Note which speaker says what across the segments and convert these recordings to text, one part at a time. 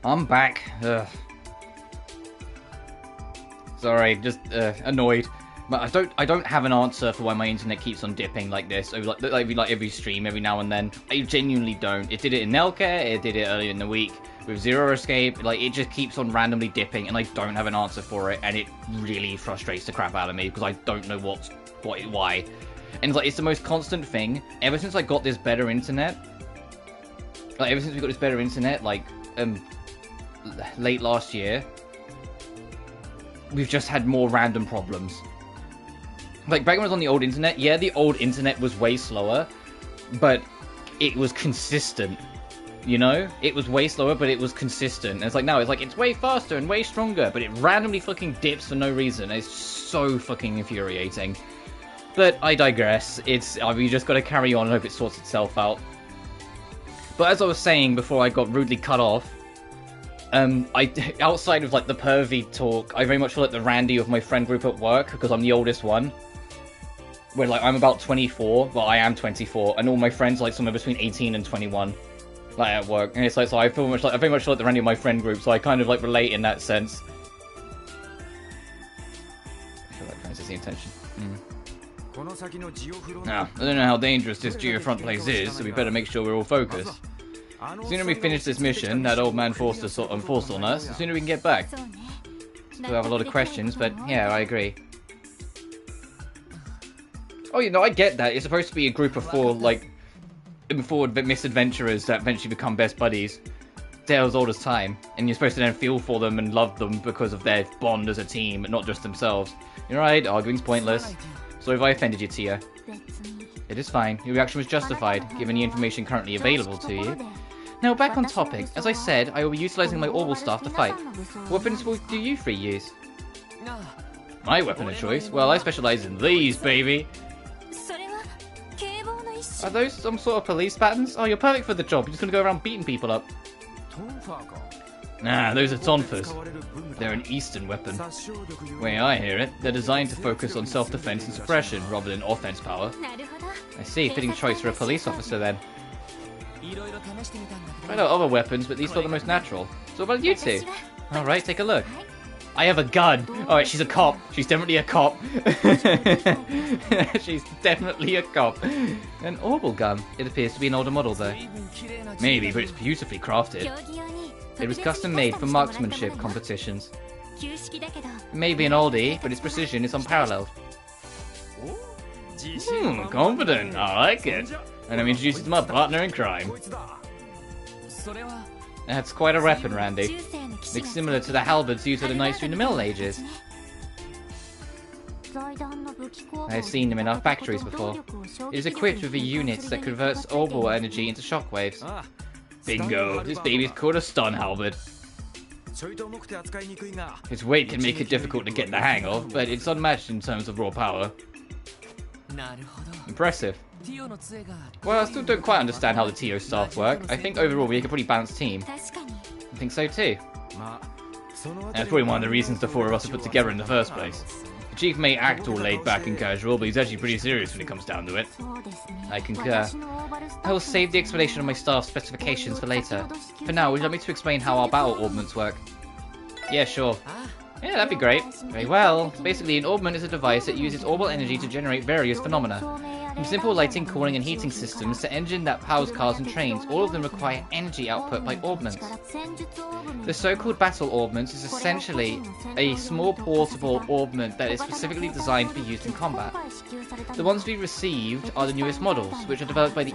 Speaker 1: I'm back. Ugh. Sorry, just annoyed. But I don't have an answer for why my internet keeps on dipping like this over like every stream every now and then. I genuinely don't. It did it in Nelka, it did it earlier in the week with Zero Escape. Like, it just keeps on randomly dipping, and I don't have an answer for it, and it really frustrates the crap out of me because I don't know why. And it's like, it's the most constant thing ever since I got this better internet. Like, ever since we got this better internet, like late last year, we've just had more random problems. Like, back when I was on the old internet, yeah, the old internet was way slower, but it was consistent, you know? It was way slower, but it was consistent. And it's like, now, it's way faster and way stronger, but it randomly fucking dips for no reason. It's so fucking infuriating. But I digress. We just gotta carry on and hope it sorts itself out. But as I was saying before I got rudely cut off, outside of, like, the pervy talk, I very much feel like the Randy of my friend group at work, because I'm the oldest one. Where, like, I'm about 24, well, I am 24, and all my friends are, like, somewhere between 18 and 21, like, at work. And it's like, so I very much feel like the Randy of my friend group, so I kind of, like, relate in that sense. I feel like Francis the intention. Now, I don't know how dangerous this geofront place is, so we better make sure we're all focused. The sooner we finish this mission that old man forced on us, the sooner we can get back. Still have a lot of questions, but yeah, I agree. Oh, you know, I get that. It's supposed to be a group of four misadventurers that eventually become best buddies. Tale as old as time. And you're supposed to then feel for them and love them because of their bond as a team, and not just themselves. You're right, arguing's pointless. Sorry if I offended you, Tia. It is fine. Your reaction was justified, given the information currently available to you. Now, back on topic. As I said, I will be utilising my Orbital staff to fight. What weapons do you three use? My weapon of choice? Well, I specialise in these, baby! Are those some sort of police patterns? Oh, you're perfect for the job. You're just gonna go around beating people up. Nah, those are tonfas. They're an Eastern weapon. The way I hear it, they're designed to focus on self-defense and suppression rather than offense power. I see, fitting choice for a police officer then. Tried out other weapons, but these feel the most natural. So what about you two? Alright, take a look. I have a gun. Alright, she's a cop. She's definitely a cop. She's definitely a cop. An Orbital gun. It appears to be an older model, though. Maybe, but it's beautifully crafted. It was custom made for marksmanship competitions. It may be an oldie, but its precision is unparalleled. Confident. I like it. And I'm introduced to my partner in crime. That's quite a weapon, Randy. Looks similar to the halberds used by the knights during the Middle Ages. I've seen them in our factories before. It is equipped with a unit that converts orbital energy into shockwaves. Bingo! This baby's called a stun halberd. Its weight can make it difficult to get the hang of, but it's unmatched in terms of raw power. Impressive. Well, I still don't quite understand how the TO staff work. I think overall we make a pretty balanced team. I think so too. And that's probably one of the reasons the four of us are put together in the first place. The chief may act all laid back and casual, but he's actually pretty serious when it comes down to it. I concur. I will save the explanation of my staff's specifications for later. For now, would you like me to explain how our battle orbments work? Yeah, sure. Yeah, that'd be great. Very well. Basically, an orbment is a device that uses orbital energy to generate various phenomena. From simple lighting, cooling, and heating systems to engine that powers cars and trains, all of them require energy output by orbments. The so-called battle orbment is essentially a small portable orbment that is specifically designed to be used in combat. The ones we received are the newest models, which are developed by the...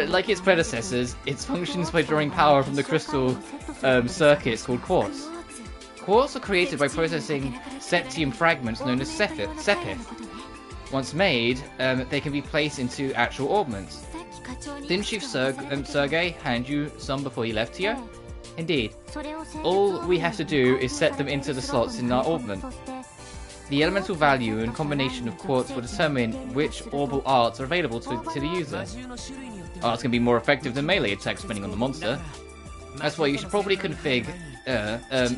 Speaker 1: like its predecessors, it functions by drawing power from the crystal circuits called quartz. Quartz are created by processing septium fragments known as sepith. Once made, they can be placed into actual orbments. Didn't Chief Sergei hand you some before he left here? Indeed. All we have to do is set them into the slots in our orbment. The elemental value and combination of quartz will determine which orbital arts are available to the user. Arts can be more effective than melee attacks depending on the monster. That's why you should probably configure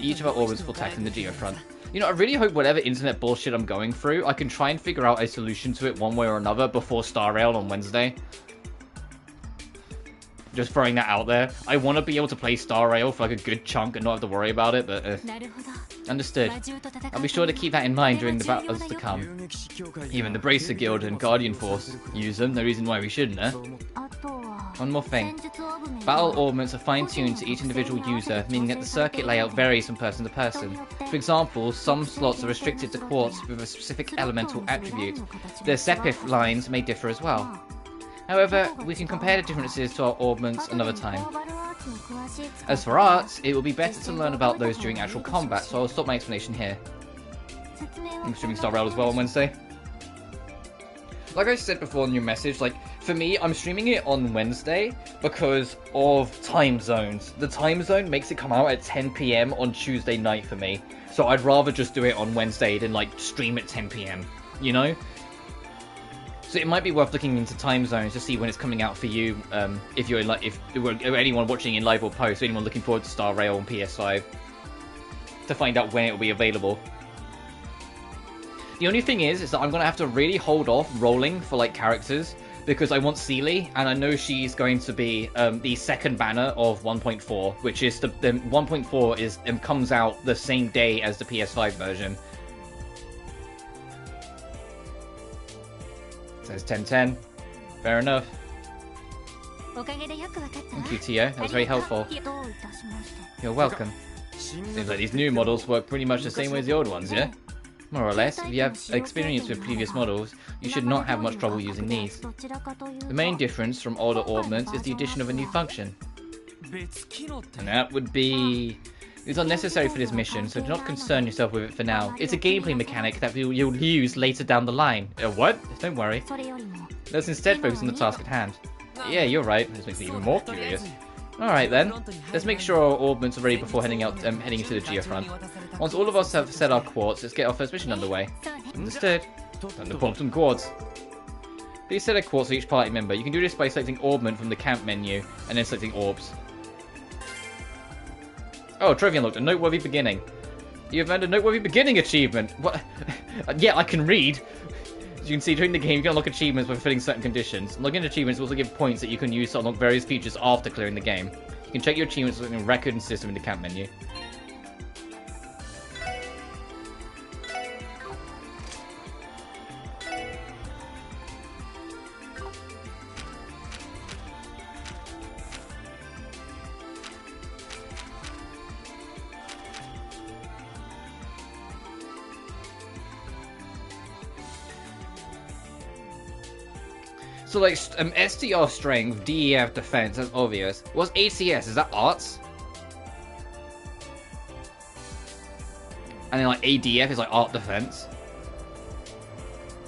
Speaker 1: each of our orbits for attack in the geofront. You know, I really hope whatever internet bullshit I'm going through, I can try and figure out a solution to it one way or another before Star Rail on Wednesday. Just throwing that out there. I want to be able to play Star Rail for like a good chunk and not have to worry about it, but understood. I'll be sure to keep that in mind during the battles to come. Even the Bracer Guild and Guardian Force use them, no reason why we shouldn't, eh? One more thing. Battle augments are fine-tuned to each individual user, meaning that the circuit layout varies from person to person. For example, some slots are restricted to quartz with a specific elemental attribute. Their Sepith lines may differ as well. However, we can compare the differences to our augments another time. As for arts, it will be better to learn about those during actual combat, so I'll stop my explanation here. I'm streaming Star Rail as well on Wednesday. Like I said before in your message, like, for me, I'm streaming it on Wednesday because of time zones. The time zone makes it come out at 10 PM on Tuesday night for me. So I'd rather just do it on Wednesday than, like, stream at 10 PM, you know? So it might be worth looking into time zones to see when it's coming out for you, if you're like, if anyone watching in live or post, or anyone looking forward to Star Rail on PS5, to find out when it will be available. The only thing is that I'm gonna have to really hold off rolling for like characters because I want Seely, and I know she's going to be the second banner of 1.4, which is the 1.4 is comes out the same day as the PS5 version. Says 1010. Fair enough. Thank you, Tio. That was very helpful. You're welcome. Seems like these new models work pretty much the same way as the old ones, yeah? More or less. If you have experience with previous models, you should not have much trouble using these. The main difference from older augments is the addition of a new function. And that would be... It's unnecessary for this mission, so do not concern yourself with it for now. It's a gameplay mechanic that you'll use later down the line. What? Don't worry. Let's instead focus on the task at hand. Yeah, you're right. This makes me even more curious. Alright then. Let's make sure our augments are ready before heading into the geofront. Once all of us have set our quartz, let's get our first mission underway. Understood. Time to pump some quartz. Please set a quartz for each party member. You can do this by selecting augment from the camp menu, and then selecting orbs. Oh, trophy unlocked. A noteworthy beginning. You have earned a noteworthy beginning achievement. What? Yeah, I can read. As you can see, during the game, you can unlock achievements by fulfilling certain conditions. Unlocking achievements will also give points that you can use to unlock various features after clearing the game. You can check your achievements using a record and system in the camp menu. So like STR strength, DEF defense, that's obvious. What's ACS? Is that arts? And then like ADF is like art defense.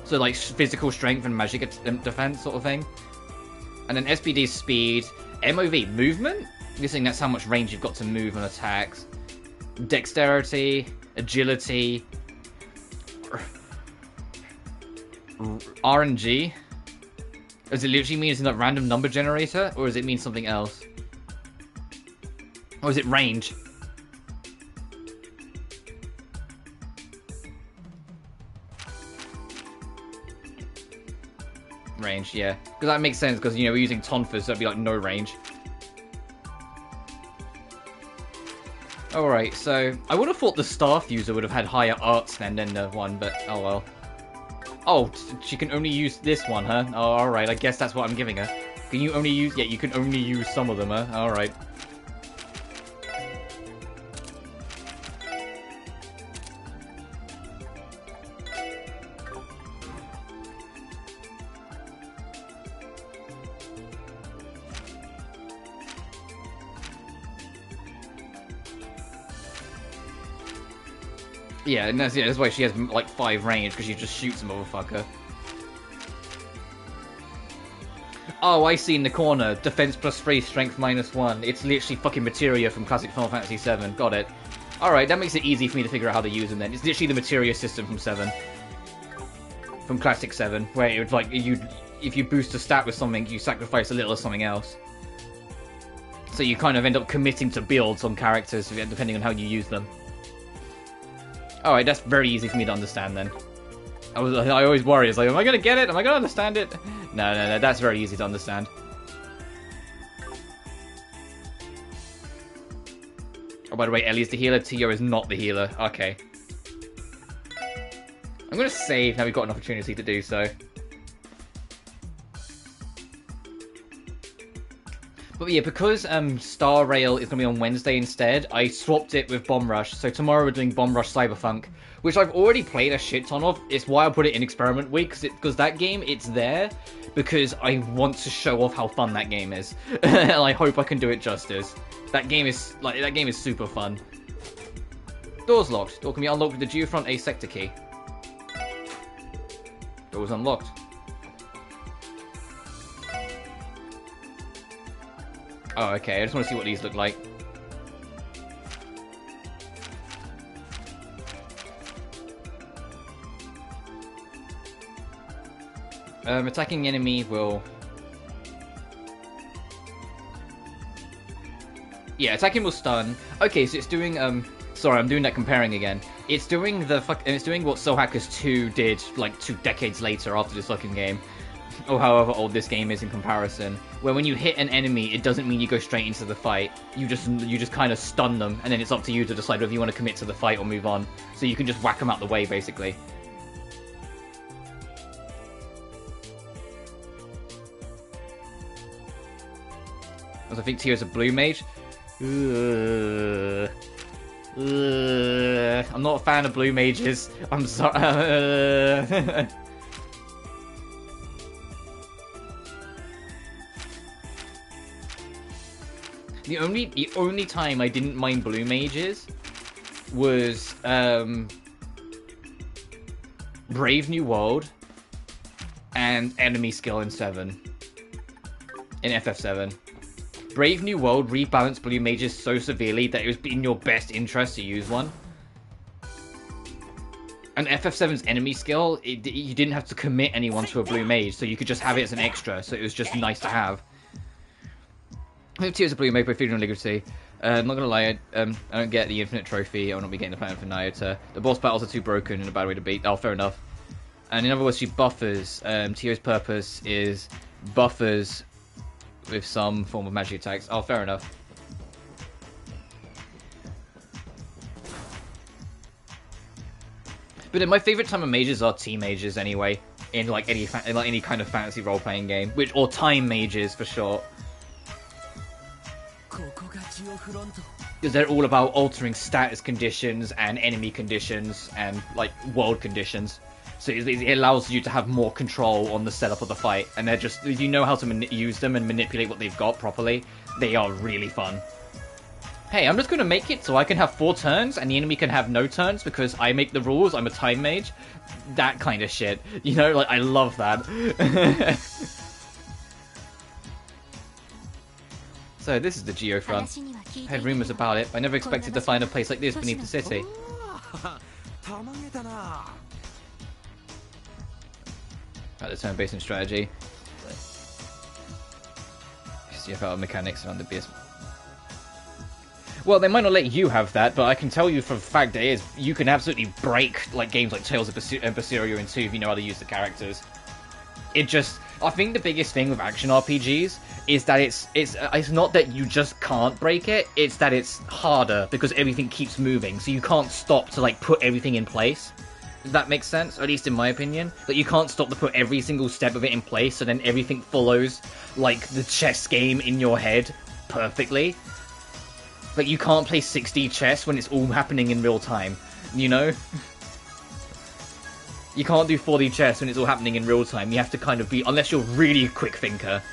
Speaker 1: So like physical strength and magic defense sort of thing. And then SPD speed, MOV movement. I'm guessing that's how much range you've got to move on attacks. Dexterity, agility, RNG. Does it literally mean it's a random number generator, or does it mean something else? Or is it range? Range, yeah. Because that makes sense, because, you know, we're using Tonfas, so that'd be like no range. Alright, so I would have thought the staff user would have had higher arts than the one, but oh well. Oh, she can only use this one, huh? Oh, alright, I guess that's what I'm giving her. Can you only use... Yeah, you can only use some of them, huh? Alright. Yeah, and that's why she has, like, 5 range, because she just shoots a motherfucker. Oh, I see in the corner. Defense +3, strength -1. It's literally fucking materia from classic Final Fantasy VII. Got it. Alright, that makes it easy for me to figure out how to use them then. It's literally the materia system from 7. From classic 7, where it would, like, if you boost a stat with something, you sacrifice a little of something else. So you kind of end up committing to builds on characters, depending on how you use them. Alright, that's very easy for me to understand then. I always worry, it's like, am I gonna get it? Am I gonna understand it? No, that's very easy to understand. Oh, by the way, Ellie's the healer, Tio is not the healer. Okay. I'm gonna save now we've got an opportunity to do so. But yeah, because Star Rail is going to be on Wednesday instead, I swapped it with Bomb Rush. So tomorrow we're doing Bomb Rush Cyberpunk, which I've already played a shit ton of. It's why I put it in Experiment Week, because that game, it's there because I want to show off how fun that game is. And I hope I can do it justice. That game is super fun. Door's locked. Door can be unlocked with the Geofront A sector key. Door's unlocked. Oh, okay. I just want to see what these look like. Attacking enemy will... Yeah, attacking will stun. Okay, so it's doing, sorry, I'm doing that comparing again. It's doing it's doing what Soul Hackers 2 did, like, 2 decades later after this fucking game. Or however old this game is in comparison, where when you hit an enemy, it doesn't mean you go straight into the fight. You just kind of stun them, and then it's up to you to decide whether you want to commit to the fight or move on. So you can just whack them out the way, basically. As I think Tio's a blue mage. I'm not a fan of blue mages. I'm sorry. The only time I didn't mind blue mages was Brave New World and enemy skill in 7. In FF7. Brave New World rebalanced blue mages so severely that it was in your best interest to use one. And FF7's enemy skill, you didn't have to commit anyone to a blue mage, so you could just have it as an extra, so it was just nice to have. Tears of Blue made by Freedom and Liberty. I'm not gonna lie, I don't get the Infinite Trophy. I will not be getting the Platinum for Nayota. The boss battles are too broken and a bad way to beat. Oh, fair enough. And in other words, she buffers. Tio's purpose is buffers with some form of magic attacks. Oh, fair enough. But then my favorite type of mages are T mages anyway. In like any kind of fantasy role-playing game, or time mages for short. Because they're all about altering status conditions and enemy conditions and like world conditions, so it allows you to have more control on the setup of the fight. And they're just, if you know how to use them and manipulate what they've got properly, they are really fun. Hey, I'm just going to make it so I can have 4 turns and the enemy can have no turns because I make the rules. I'm a time mage. That kind of shit, you know, like I love that. So this is the Geofront. I had rumours about it, but I never expected to find a place like this beneath the city. At the turn-based and strategy. CFL mechanics around the beast. Well, they might not let you have that, but I can tell you for a fact that it is. You can absolutely break like games like Tales of Berseria in 2 if you know how to use the characters. It just, I think the biggest thing with action RPGs is that it's not that you just can't break it, it's that it's harder because everything keeps moving, so you can't stop to like put everything in place. Does that make sense? Or at least in my opinion. That you can't stop to put every single step of it in place, so then everything follows like the chess game in your head perfectly. Like you can't play 6D chess when it's all happening in real time, you know? You can't do 4D chess when it's all happening in real time. You have to kind of be, unless you're really a quick thinker.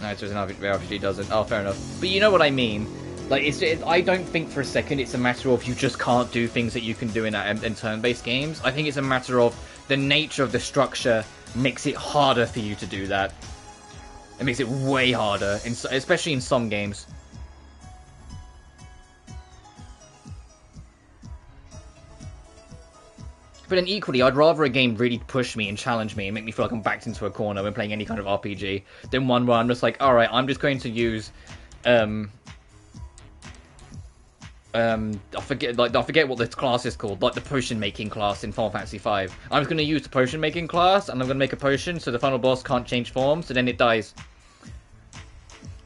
Speaker 1: No, it's just an RPG doesn't. Oh, fair enough. But you know what I mean. Like, I don't think for a second it's a matter of you just can't do things that you can do in turn-based games. I think it's a matter of the nature of the structure makes it harder for you to do that. It makes it way harder, especially in some games. But then equally, I'd rather a game really push me and challenge me and make me feel like I'm backed into a corner when playing any kind of RPG than one where I'm just like, alright, I'm just going to use, I forget what this class is called, like the potion making class in Final Fantasy V. I'm just going to use the potion making class, and I'm going to make a potion so the final boss can't change form, so then it dies.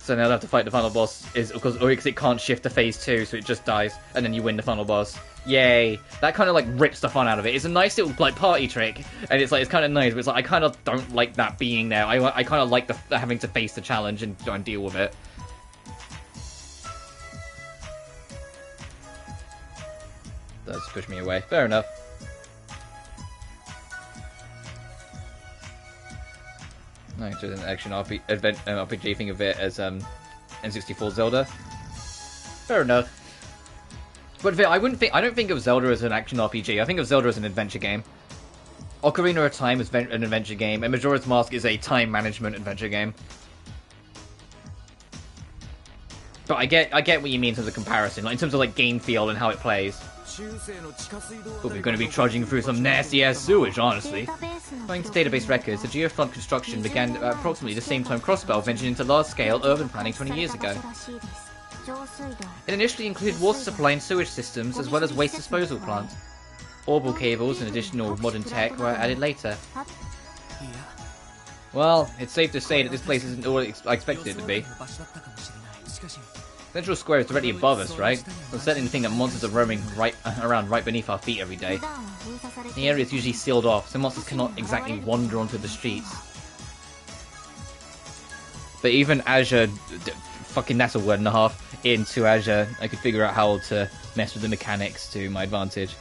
Speaker 1: So now they'll have to fight the final boss because it can't shift to phase 2, so it just dies, and then you win the final boss. Yay! That kind of like rips the fun out of it. It's a nice little like party trick, and it's like it's kind of nice, but it's like I kind of don't like that being there. I kind of like the having to face the challenge and try and deal with it. Does push me away. Fair enough. No, just an action RPG. Think of it as N64 Zelda. Fair enough. But I don't think of Zelda as an action RPG. I think of Zelda as an adventure game. Ocarina of Time is an adventure game, and Majora's Mask is a time management adventure game. But I get what you mean in terms of comparison, like in terms of like game feel and how it plays. But we're going to be trudging through some nasty-ass sewage, honestly. According to database records, the geofront construction began at approximately the same time Crossbell ventured into large-scale urban planning 20 years ago. It initially included water supply and sewage systems, as well as waste disposal plants. Orbital cables and additional modern tech were added later. Well, it's safe to say that this place isn't all I expected it to be. Central Square is directly above us, right? So certainly the thing that monsters are roaming around right beneath our feet every day. The area is usually sealed off, so monsters cannot exactly wander onto the streets. But even Azure, fucking that's a word and a half, into Azure, I could figure out how to mess with the mechanics to my advantage.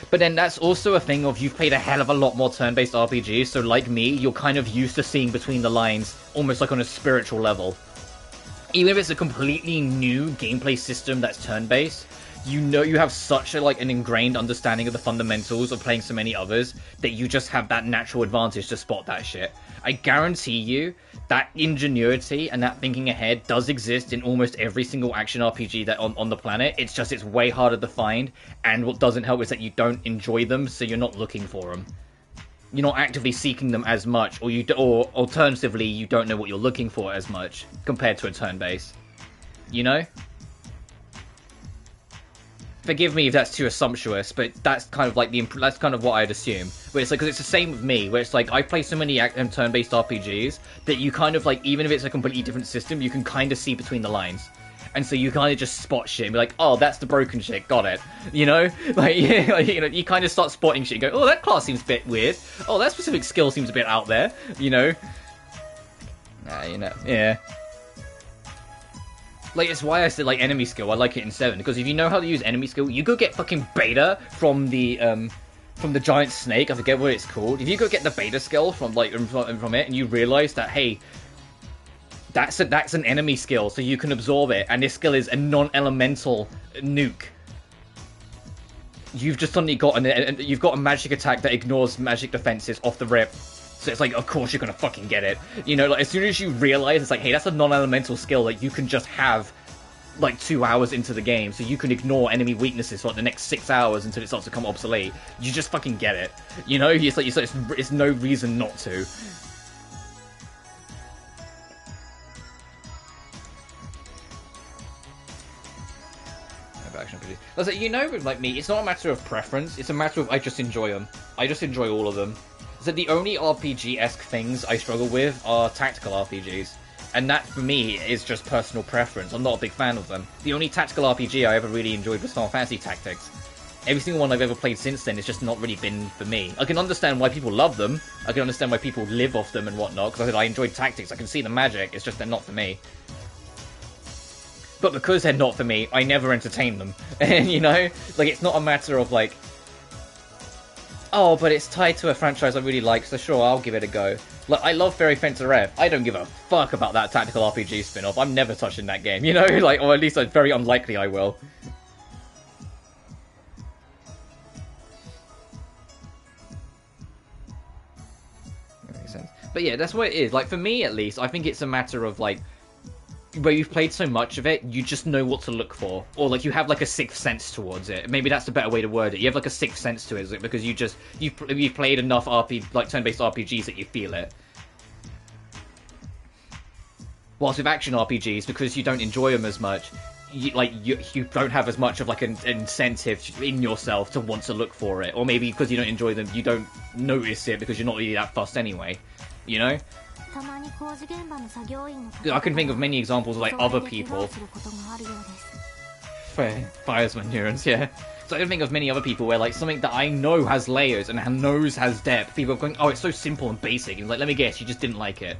Speaker 1: But then that's also a thing of you've played a hell of a lot more turn-based RPGs, so like me, you're kind of used to seeing between the lines, almost like on a spiritual level. Even if it's a completely new gameplay system that's turn-based, you know you have such an ingrained understanding of the fundamentals of playing so many others that you just have that natural advantage to spot that shit. I guarantee you that ingenuity and that thinking ahead does exist in almost every single action RPG that on the planet. It's just it's way harder to find, and what doesn't help is that you don't enjoy them, so you're not looking for them. You're not actively seeking them as much, or alternatively, you don't know what you're looking for as much compared to a turn-based. You know? Forgive me if that's too assumptuous, but that's kind of like that's kind of what I'd assume. Where it's like, because it's the same with me, where it's like I play so many turn-based RPGs that you kind of like, even if it's a completely different system, you can kind of see between the lines. And so you kind of just spot shit and be like, oh, that's the broken shit, got it. You know? Like, yeah, like, you know, you kind of start spotting shit and go, oh, that class seems a bit weird. Oh, that specific skill seems a bit out there. You know? You know, yeah. Like, it's why I said, like, enemy skill, I like it in 7. Because if you know how to use enemy skill, you go get fucking beta from the giant snake, I forget what it's called. If you go get the beta skill from it, and you realise that, hey, that's an enemy skill, so you can absorb it, and this skill is a non-elemental nuke. You've just suddenly got you've got a magic attack that ignores magic defenses off the rip. So it's like, of course you're gonna fucking get it. You know, like as soon as you realize it's like, hey, that's a non-elemental skill that you can just have like 2 hours into the game, so you can ignore enemy weaknesses for like the next 6 hours until it starts to become obsolete. You just fucking get it. You know, it's no reason not to. Like, you know, like me, it's not a matter of preference, it's a matter of I just enjoy them. I just enjoy all of them. So the only RPG-esque things I struggle with are tactical RPGs. And that, for me, is just personal preference. I'm not a big fan of them. The only tactical RPG I ever really enjoyed was Final Fantasy Tactics. Every single one I've ever played since then has just not really been for me. I can understand why people love them. I can understand why people live off them and whatnot, because I enjoyed Tactics. I can see the magic, it's just they're not for me. But because they're not for me, I never entertain them. And, you know, like, it's not a matter of, like, oh, but it's tied to a franchise I really like, so sure, I'll give it a go. Like, I love Fairy Fencer F. I don't give a fuck about that tactical RPG spin-off. I'm never touching that game, you know? Like, or at least it's very unlikely I will. That makes sense. But yeah, that's what it is. Like, for me, at least, I think it's a matter of, like, where you've played so much of it, you just know what to look for. Or, like, you have, like, a sixth sense towards it. Maybe that's the better way to word it. You have, like, a sixth sense to it, because you've played enough turn-based RPGs that you feel it. Whilst with action RPGs, because you don't enjoy them as much, you don't have as much of, like, an incentive in yourself to want to look for it. Or maybe because you don't enjoy them, you don't notice it because you're not really that fussed anyway. you know? I can think of many examples of like other people. Firesman neurons, yeah. So I can think of many other people where like something that I know has layers and knows has depth, people are going, oh, it's so simple and basic, and like, let me guess, you just didn't like it.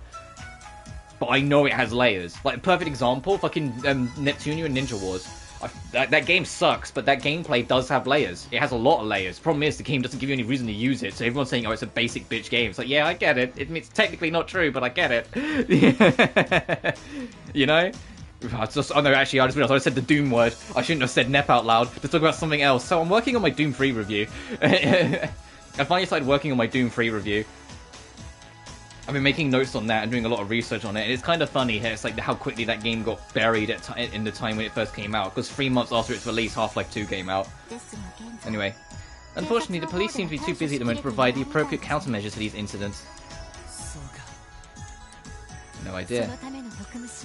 Speaker 1: But I know it has layers. Like, perfect example, fucking Neptunia and Ninja Wars. That game sucks, but that gameplay does have layers. It has a lot of layers. Problem is, the game doesn't give you any reason to use it, so everyone's saying, oh, it's a basic bitch game. It's like, yeah, I get it. It's technically not true, but I get it. You know? Oh no, actually, I just realized I said the Doom word. I shouldn't have said Nep out loud to talk about something else. So I'm working on my Doom 3 review. I finally started working on my Doom 3 review. I've been making notes on that and doing a lot of research on it, and it's kind of funny. It's like how quickly that game got buried in the time when it first came out, because 3 months after its release, Half-Life 2 came out. Anyway, unfortunately, the police seem to be too busy at the moment to provide the appropriate countermeasures for these incidents. No idea.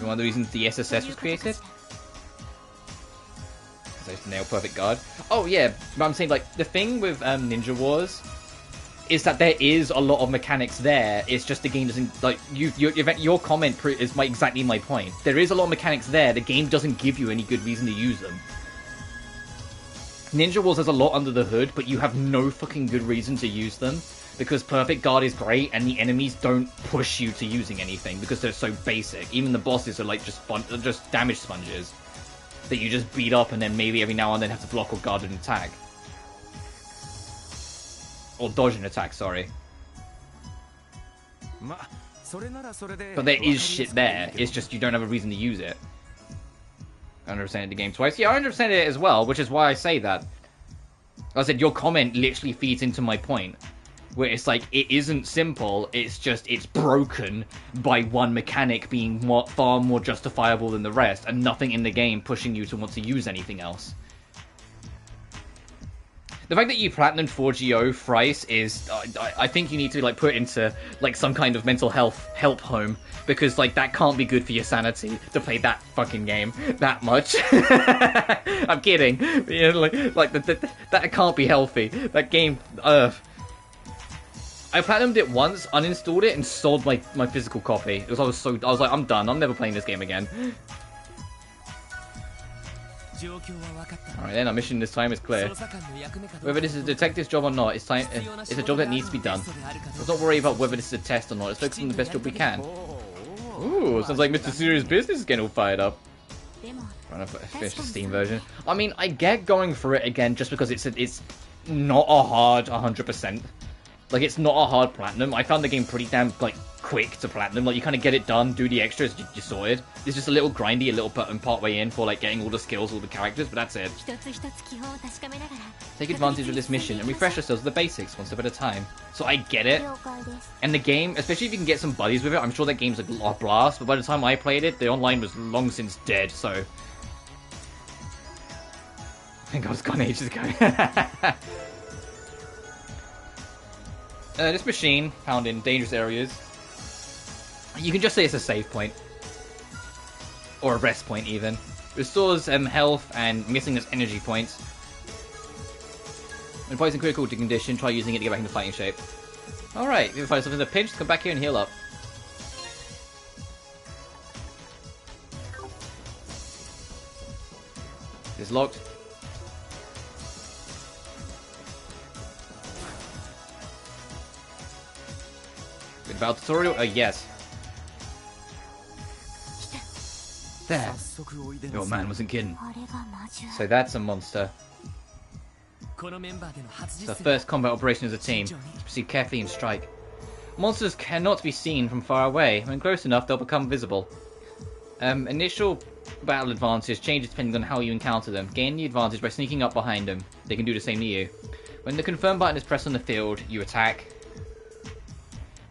Speaker 1: One of the reasons the SSS was created? Because I used to nail Perfect Guard. Oh yeah, but I'm saying like the thing with Ninja Wars is that there is a lot of mechanics there. It's just the game doesn't like your comment is exactly my point. There is a lot of mechanics there. The game doesn't give you any good reason to use them. Ninja Wars has a lot under the hood, but you have no fucking good reason to use them. Because Perfect Guard is great, and the enemies don't push you to using anything, because they're so basic. Even the bosses are like just damage sponges that you just beat up, and then maybe every now and then have to block or guard an attack. Or dodge an attack, sorry. But there is shit there, it's just you don't have a reason to use it. I understand the game twice. Yeah, I understand it as well, which is why I say that. Like I said, your comment literally feeds into my point. Where it's like, it isn't simple, it's just, it's broken by one mechanic being far more justifiable than the rest, and nothing in the game pushing you to want to use anything else. The fact that you platinumed 4GO thrice is, I think you need to like put into like some kind of mental health help home, because like that can't be good for your sanity to play that fucking game that much. I'm kidding. You know, like that can't be healthy. That game, I platinumed it once, uninstalled it, and sold my physical copy. Because I was like, I'm done. I'm never playing this game again. Alright then, our mission this time is clear. Whether this is a detective's job or not, it's a job that needs to be done. Let's not worry about whether this is a test or not. Let's focus on the best job we can. Ooh, sounds like Mr. Serious Business is getting all fired up. Trying to finish the Steam version. I mean, I get going through it again just because it's not a hard 100%. Like, it's not a hard platinum. I found the game pretty damn, like, quick to platinum. Like, you kind of get it done, do the extras, you sorted. It's just a little grindy, a little part way in for, like, getting all the skills, all the characters, but that's it. Take advantage of this mission and refresh yourselves with the basics, one step at a time. So I get it. And the game, especially if you can get some buddies with it, I'm sure that game's a blast, but by the time I played it, the online was long since dead, so... I think I was gone ages ago. This machine, found in dangerous areas, you can just say it's a save point. Or a rest point, even. Restores health and missingness energy points. When fighting critical condition, try using it to get back into fighting shape. Alright, if you find yourself in a pinch, come back here and heal up. It's locked. About tutorial? Yes. There. Your man wasn't kidding. So that's a monster. It's the first combat operation as a team. Proceed carefully and strike. Monsters cannot be seen from far away. When close enough, they'll become visible. Initial battle advantage changes depending on how you encounter them. Gain the advantage by sneaking up behind them. They can do the same to you. When the confirm button is pressed on the field, you attack.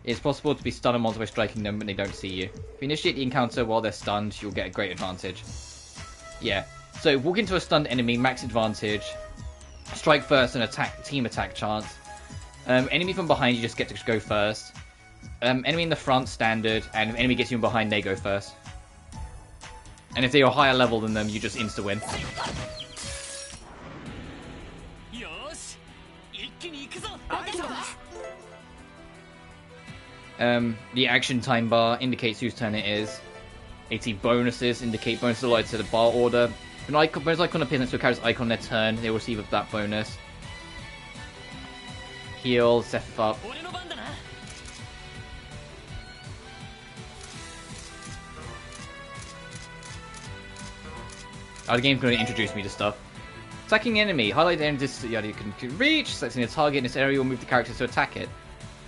Speaker 1: It's possible to be stunned a monster by striking them when they don't see you. If you initiate the encounter while they're stunned, you'll get a great advantage. Yeah. So walk into a stunned enemy, max advantage. Strike first and attack, team attack chance. Enemy from behind, you just get to go first. Enemy in the front, standard. And if enemy gets you in behind, they go first. And if they are higher level than them, you just insta-win. The action time bar indicates whose turn it is. 80 bonuses indicate bonuses allotted to the bar order. When an bonus icon appears next to a character's icon on their turn, they will receive that bonus. Heal, Zeph up. The game's going to introduce me to stuff. Attacking enemy. Highlight the enemy you can reach. Selecting a target in this area will move the character to attack it.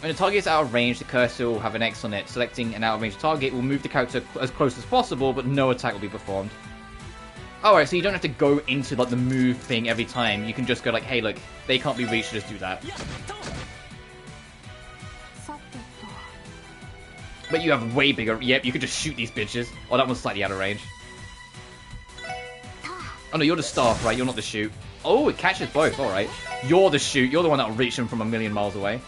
Speaker 1: When the target is out of range, the cursor will have an X on it. Selecting an out of range target will move the character as close as possible, but no attack will be performed. Alright, so you don't have to go into like the move thing every time. You can just go like, hey look, they can't be reached, just do that. But you have way bigger... Yep, you could just shoot these bitches. Oh, that one's slightly out of range. Oh no, you're the staff, right? You're not the shoot. Oh, it catches both, alright. You're the shoot. You're the one that'll reach them from a million miles away.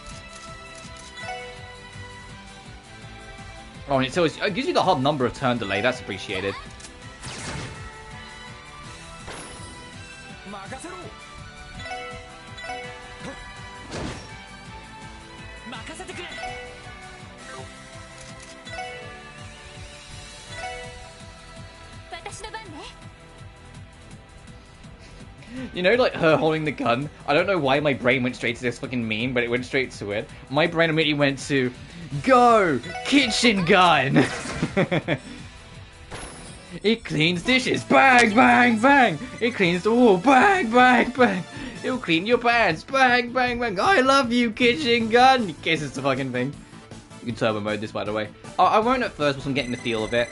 Speaker 1: Oh, and it gives you the hard number of turn delay. That's appreciated. You know, like her holding the gun? I don't know why my brain went straight to this fucking meme, but it went straight to it. My brain immediately went to, go! Kitchen gun! It cleans dishes. Bang, bang, bang! It cleans the wall. Bang, bang, bang! It'll clean your pants. Bang, bang, bang! I love you, kitchen gun! In case it's the fucking thing. You can turbo mode this, by the way. I won't at first, but I'm getting the feel of it.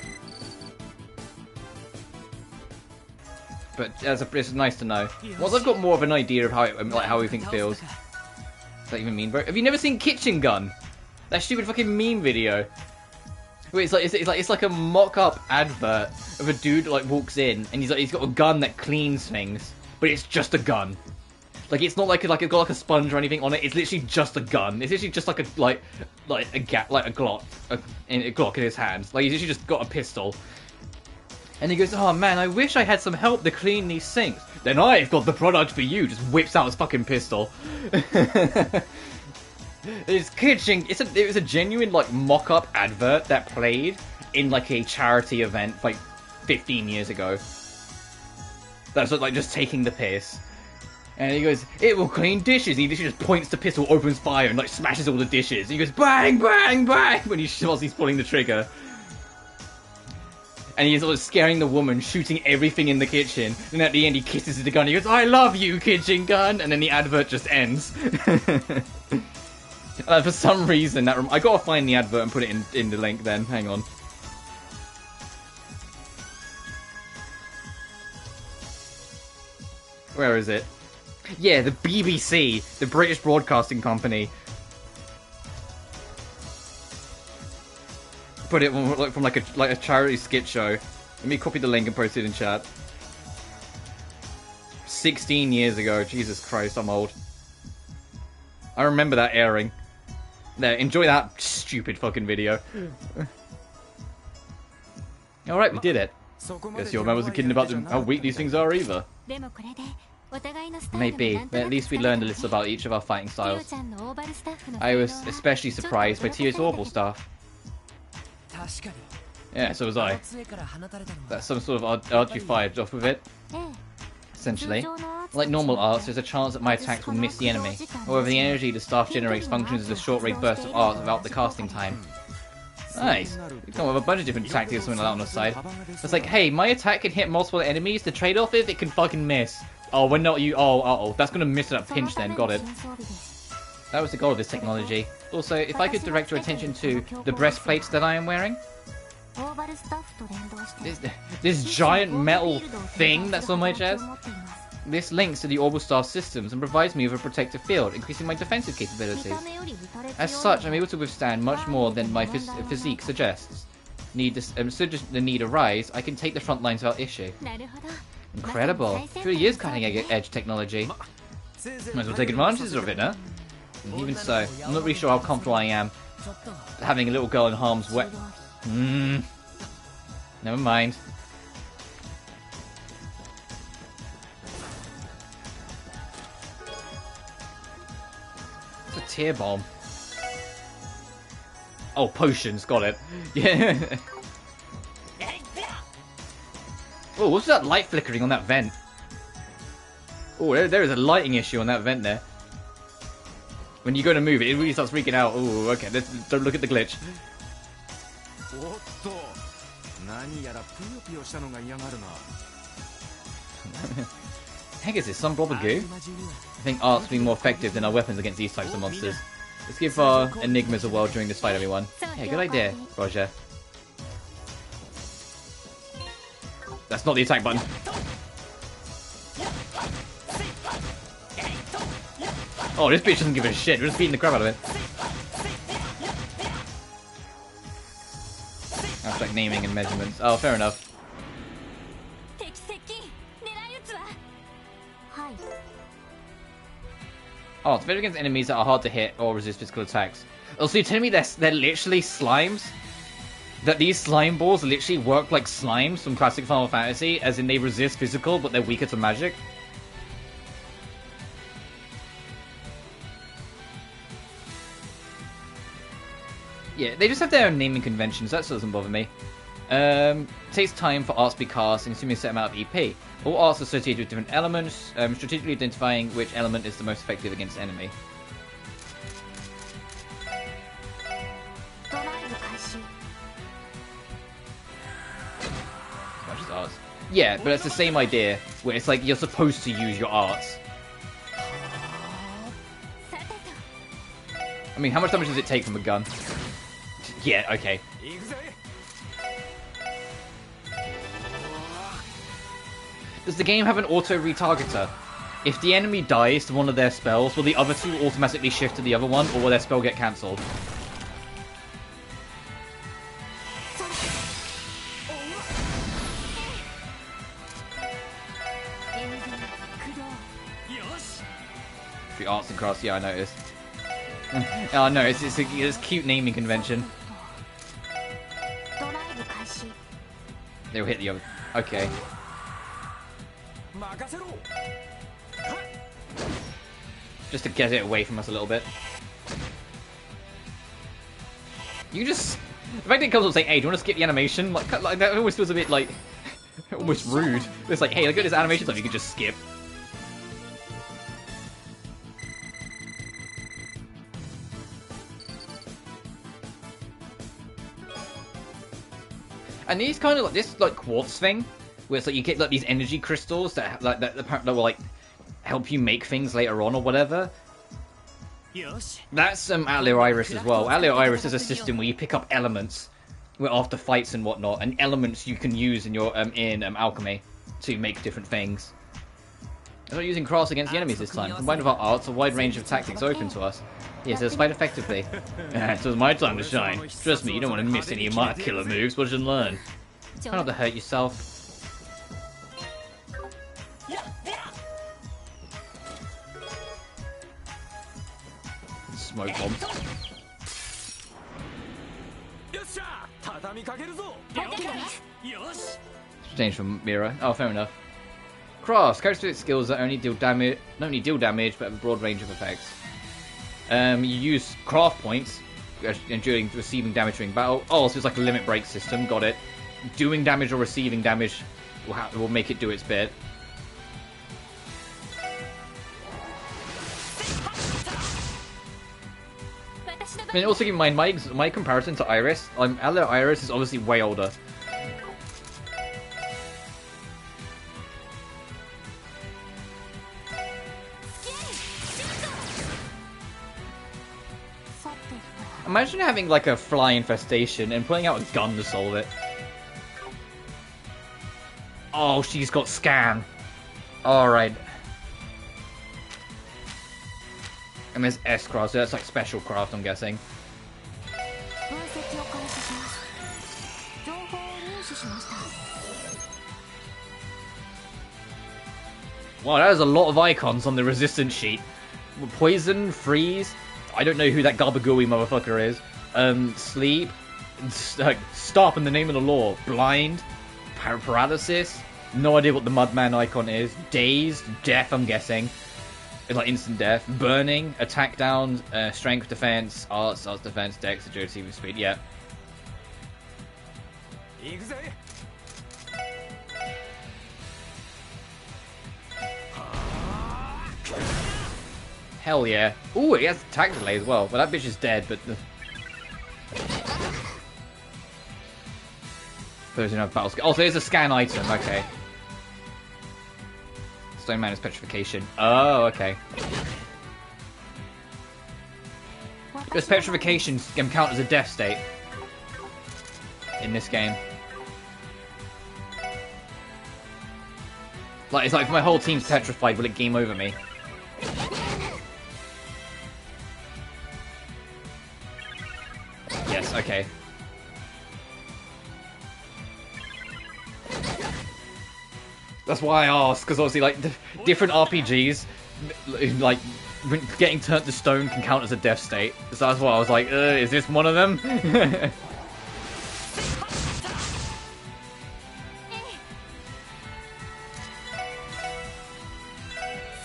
Speaker 1: But it's nice to know. Once I've got more of an idea of how everything feels. Does that even mean, bro? Have you never seen Kitchen Gun? That stupid fucking meme video. Wait, it's like a mock-up advert of a dude like walks in and he's got a gun that cleans things, but it's just a gun. Like it's not like it's got a sponge or anything on it. It's literally just a gun. It's literally just like a Glock, a Glock in his hands. Like he's literally just got a pistol. And he goes, oh man, I wish I had some help to clean these sinks. Then I've got the product for you. Just whips out his fucking pistol. It's kitchen. It was a genuine like mock-up advert that played in like a charity event like 15 years ago. That's like just taking the piss. And he goes, it will clean dishes. He literally just points the pistol, opens fire, and like smashes all the dishes. And he goes, bang, bang, bang, when he's pulling the trigger. And he's sort of scaring the woman, shooting everything in the kitchen. And at the end, he kisses the gun. He goes, I love you, kitchen gun. And then the advert just ends. For some reason, I gotta find the advert and put it in the link then. Hang on. Where is it? Yeah, the BBC, the British Broadcasting Company. Put it from like a charity skit show. Let me copy the link and post it in chat. 16 years ago. Jesus Christ, I'm old. I remember that airing. There, enjoy that stupid fucking video. Alright, we did it. Guess your man wasn't kidding about how weak these things are either. Maybe, but at least we learned a little about each of our fighting styles. I was especially surprised by Tio's orbital stuff. Yeah, so was I. That's some sort of art you fired off with it. Essentially. Like normal arts, there's a chance that my attacks will miss the enemy. However, the energy the staff generates functions as a short-range burst of arts without the casting time. Nice. You come up with a bunch of different tactics or something like that on the side. It's like, hey, my attack can hit multiple enemies. The trade-off is it can fucking miss. Oh, we're not you. Oh, that's gonna miss at a pinch then. Got it. That was the goal of this technology. Also, if I could direct your attention to the breastplates that I am wearing. This giant metal thing that's on my chest. This links to the orbital staff systems and provides me with a protective field, increasing my defensive capabilities. As such, I'm able to withstand much more than my physique suggests. Should the need arise, I can take the front lines without issue. Incredible. Truly is cutting-edge technology. Might as well take advantage of it, huh? And even so, I'm not really sure how comfortable I am having a little girl in harm's way. Never mind. It's a tear bomb. Oh, potions, got it. Yeah. Oh, what's that light flickering on that vent? Oh, there is a lighting issue on that vent there. When you go to move it, it really starts freaking out. Oh, okay, don't look at the glitch. Heck is this, some blob of goo? I think arts will be more effective than our weapons against these types of monsters. Let's give our enigmas a whirl during this fight, everyone. Yeah, good idea, Roger. That's not the attack button. Oh, this bitch doesn't give a shit. We're just beating the crap out of it. That's like naming and measurements. Oh, fair enough. Oh, it's better against enemies that are hard to hit or resist physical attacks. Oh, so you're telling me they're literally slimes? That these slime balls literally work like slimes from classic Final Fantasy, as in they resist physical, but they're weaker to magic? Yeah, they just have their own naming conventions, that doesn't bother me. It takes time for arts to be cast, and consuming a set amount of EP. All arts are associated with different elements, strategically identifying which element is the most effective against the enemy. Arts. Yeah, but it's the same idea, where it's like you're supposed to use your arts. I mean, how much damage does it take from a gun? Yeah, okay. Does the game have an auto-retargeter? If the enemy dies to one of their spells, will the other two automatically shift to the other one, or will their spell get cancelled? The arts and crafts, yeah, I noticed. Oh no, it's a cute naming convention. They'll hit the other. Okay. Just to get it away from us a little bit. You just. The fact that it comes up saying, "Hey, do you want to skip the animation?" Like that almost feels a bit like almost rude. It's like, "Hey, look at this animation stuff. You can just skip." And these kind of like this like quartz thing, where it's like you get like these energy crystals that like that will like help you make things later on or whatever. That's Atelier Iris as well. Atelier Iris is a system where you pick up elements after fights and whatnot, and elements you can use in your alchemy to make different things. We're not using crafts against the enemies this time. Combined with our arts, a wide range of tactics open to us. Yes, let's fight effectively. So it's my time to shine. Trust me, you don't want to miss any of my killer moves. What did you learn? Try not to hurt yourself. Smoke bomb. Change from Mira. Oh, fair enough. Crafts, characteristic skills that not only deal damage, but have a broad range of effects. You use craft points during receiving damage during battle. Oh, so it's like a limit break system. Got it. Doing damage or receiving damage will make it do its bit. I mean, also keep in mind my comparison to Iris. Atelier Iris is obviously way older. Imagine having like a fly infestation and pulling out a gun to solve it. Oh, she's got scan. Alright. And there's S-craft, so that's like special craft, I'm guessing. Wow, that is a lot of icons on the resistance sheet. Poison, freeze. I don't know who that Gabagooey motherfucker is. Sleep. Stop in the name of the law. Blind. Paralysis. No idea what the Mudman icon is. Dazed. Death, I'm guessing. It's like instant death. Burning, attack down, strength defense, arts defense, dex, agility, move speed. Yeah. Hell yeah. Ooh, he has attack delay as well. Well, that bitch is dead, but... Those who have battle skill. Oh, so there's a scan item. Okay. Stone Man is petrification. Oh, okay. Does petrification count as a death state in this game? Like, it's like if my whole team's petrified, will it game over me? Yes, okay. That's why I asked, because obviously, like, different RPGs, like, getting turned to stone can count as a death state. So that's why I was like, is this one of them?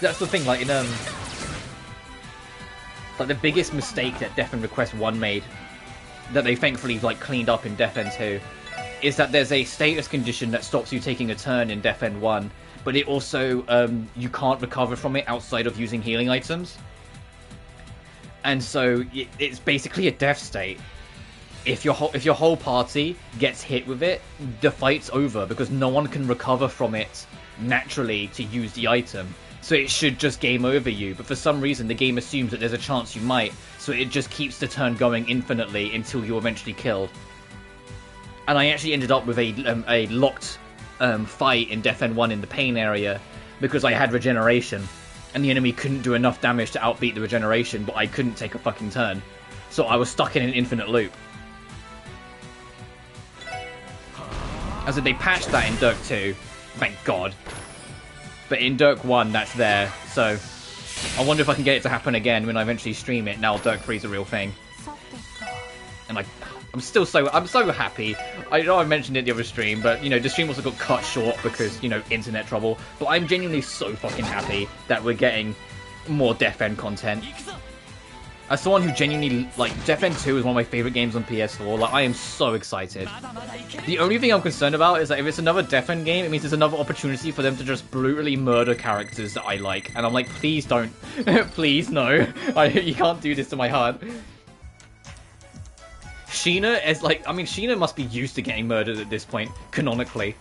Speaker 1: That's the thing, like, in, like, the biggest mistake that Death End Request 1 made, that they thankfully, like, cleaned up in Death End 2, is that there's a status condition that stops you taking a turn in Death End 1, but it also, you can't recover from it outside of using healing items. And so, it's basically a death state. If your whole party gets hit with it, the fight's over, because no one can recover from it naturally to use the item. So it should just game over you, but for some reason the game assumes that there's a chance you might, so it just keeps the turn going infinitely until you're eventually killed. And I actually ended up with a locked fight in Death End 1 in the pain area, because I had regeneration, and the enemy couldn't do enough damage to outbeat the regeneration, but I couldn't take a fucking turn. So I was stuck in an infinite loop. As if they patched that in Dirk 2, thank God. But in Dirk 1, that's there, so I wonder if I can get it to happen again when I eventually stream it, now Dirk 3 is a real thing. And I'm so happy. I know I mentioned it in the other stream, but, you know, the stream also got cut short because, you know, internet trouble. But I'm genuinely so fucking happy that we're getting more Death End content. As someone who genuinely, like, Death End 2 is one of my favourite games on PS4, like, I am so excited. The only thing I'm concerned about is that if it's another Death End game, it means there's another opportunity for them to just brutally murder characters that I like. And I'm like, please don't. Please, no. You can't do this to my heart. Sheena is like, I mean, Sheena must be used to getting murdered at this point, canonically.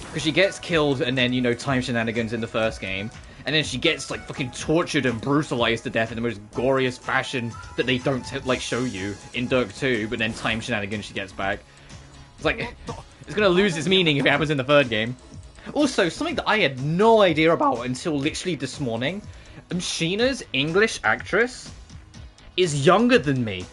Speaker 1: Because she gets killed and then, you know, time shenanigans in the first game. And then she gets, like, fucking tortured and brutalized to death in the most goriest fashion that they don't, like, show you in Dirk 2. But then time shenanigans she gets back. It's like, it's gonna lose its meaning if it happens in the third game. Also, something that I had no idea about until literally this morning. Sheena's English actress is younger than me.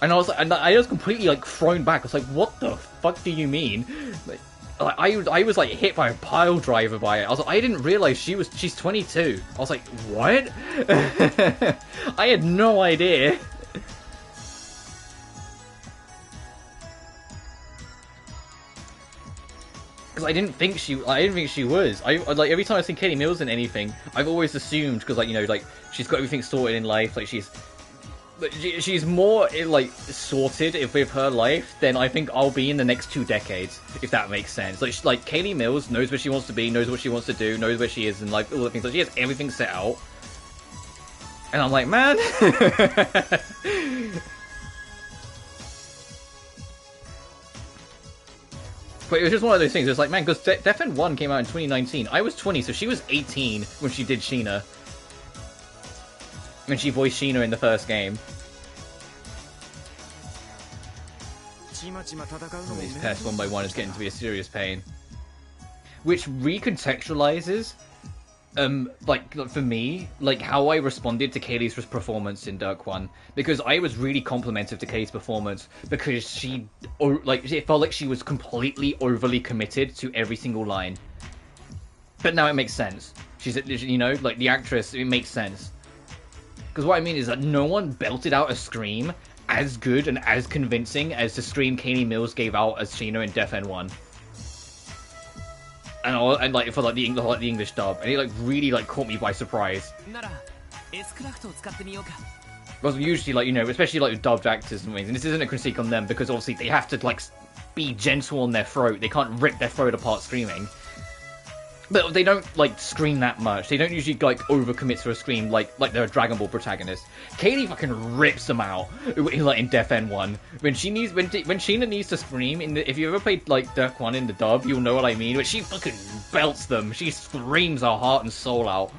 Speaker 1: And I was like, and I was completely, like, thrown back. I was like, what the fuck do you mean? Like, I was like hit by a pile driver by it. I was like, I didn't realize she's 22. I was like, what? I had no idea. Because I didn't think she was. I like every time I see Katie Mills in anything, I've always assumed, because, like, you know, like, she's got everything sorted in life, like she's more, like, sorted with her life than I think I'll be in the next 2 decades, if that makes sense. Like Kaylee Mills knows where she wants to be, knows what she wants to do, knows where she is, and, like, all the things. Like, she has everything set out. And I'm like, man. But it was just one of those things. It's like, man, because Death End 1 came out in 2019. I was 20, so she was 18 when she did Sheena. When she voiced Sheena in the first game. These pests one by one is getting to be a serious pain. Which recontextualizes, like, for me, like, how I responded to Kaylee's performance in Dirk 1. Because I was really complimentive to Kaylee's performance, because she, like, it felt like she was completely overly committed to every single line. But now it makes sense. She's, you know, like, the actress, it makes sense. Because what I mean is that no one belted out a scream as good and as convincing as the scream Kaylee Mills gave out as Sheena in Death End 1. And like for like the English dub, and it like really like caught me by surprise. Because usually, like, you know, especially like with dubbed actors and things, and this isn't a critique on them because obviously they have to like be gentle on their throat. They can't rip their throat apart screaming. But they don't like scream that much. They don't usually like overcommit to a scream like they're a Dragon Ball protagonist. Kaylee fucking rips them out in Death End 1. When Sheena needs to scream if you ever played like Death 1 in the dub, you'll know what I mean. But she fucking belts them. She screams her heart and soul out.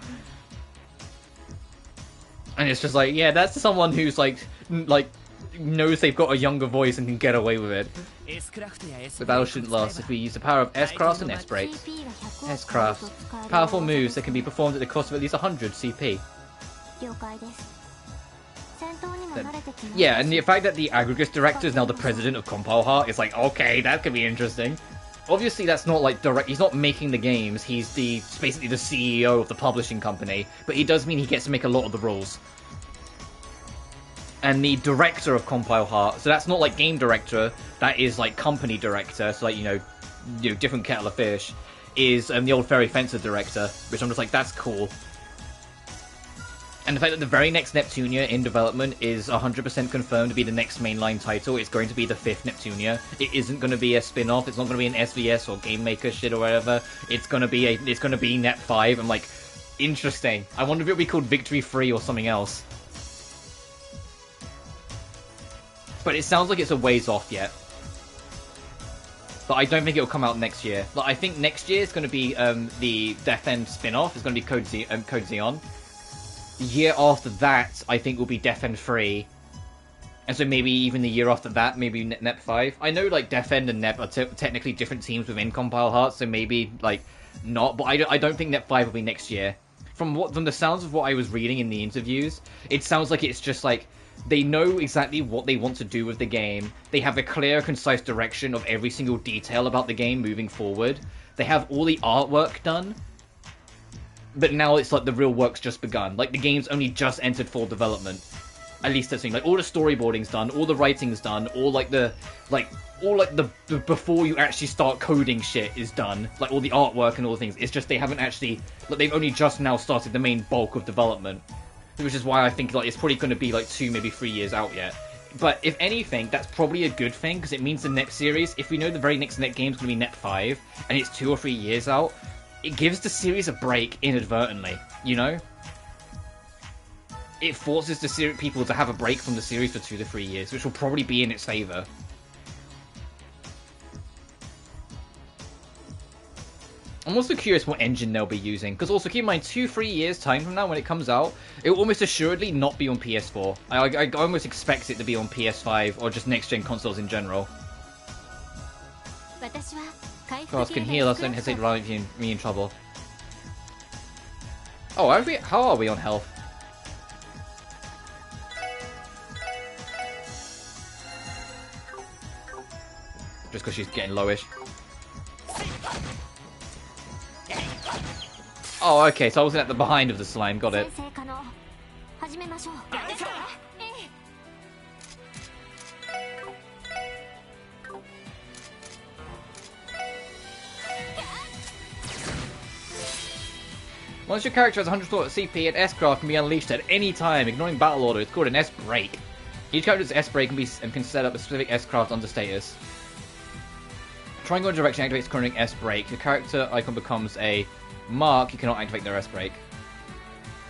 Speaker 1: And it's just like, yeah, that's someone who's like knows they've got a younger voice and can get away with it. The battle shouldn't last if we use the power of S-Crafts and S-Breaks. S-Crafts. Powerful moves that can be performed at the cost of at least 100 CP. Yeah, and the fact that the aggregates director is now the president of Compile Heart is like, okay, that could be interesting. Obviously, that's not like direct. He's not making the games. He's basically the CEO of the publishing company. But he does mean he gets to make a lot of the rules. And the director of Compile Heart, so that's not like game director. That is like company director. So like you know, different kettle of fish. Is the old Fairy Fencer director, which I'm just like, that's cool. And the fact that the very next Neptunia in development is 100% confirmed to be the next mainline title. It's going to be the 5th Neptunia. It isn't going to be a spin-off. It's not going to be an SVS or Game Maker shit or whatever. It's going to be Nep 5. I'm like, interesting. I wonder if it'll be called Victory 3 or something else. But it sounds like it's a ways off yet. But I don't think it'll come out next year. Like, I think next year is going to be the Death End spin-off. It's going to be Code Xeon. The year after that, I think, will be Death End 3. And so maybe even the year after that, maybe Nep 5. I know, like, Death End and Nep are technically different teams within Compile Heart, so maybe, like, not. But I don't think Nep 5 will be next year. From the sounds of what I was reading in the interviews, it sounds like it's just, like, they know exactly what they want to do with the game. They have a clear, concise direction of every single detail about the game moving forward. They have all the artwork done. But now it's like the real work's just begun. Like, the game's only just entered full development. At least that's thing. Like, all the storyboarding's done, all the writing's done, all the before you actually start coding shit is done. Like, all the artwork and all the things. It's just they haven't actually, like, they've only just now started the main bulk of development. Which is why I think, like, it's probably going to be, like, 2, maybe 3 years out yet. But if anything, that's probably a good thing, because it means the next series, if we know the very next Net game's going to be Net 5, and it's 2 or 3 years out, it gives the series a break inadvertently, you know? It forces the people to have a break from the series for 2 to 3 years, which will probably be in its favour. I'm also curious what engine they'll be using, because also keep in mind, 2-3 years time from now when it comes out, it will almost assuredly not be on PS4. I almost expect it to be on PS5 or just next-gen consoles in general. Cross can heal us, don't hesitate to run me in trouble. Oh, how are we on health? Just because she's getting lowish. Oh, okay, so I wasn't at the behind of the slime, got it. Once your character has 100 CP, an S-Craft can be unleashed at any time, ignoring battle order. It's called an S-Break. Each character's S-Break can set up a specific S-Craft under status. Triangle direction activates corresponding S-Break. Your character icon becomes a mark, you cannot activate their S-Break.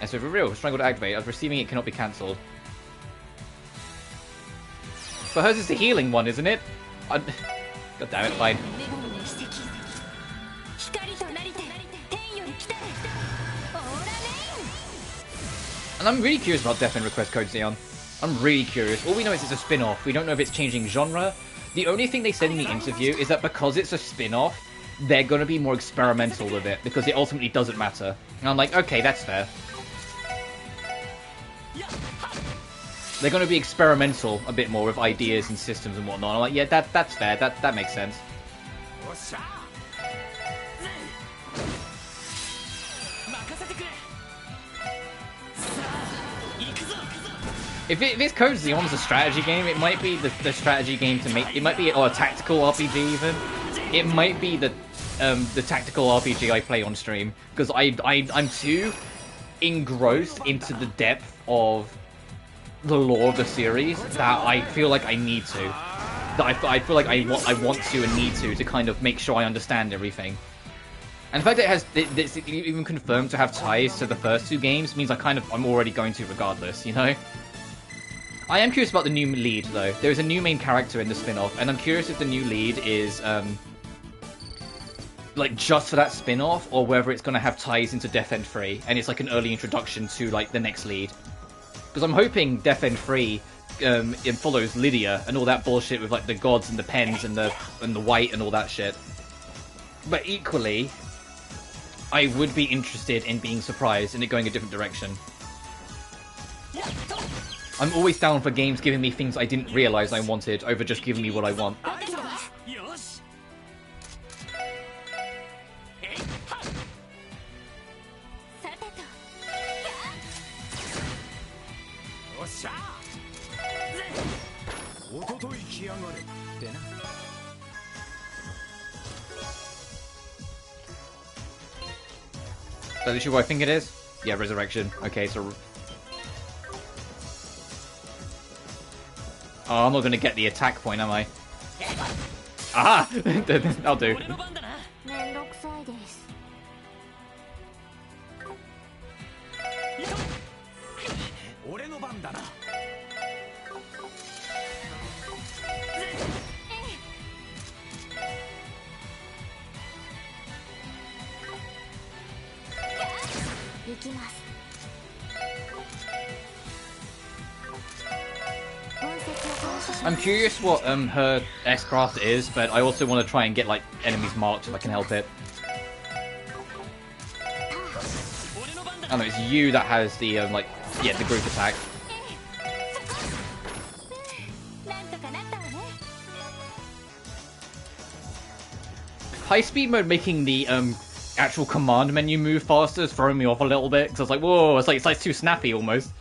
Speaker 1: And so for real, triangle to activate, as receiving it cannot be cancelled. But hers is the healing one, isn't it? God damn it, fine. And I'm really curious about Death End Request Code Xeon. I'm really curious. All we know is it's a spin-off. We don't know if it's changing genre. The only thing they said in the interview is that because it's a spin-off, they're going to be more experimental with it, because it ultimately doesn't matter. And I'm like, okay, that's fair. They're going to be experimental a bit more with ideas and systems and whatnot. I'm like, yeah, that's fair. That makes sense. If it's Code Zeon's a strategy game, it might be the strategy game to make. It might be or a tactical RPG even. It might be the tactical RPG I play on stream because I'm too engrossed into the depth of the lore of the series that I feel like I need to. That I feel like I want to and need to kind of make sure I understand everything. And the fact that it's even confirmed to have ties to the first two games means I'm already going to regardless, you know? I am curious about the new lead, though. There is a new main character in the spin-off, and I'm curious if the new lead is, like, just for that spin-off, or whether it's going to have ties into Death End 3, and it's like an early introduction to, like, the next lead. Because I'm hoping Death End 3 it follows Lydia and all that bullshit with, like, the gods and the pens and the white and all that shit. But equally, I would be interested in being surprised and it going a different direction. I'm always down for games giving me things I didn't realize I wanted over just giving me what I want. Is that literally what I think it is? Yeah, Resurrection. Okay, so... Oh, I'm not going to get the attack point, am I? Aha! I'll do. I'm curious what her S-Craft is, but I also want to try and get like enemies marked if I can help it. Oh no, it's you that has the like, yeah, the group attack. High speed mode making the actual command menu move faster is throwing me off a little bit because I was like, whoa, it's like too snappy almost.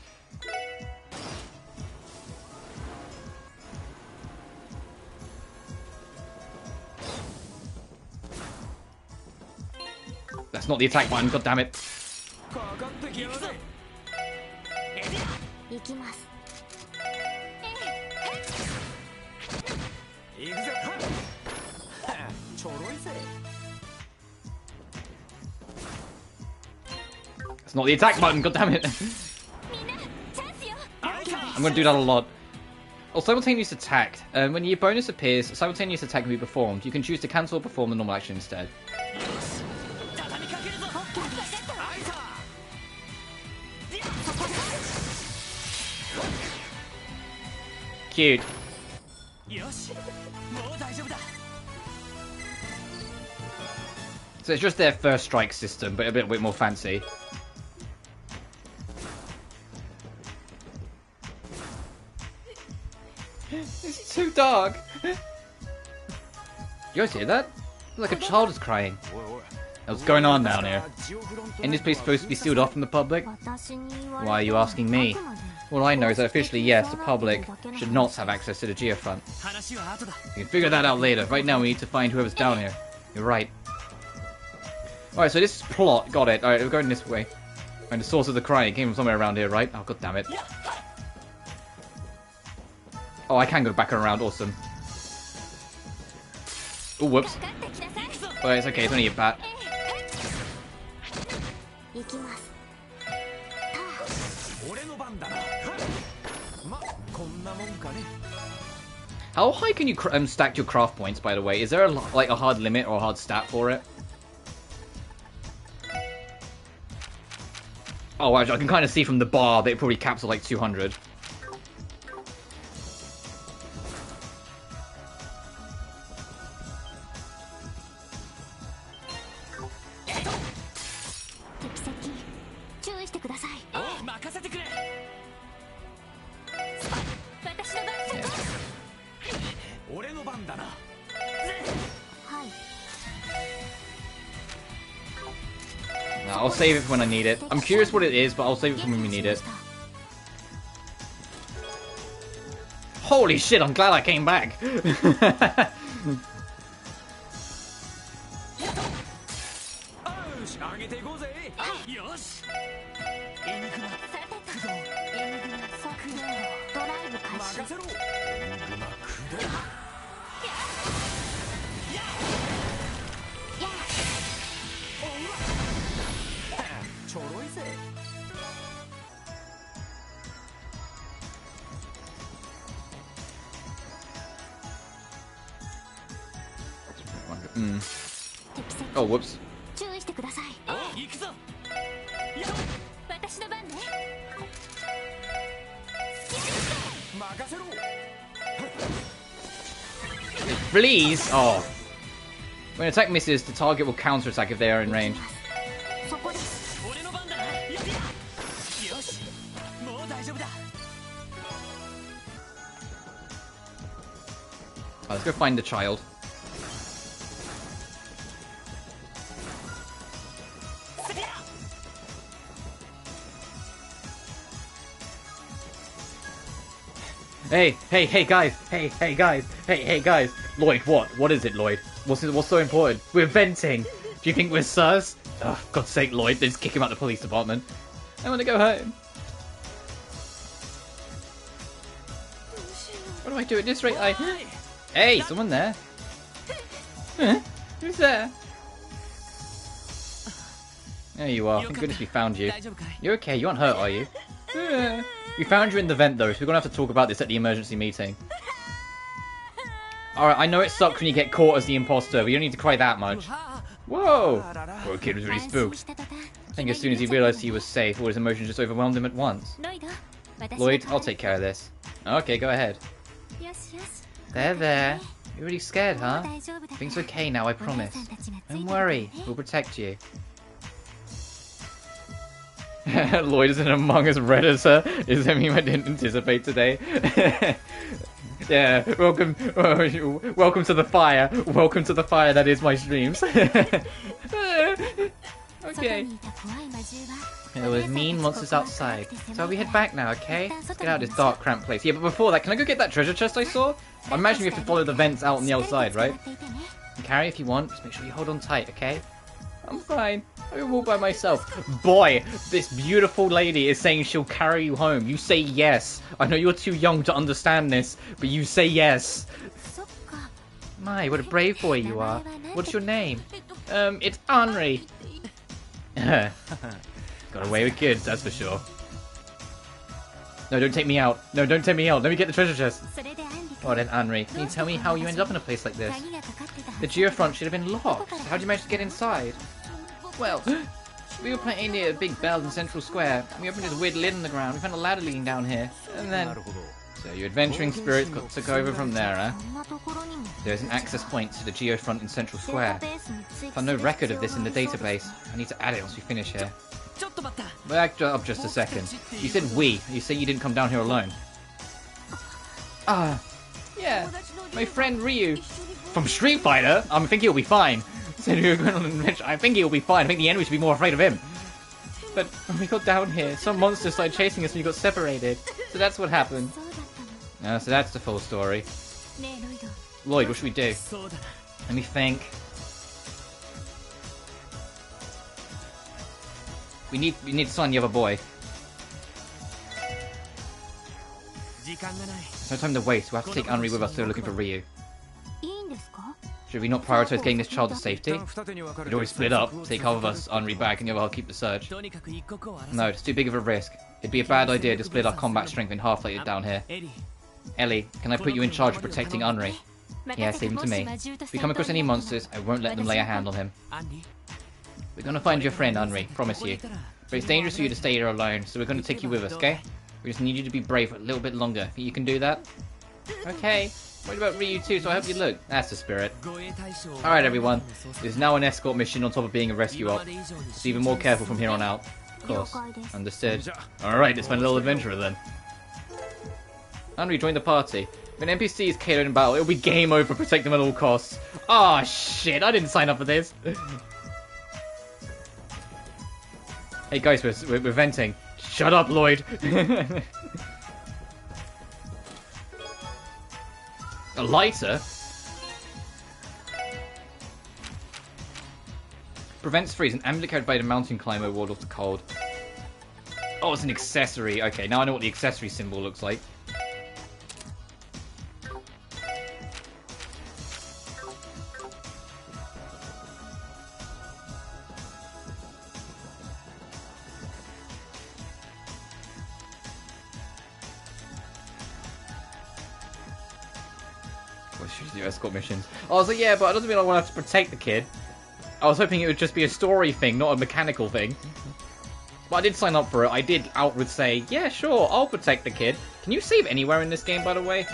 Speaker 1: That's not the attack button, god damn it. That's not the attack button, god damn it. I'm gonna do that a lot. Or simultaneous attack. When your bonus appears, simultaneous attack can be performed. You can choose to cancel or perform the normal action instead. Cute. So it's just their first strike system, but a bit more fancy. It's too dark. You guys hear that? Like a child is crying. What's going on down here? Ain't this place supposed to be sealed off from the public? Why are you asking me? All I know is that officially, yes, the public should not have access to the geofront. We can figure that out later. Right now, we need to find whoever's down here. You're right. Alright, so this is plot. Got it. Alright, we're going this way. And the source of the crying came from somewhere around here, right? Oh, god damn it. Oh, I can go back and around. Awesome. Oh, whoops. Oh, it's okay. It's only a bat. How high can you stack your craft points, by the way? Is there a hard limit or a hard stat for it? Oh, I can kind of see from the bar that it probably caps at like 200. I'll save it for when I need it. I'm curious what it is, but I'll save it for when we need it. Holy shit, I'm glad I came back. Oh, whoops. Please! Oh. When an attack misses, the target will counterattack if they are in range. Oh, let's go find the child. Hey guys. Lloyd, what? What is it, Lloyd? What's so important? We're venting. Do you think we're sus? Oh, God's sake, Lloyd. They just kick him out of the police department. I want to go home. What do I do at this rate? Hey, someone there. Huh? Who's there? There you are. Thank goodness we found you. You're okay. You aren't hurt, are you? We found you in the vent, though, so we're going to have to talk about this at the emergency meeting. Alright, I know it sucks when you get caught as the imposter, but you don't need to cry that much. Whoa! Poor kid was really spooked. I think as soon as he realised he was safe, all his emotions just overwhelmed him at once. Lloyd, I'll take care of this. Okay, go ahead. There. You're really scared, huh? Everything's okay now, I promise. Don't worry, we'll protect you. Lloyd is an Among Us Redditor. Is that meme I didn't anticipate today? Yeah, welcome to the fire. Welcome to the fire that is my streams. Okay. There was mean monsters outside. So we head back now, okay? Let's get out of this dark, cramped place. Yeah, but before that, can I go get that treasure chest I saw? I imagine we have to follow the vents out on the outside, right? You can carry if you want. Just make sure you hold on tight, okay? I'm fine. I can walk by myself. Boy, this beautiful lady is saying she'll carry you home. You say yes. I know you're too young to understand this, but you say yes. My, what a brave boy you are. What's your name? It's Henri. Got away with kids, that's for sure. No, don't take me out. No, don't take me out. Let me get the treasure chest. Oh, then, Henri, can you tell me how you ended up in a place like this? The geofront should have been locked. How did you manage to get inside? Well, we were playing near a big bell in Central Square. We opened this weird lid in the ground. We found a ladder leading down here. And then... So your adventuring spirits took over from there, huh? There's an access point to the geofront in Central Square. Found no record of this in the database. I need to add it once we finish here. Back up just a second. You said we. You say you didn't come down here alone. Yeah. My friend Ryu. From Street Fighter? I think he'll be fine. Said we were going on an adventure. I think he'll be fine. I think the enemy should be more afraid of him. But when we got down here, some monster started chasing us and we got separated. So that's what happened. So that's the full story. Lloyd, what should we do? Let me think. We need to find the other boy. There's no time to waste. We'll have to take Henri with us so we're looking for Ryu. Should we not prioritize getting this child to safety? We'd always split up, take half of us, Henri back, and the other half keep the search. No, it's too big of a risk. It'd be a bad idea to split our combat strength in half like it down here. Ellie, can I put you in charge of protecting Henri? Yeah, leave him to me. If we come across any monsters, I won't let them lay a hand on him. We're gonna find your friend, Henri, promise you. But it's dangerous for you to stay here alone, so we're gonna take you with us, okay? We just need you to be brave for a little bit longer. Think you can do that? Okay. What about Ryu too, so I hope you look. That's the spirit. Alright everyone, there's now an escort mission on top of being a rescue op. Just even more careful from here on out. Of course. Understood. Alright, let's find a little adventurer then. Henri, join the party. If an NPC is KO'd in battle, it'll be game over, protect them at all costs. Ah, shit, I didn't sign up for this. Hey guys, we're venting. Shut up, Lloyd. A lighter? Prevents freeze. An amulet carried by the mountain climber ward off the cold. Oh, it's an accessory. Okay, now I know what the accessory symbol looks like. Escort missions. I was like, yeah, but it doesn't mean I want to have to protect the kid. I was hoping it would just be a story thing, not a mechanical thing. But I did sign up for it. I did outward say, yeah, sure, I'll protect the kid. Can you save anywhere in this game, by the way?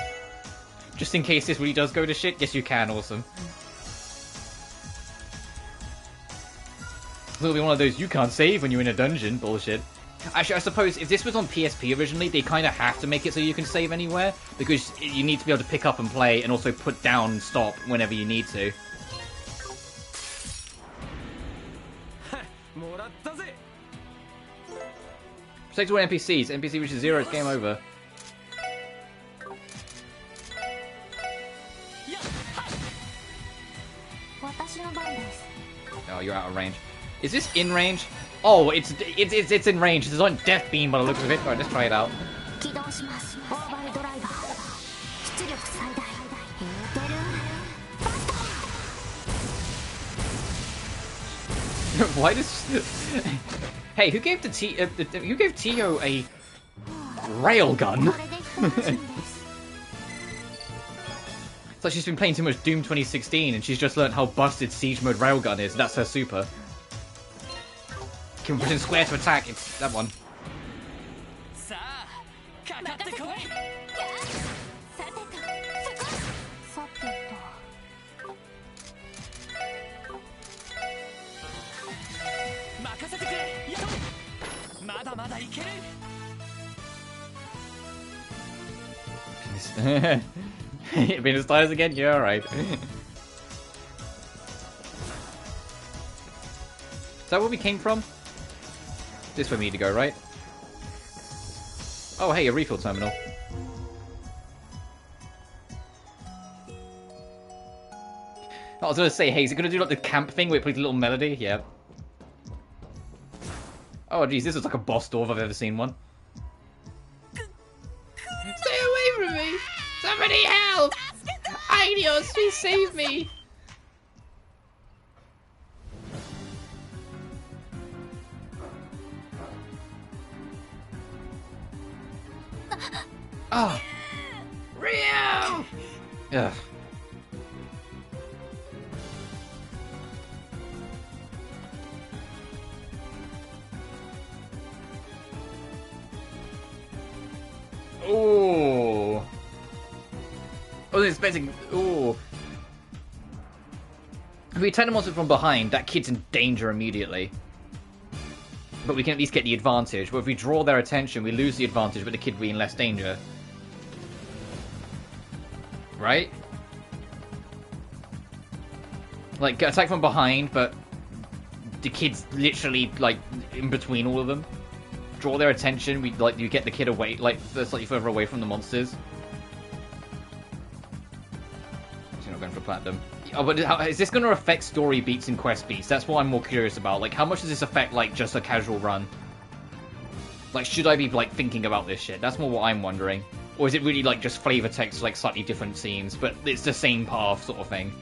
Speaker 1: Just in case this really does go to shit? Yes, you can. Awesome. It'll be one of those you can't save when you're in a dungeon bullshit. Actually, I suppose if this was on PSP originally, they kind of have to make it so you can save anywhere, because you need to be able to pick up and play, and also put down and stop whenever you need to. Protect all NPCs. NPC reaches 0, it's game over. Oh, you're out of range. Is this in range? Oh, it's in range. It's on Death Beam by the looks of it. Alright, let's try it out. Why does... Hey, who gave who gave Tio a railgun? It's like she's been playing too much Doom 2016 and she's just learned how busted Siege Mode railgun is. That's her super. Can press square to attack. It's that one. Venus tires again? Yeah, alright. Is that where we came from? This way we need to go, right? Oh, hey, a refill terminal. I was gonna say, hey, is it gonna do like the camp thing where it plays a little melody? Yeah. Oh, geez, this is like a boss door if I've ever seen one. Stay away from me! Somebody help! Aidios, please save me! Oh! Rio! Ugh. Ooh. I wasn't expecting... Ooh. If we attack the monster from behind, that kid's in danger immediately. But we can at least get the advantage. But if we draw their attention, we lose the advantage, but the kid will be in less danger. Right? Like, attack from behind, but the kid's literally, like, in between all of them. Draw their attention, you get the kid away, like, slightly further away from the monsters. So you're not going for platinum. Oh, but is this going to affect story beats and quest beats? That's what I'm more curious about. Like, how much does this affect, like, just a casual run? Like, should I be, like, thinking about this shit? That's more what I'm wondering. Or is it really, like, just flavor text, like, slightly different scenes, but it's the same path sort of thing?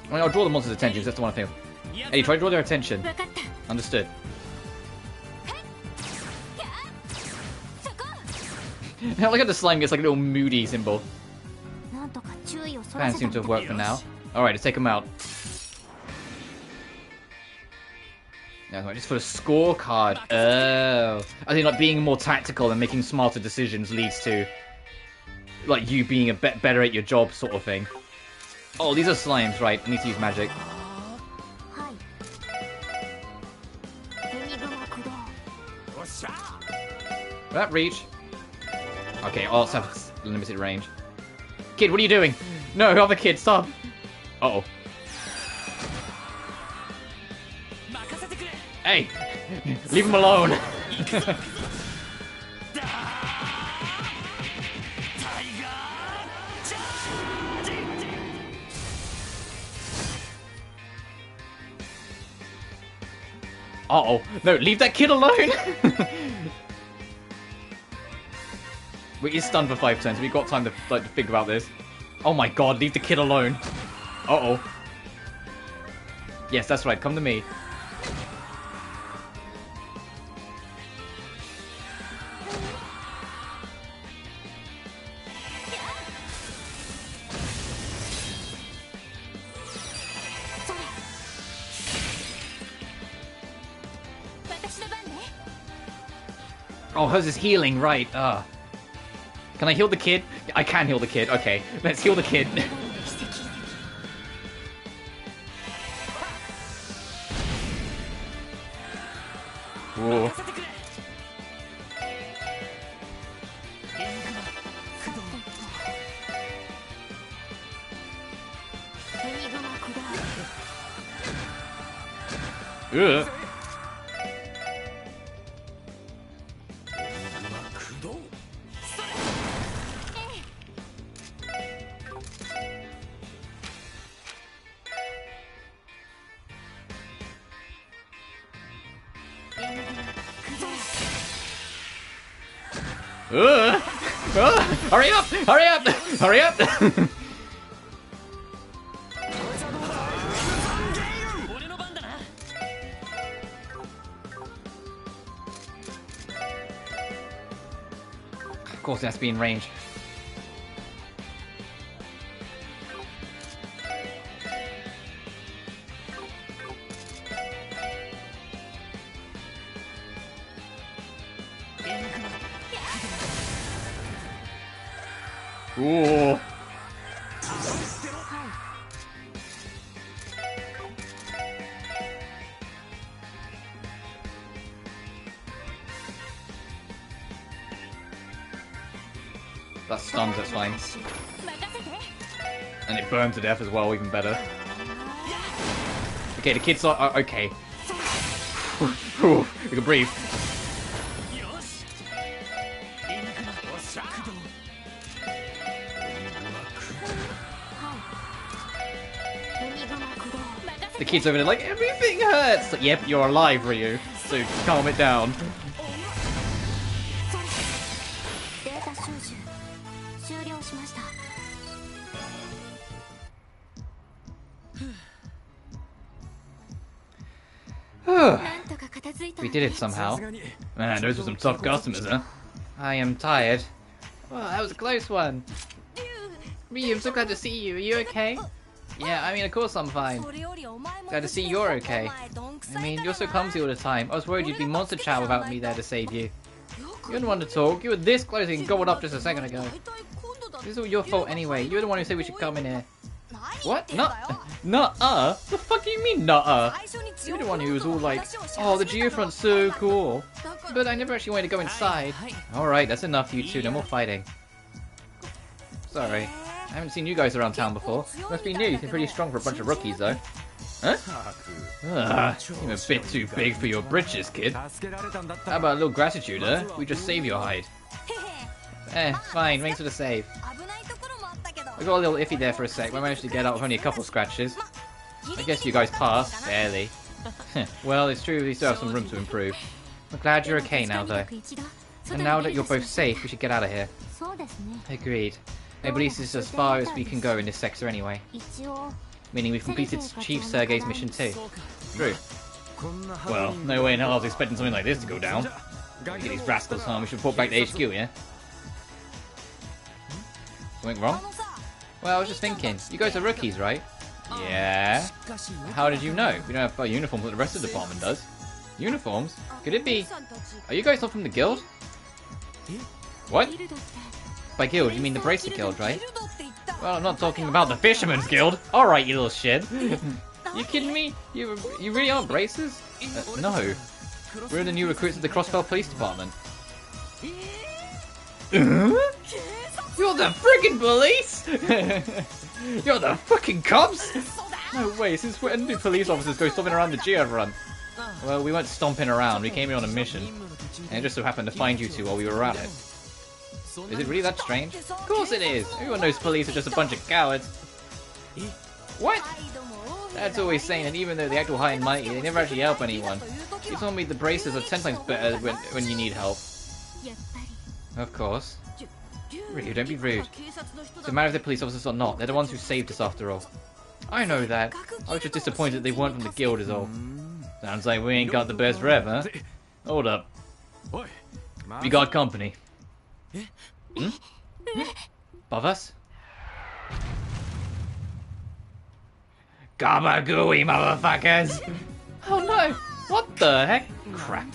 Speaker 1: I mean, I'll draw the monster's attention, that's the one thing. Hey, try to draw their attention. Understood. I like how the slime gets like a little moody symbol. Plan seems to have worked for now. Alright, let's take them out. Yeah, just for a scorecard. Oh. I think like being more tactical and making smarter decisions leads to like you being a bit better at your job sort of thing. Oh, these are slimes, right. I need to use magic. That reach. Okay, I'll also have limited range. Kid, what are you doing? No, other kid, stop. Uh-oh. Hey! Leave him alone! Uh-oh. No, leave that kid alone! We is stunned for 5 turns. We've got time to, like, to figure out this. Oh my god, leave the kid alone. Uh-oh. Yes, that's right. Come to me. Oh, hers is healing, right. Can I heal the kid? I can heal the kid. Okay, let's heal the kid. Whoa. Ugh. Hurry up! Hurry up! Hurry up! Of course, it has to be in range. Ooh. That stuns, that's fine. And it burns to death as well, even better. Okay, the kid's like, okay. You can breathe. The kid's over there like, everything hurts! Like, yep, you're alive, Ryu, so calm it down. We did it somehow. Man, those were some tough customers, huh? I am tired. Well, that was a close one. Ryu, I'm so glad to see you. Are you okay? Yeah, I mean, of course I'm fine. Glad to see you're okay. I mean, you're so clumsy all the time. I was worried you'd be monster chow without me there to save you. You're the one to talk. You were this close and going up just a second ago. This is all your fault anyway. You're the one who said we should come in here. What? Nuh-uh? The fuck do you mean, nuh-uh? You're the one who was all like, oh, the geofront's so cool. But I never actually wanted to go inside. Alright, that's enough, you two. No more fighting. Sorry. I haven't seen you guys around town before. Must be new. You seem pretty strong for a bunch of rookies, though. Huh? You're a bit too big for your britches, kid. How about a little gratitude, huh? We just save your hide. Fine. Thanks for the save. I got a little iffy there for a sec, but I managed to get out with only a couple scratches. I guess you guys passed. Barely. Well, it's true, we still have some room to improve. I'm glad you're okay now, though. And now that you're both safe, we should get out of here. Agreed. I believe this is as far as we can go in this sector anyway. Meaning we've completed Chief Sergei's mission too. True. Well, no way in hell I was expecting something like this to go down. Get these rascals home, we should report back to HQ, yeah? Something wrong? Well, I was just thinking, you guys are rookies, right? Yeah. How did you know? We don't have uniforms like the rest of the department does. Uniforms? Could it be... Are you guys not from the guild? What? By guild, you mean the Bracelet Guild, right? Well, I'm not talking about the Fisherman's Guild. Alright, you little shit. You kidding me? You really are braces? No. We're the new recruits of the Crossfell Police Department. You're the friggin' police? You're the fucking cops? No way, since when do police officers go stomping around the geofront? Well, we weren't stomping around. We came here on a mission. And it just so happened to find you two while we were at it. Is it really that strange? Of course it is! Everyone knows police are just a bunch of cowards. What? That's always saying that even though they act all high and mighty, they never actually help anyone. You told me the braces are 10 times better when you need help. Of course. Really, don't be rude. It's a matter if they're police officers or not. They're the ones who saved us after all. I know that. I was just disappointed they weren't from the guild is all. Sounds like we ain't got the best rev, huh? Hold up. We got company. Hmm? Above us? Gabagooey, motherfuckers! Oh no! What the heck? Crap.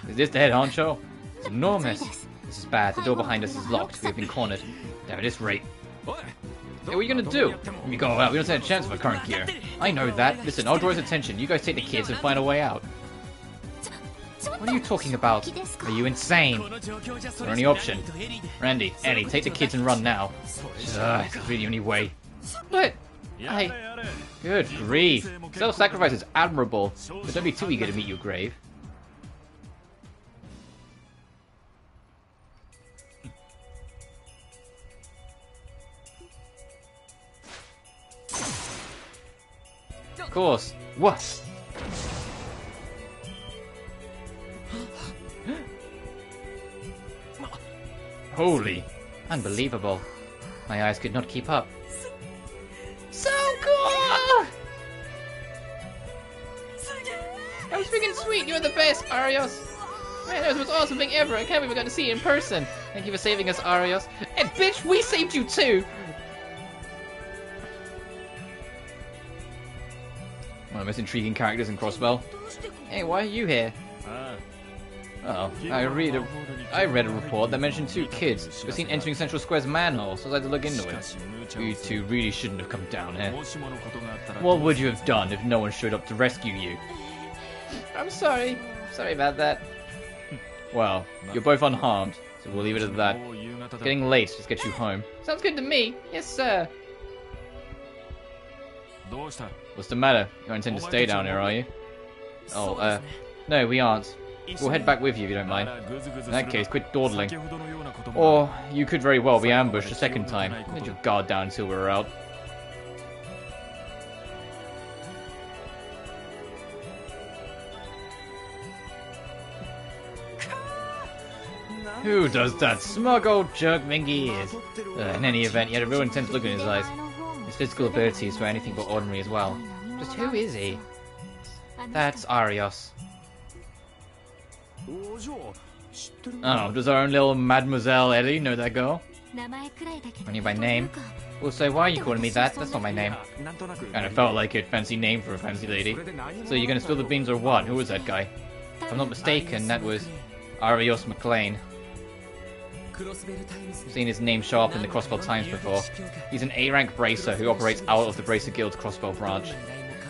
Speaker 1: Is this the head honcho? It's enormous. This is bad. The door behind us is locked. We've been cornered. Damn, at this rate. Hey, what are you gonna do? When we go out, we don't stand a chance of our current gear. I know that. Listen, I'll draw his attention. You guys take the kids and find a way out. What are you talking about? Are you insane? Is there any option? Randy, Eddie, take the kids and run now. It's really the only way. But good grief. Self-sacrifice is admirable, but don't be too eager to meet your grave. Of course. What? Holy. Unbelievable. My eyes could not keep up. So cool! That was freaking sweet. You're the best, Arios. Man, that was the most awesome thing ever. I can't believe we got to see you in person. Thank you for saving us, Arios. And bitch, we saved you too! One of the most intriguing characters in Crossbell. Hey, why are you here? Oh, I read a report that mentioned 2 kids were seen entering Central Square's manhole, so I had to look into it. You two really shouldn't have come down here. What would you have done if no one showed up to rescue you? I'm sorry. Sorry about that. Well, you're both unharmed, so we'll leave it at that. It's getting late, just get you home. Sounds good to me. Yes, sir. What's the matter? You don't intend to stay down here, are you? Oh, no, we aren't. We'll head back with you if you don't mind. In that case, quit dawdling. Or you could very well be ambushed a second time. Let your guard down until we're out. Who does that smug old jerk think he is? In any event, he had a real intense look in his eyes. His physical abilities were anything but ordinary as well. Just who is he? That's Arios. Oh, does our own little Mademoiselle Ellie know that girl? Only by name. Also, why are you calling me that? That's not my name. Kinda felt like it. Fancy name for a fancy lady. So you're gonna spill the beans or what? Who was that guy? If I'm not mistaken, that was Arios McLean. I've seen his name show up in the Crossbell Times before. He's an A-rank bracer who operates out of the Bracer Guild's Crossbell branch.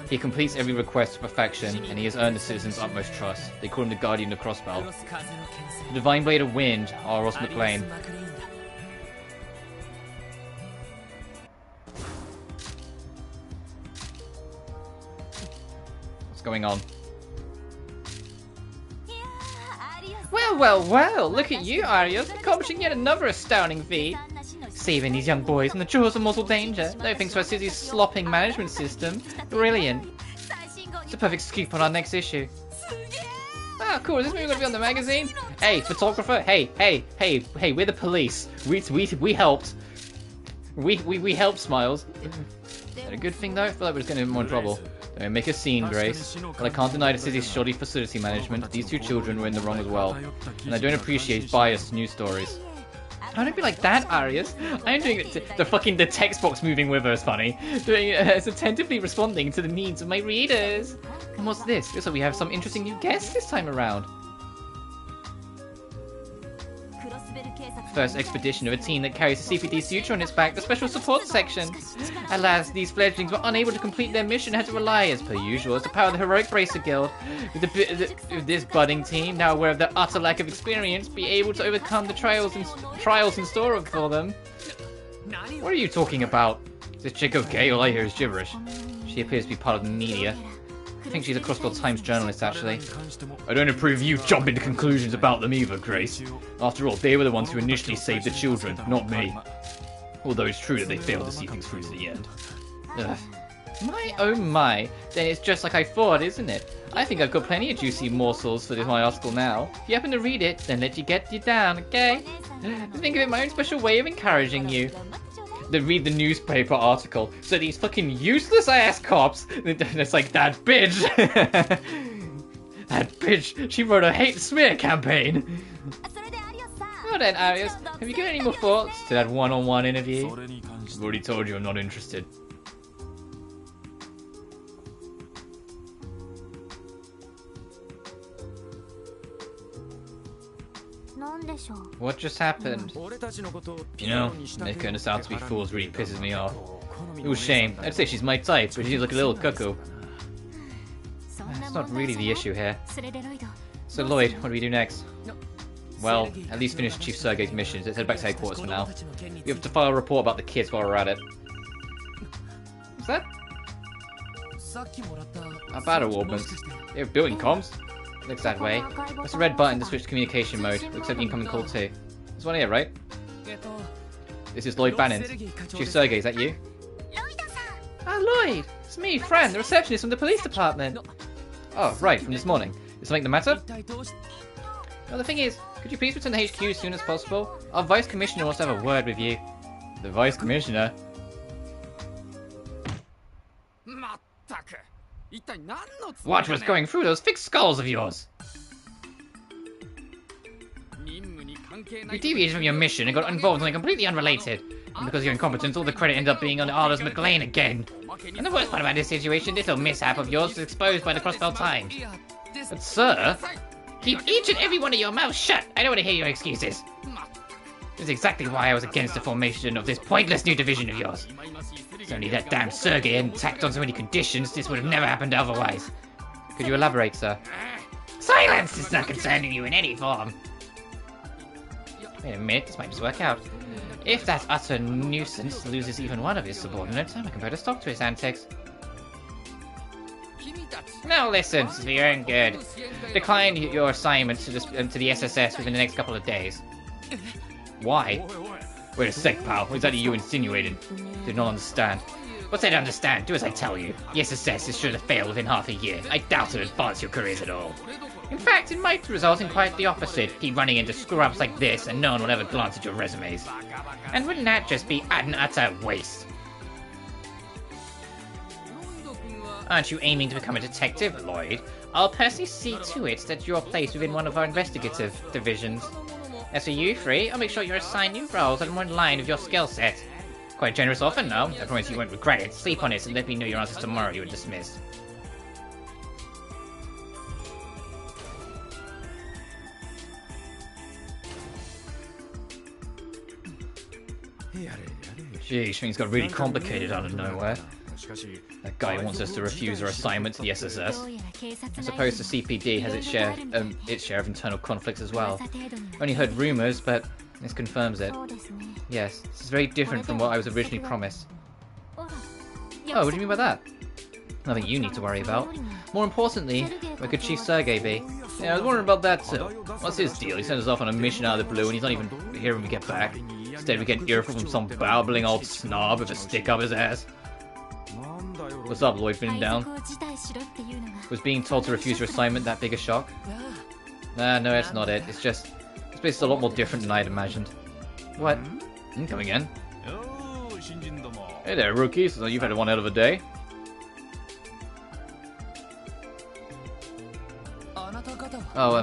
Speaker 1: He completes every request to perfection, and he has earned the citizens' utmost trust. They call him the Guardian of Crossbell. The Divine Blade of Wind, Arios McLean. What's going on? Well, look at you, Arios, accomplishing yet another astounding feat. Saving these young boys from the jaws of mortal danger, no thanks to our city's slopping management system. Brilliant. It's a perfect scoop on our next issue. Ah, cool, is this movie going to be on the magazine? Hey, photographer, hey, we're the police. We helped. We helped, Smiles. Is that a good thing, though? I feel like we're just going to have more trouble. Don't make a scene, Grace. But I can't deny the city's shoddy facility management. These 2 children were in the wrong as well. And I don't appreciate biased news stories. I don't be like that, Arios. I'm doing it the text box moving with her is funny. Doing it attentively responding to the needs of my readers. And what's this? Looks like we have some interesting new guests this time around. First expedition of a team that carries the CPD's future on its back, the Special Support Section. Alas, these fledglings were unable to complete their mission and had to rely, as per usual, as the power of the heroic Bracer Guild. With this budding team, now aware of their utter lack of experience, be able to overcome the trials in store for them. What are you talking about? Is this chick okay? All I hear is gibberish. She appears to be part of the media. I think she's a Crossbell Times journalist, actually. I don't approve of you jumping to conclusions about them either, Grace. After all, they were the ones who initially saved the children, not me. Although it's true that they failed to see things through to the end. Ugh. My oh my, then it's just like I thought, isn't it? I think I've got plenty of juicy morsels for my article now. If you happen to read it, then let you get you down, okay? Think of it my own special way of encouraging you. Then read the newspaper article. So these fucking useless ass cops, it's like, that bitch! That bitch, she wrote a hate smear campaign! Well then, Arias, have you given any more thoughts to that one-on-one interview? I've already told you I'm not interested. What just happened? You know, making us out to be fools really pisses me off. It was a shame. I'd say she's my type, but she's like a little cuckoo. That's not really the issue here. So Lloyd, what do we do next? Well, at least finish Chief Sergei's missions. Let's head back to headquarters for now. We have to file a report about the kids while we're at it. What's that? Our battle warbans. They're building comms. Looks that way. Press the red button to switch to communication mode. Looks like the incoming call too. There's one here, right? This is Lloyd Bannon. Chief Sergei, is that you? Ah, Lloyd! It's me, Fran, the receptionist from the police department. Oh, right, from this morning. Is something the matter? Well, the thing is, could you please return to HQ as soon as possible? Our Vice Commissioner wants to have a word with you. The Vice Commissioner? What was going through those thick skulls of yours? You deviated from your mission and got involved in something completely unrelated. And because of your incompetence, all the credit ended up being on Aldous McLean again. And the worst part about this situation, this little mishap of yours was exposed by the Crossbell Times. But sir, keep each and every one of your mouths shut. I don't want to hear your excuses. This is exactly why I was against the formation of this pointless new division of yours. If only that damn Sergei hadn't tacked on so many conditions, this would have never happened otherwise. Could you elaborate, sir? Silence! This is not concerning you in any form. Wait a minute, this might just work out. If that utter nuisance loses even one of his subordinates, I can put a stop to his antics. Now listen, this is for your own good. Decline your assignment to the SSS within the next couple of days. Why? Wait a sec, pal. What exactly are you insinuating? Did not understand. What's there to understand? Do as I tell you. The SSS is sure to fail within half a year. I doubt it'll advance your careers at all. In fact, it might result in quite the opposite. Keep running into screw-ups like this, and no one will ever glance at your resumes. And wouldn't that just be an utter waste? Aren't you aiming to become a detective, Lloyd? I'll personally see to it that you're placed within one of our investigative divisions. As for you three, I'll make sure you're assigned new roles that are more in line with your skill set. Quite generous offer, no? I promise you won't regret it. Sleep on it and let me know your answers tomorrow. You are dismissed. Geez, things got really complicated out of nowhere. That guy wants us to refuse our assignment to the SSS. I suppose the CPD has its share of internal conflicts as well. Only heard rumours, but this confirms it. Yes, this is very different from what I was originally promised. Oh, what do you mean by that? Nothing you need to worry about. More importantly, where could Chief Sergei be? Yeah, I was wondering about that too. What's his deal? He sends us off on a mission out of the blue and he's not even here when we get back. Instead we get earful from some babbling old snob with a stick up his ass. What's up, Lloyd? Feeling down? Was being told to refuse your assignment that big a shock? No, that's not it. It's just... this place is a lot more different than I'd imagined. What? Coming in. Hey there, rookies. So you've had one hell of a day. Oh,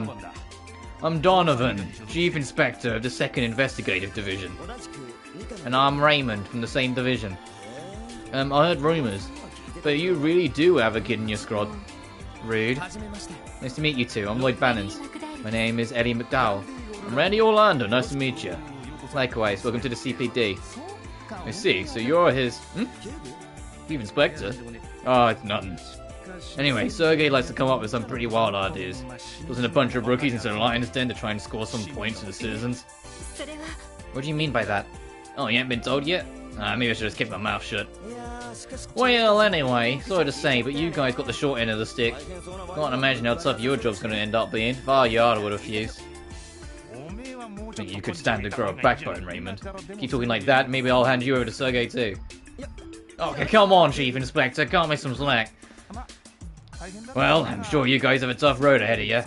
Speaker 1: I'm Donovan, Chief Inspector of the 2nd Investigative Division. And I'm Raymond from the same division. I heard rumours, but you really do have a kid in your squad. Rude. Nice to meet you two. I'm Lloyd Bannon. My name is Eddie McDowell. I'm Randy Orlando. Nice to meet you. Likewise, welcome to the CPD. I see, so you're his... Chief Inspector? Oh, it's nothing. Anyway, Sergei likes to come up with some pretty wild ideas. Doesn't a bunch of rookies into the lion's den to try and score some points for the citizens? What do you mean by that? Oh, you haven't been told yet? Maybe I should just keep my mouth shut. Well, anyway, sorry to say, but you guys got the short end of the stick. Can't imagine how tough your job's gonna end up being. If I Yada would refuse. I think you could stand to grow a backbone, Raymond. Keep talking like that, maybe I'll hand you over to Sergei too. Okay, come on, Chief Inspector, cut me some slack. Well, I'm sure you guys have a tough road ahead of you.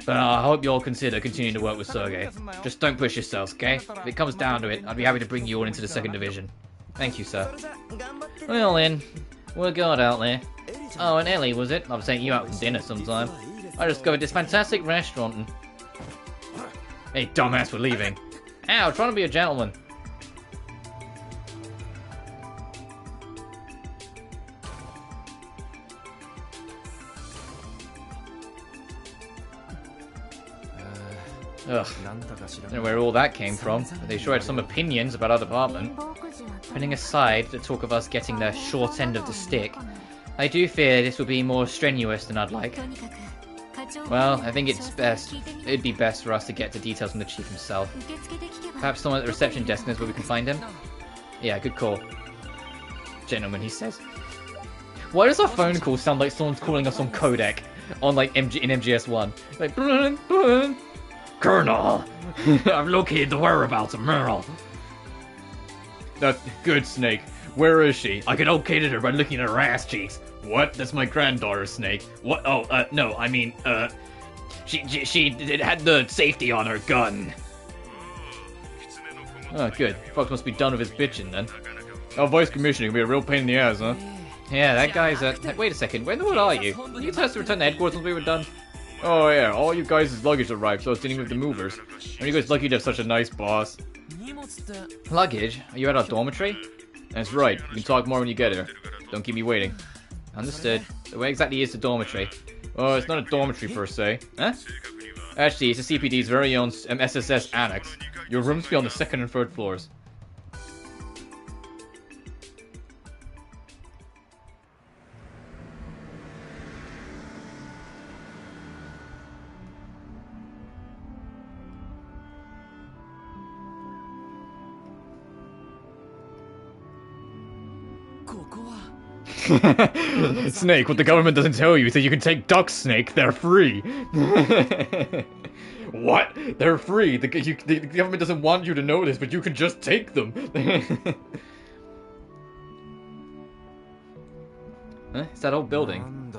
Speaker 1: But I hope you'll consider continuing to work with Sergei. Just don't push yourselves, okay? If it comes down to it, I'd be happy to bring you all into the 2nd Division. Thank you, sir. Well then, we're good out there. Oh, and Ellie, was it? I'll take you out for dinner sometime. I discovered this fantastic restaurant and... Hey, dumbass, we're leaving. Ow, trying to be a gentleman. Ugh, don't know where all that came from, but they sure had some opinions about our department. Putting aside the talk of us getting the short end of the stick, I do fear this will be more strenuous than I'd like. Well, I think it'd be best for us to get the details from the chief himself. Perhaps someone at the reception desk knows where we can find him? Yeah, good call. Gentlemen, he says. Why does our phone call sound like someone's calling us on codec? On like in MGS1? Like, blun, blun. Colonel! I've located the whereabouts of Merle. That's good, Snake. Where is she? I can locate her by looking at her ass cheeks. What? That's my granddaughter, Snake. What? Oh, no, I mean, she had the safety on her gun. Oh, good. Fox must be done with his bitching, then. Oh, Vice Commissioner can be a real pain in the ass, huh? Yeah, that guy's wait a second, where in the world are you? Can you tell us to return to headquarters once we were done? Oh yeah, all you guys' luggage arrived, so I was dealing with the movers. Are you guys lucky to have such a nice boss? Luggage? Are you at our dormitory? That's right, we can talk more when you get here. Don't keep me waiting. Understood. So where exactly is the dormitory? Oh, it's not a dormitory per se. Huh? Actually, it's the CPD's very own SSS annex. Your rooms be on the 2nd and 3rd floors. Snake, what the government doesn't tell you is that you can take ducks, Snake. They're free. What? They're free. The government doesn't want you to know this, but you can just take them. Huh? It's that old building.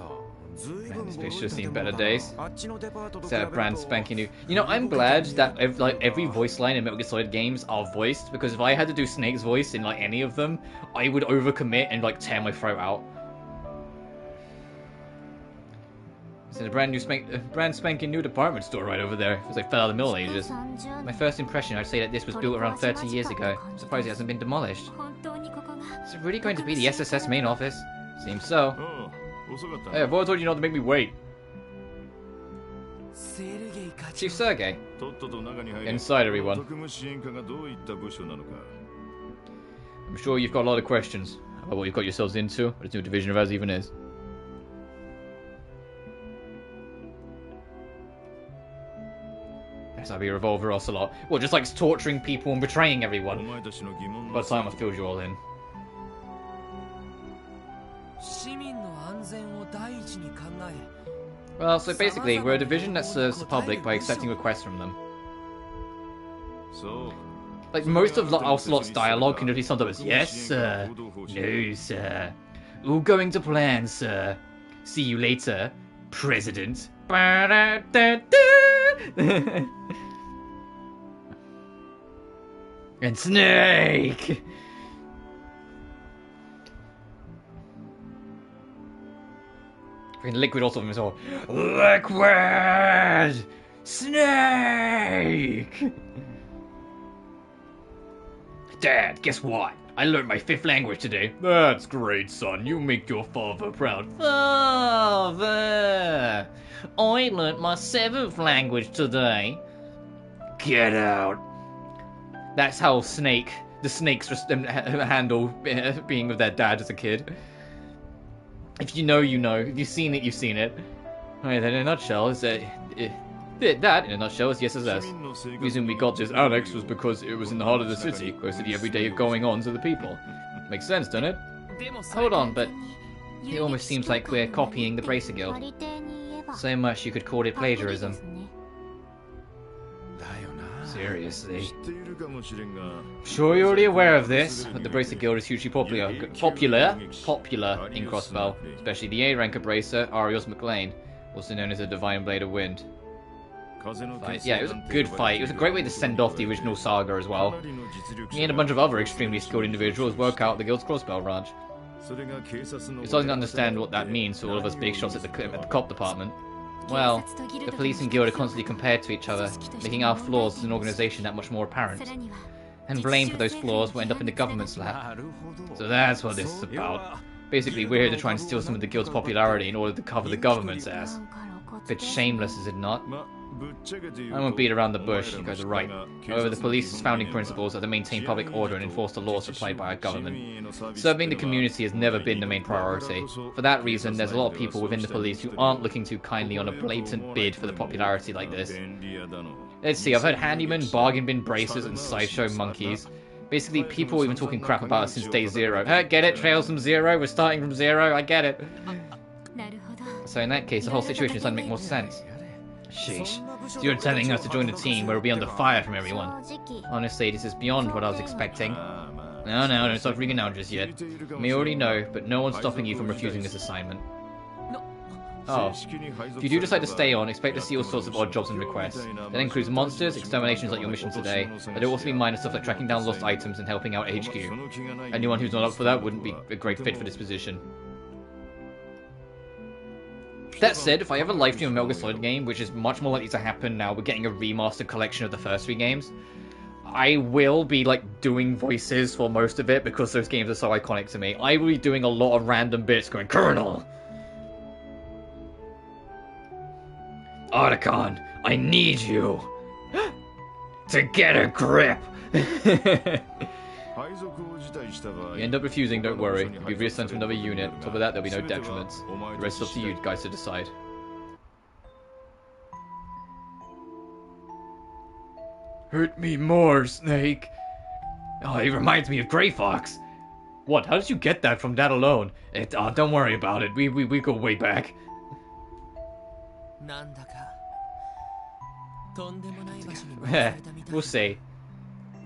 Speaker 1: Man, this place should have seen better days. It's a brand spanking new. You know, I'm glad that every voice line in Metal Gear Solid games are voiced, because if I had to do Snake's voice in like any of them, I would overcommit and like tear my throat out. It's a brand spanking new department store right over there. It was like fell out of the Middle Ages. My first impression, I'd say that this was built around 30 years ago. I'm surprised it hasn't been demolished. Is it really going to be the SSS main office? Seems so. Hey, I've always told you not to make me wait. Chief Sergei. Inside, everyone. I'm sure you've got a lot of questions about what you've got yourselves into, what this new division of ours even is. Yes, I'll be a revolver ocelot. Well, just like torturing people and betraying everyone. By the time I filled you all in. Well, so basically, we're a division that serves the public by accepting requests from them. Like, most of Ocelot's dialogue can be summed up as, yes, sir. No, sir. All going to plan, sir. See you later, President. And Snake! Freaking Liquid also from his whole Liquid! Snake! Dad, guess what? I learned my 5th language today. That's great, son. You make your father proud. Father! I learned my 7th language today. Get out. That's how the snakes just handle being with their dad as a kid. If you know, you know. If you've seen it, you've seen it. Alright, then in a nutshell, is that in a nutshell is the SSS. The reason we got this annex was because it was in the heart of the city, close to the everyday going on to the people. Makes sense, doesn't it? Hold on, but it almost seems like we're copying the Bracer Guild. So much you could call it plagiarism. Seriously. Sure you're already aware of this, but the Bracer Guild is hugely popular in Crossbell, especially the A-ranker Bracer, Arios McLean, also known as the Divine Blade of Wind. Fight. Yeah, it was a good fight. It was a great way to send off the original saga as well. Me and a bunch of other extremely skilled individuals work out at the Guild's Crossbell branch. It's hard to understand what that means to all of us big shots at the cop department. Well, the police and guild are constantly compared to each other, making our flaws as an organisation that much more apparent. And blame for those flaws will end up in the government's lap. So that's what this is about. Basically, we're here to try and steal some of the guild's popularity in order to cover the government's ass. Bit shameless, is it not? I won't beat around the bush, you guys are right. However, the police's founding principles are to maintain public order and enforce the laws supplied by our government. Serving the community has never been the main priority. For that reason, there's a lot of people within the police who aren't looking too kindly on a blatant bid for the popularity like this. Let's see, I've heard handymen, bargain bin bracers, and sideshow monkeys. Basically, people have been talking crap about us since day zero. Get it? Trails from zero? We're starting from zero? I get it. So in that case, the whole situation is starting to make more sense. Sheesh. So you're telling us to join a team where we'll be under fire from everyone. Honestly, this is beyond what I was expecting. No, don't start freaking out just yet. You may already know, but no one's stopping you from refusing this assignment. Oh. If you do decide to stay on, expect to see all sorts of odd jobs and requests. That includes monsters, exterminations like your mission today, but there will also be minor stuff like tracking down lost items and helping out HQ. Anyone who's not up for that wouldn't be a great fit for this position. That said, if I ever live stream a Metal Gear Solid game, which is much more likely to happen now, we're getting a remastered collection of the first 3 games, I will be, like, doing voices for most of it, because those games are so iconic to me. I will be doing a lot of random bits going, Colonel! Otacon, I need you! To get a grip! You end up refusing, don't worry. You'll be reassigned to another unit. On top of that, there'll be no detriments. The rest is up to you guys to decide. Hurt me more, Snake. Oh, he reminds me of Grey Fox. What? How did you get that from that alone? Don't worry about it. We go way back. We'll see.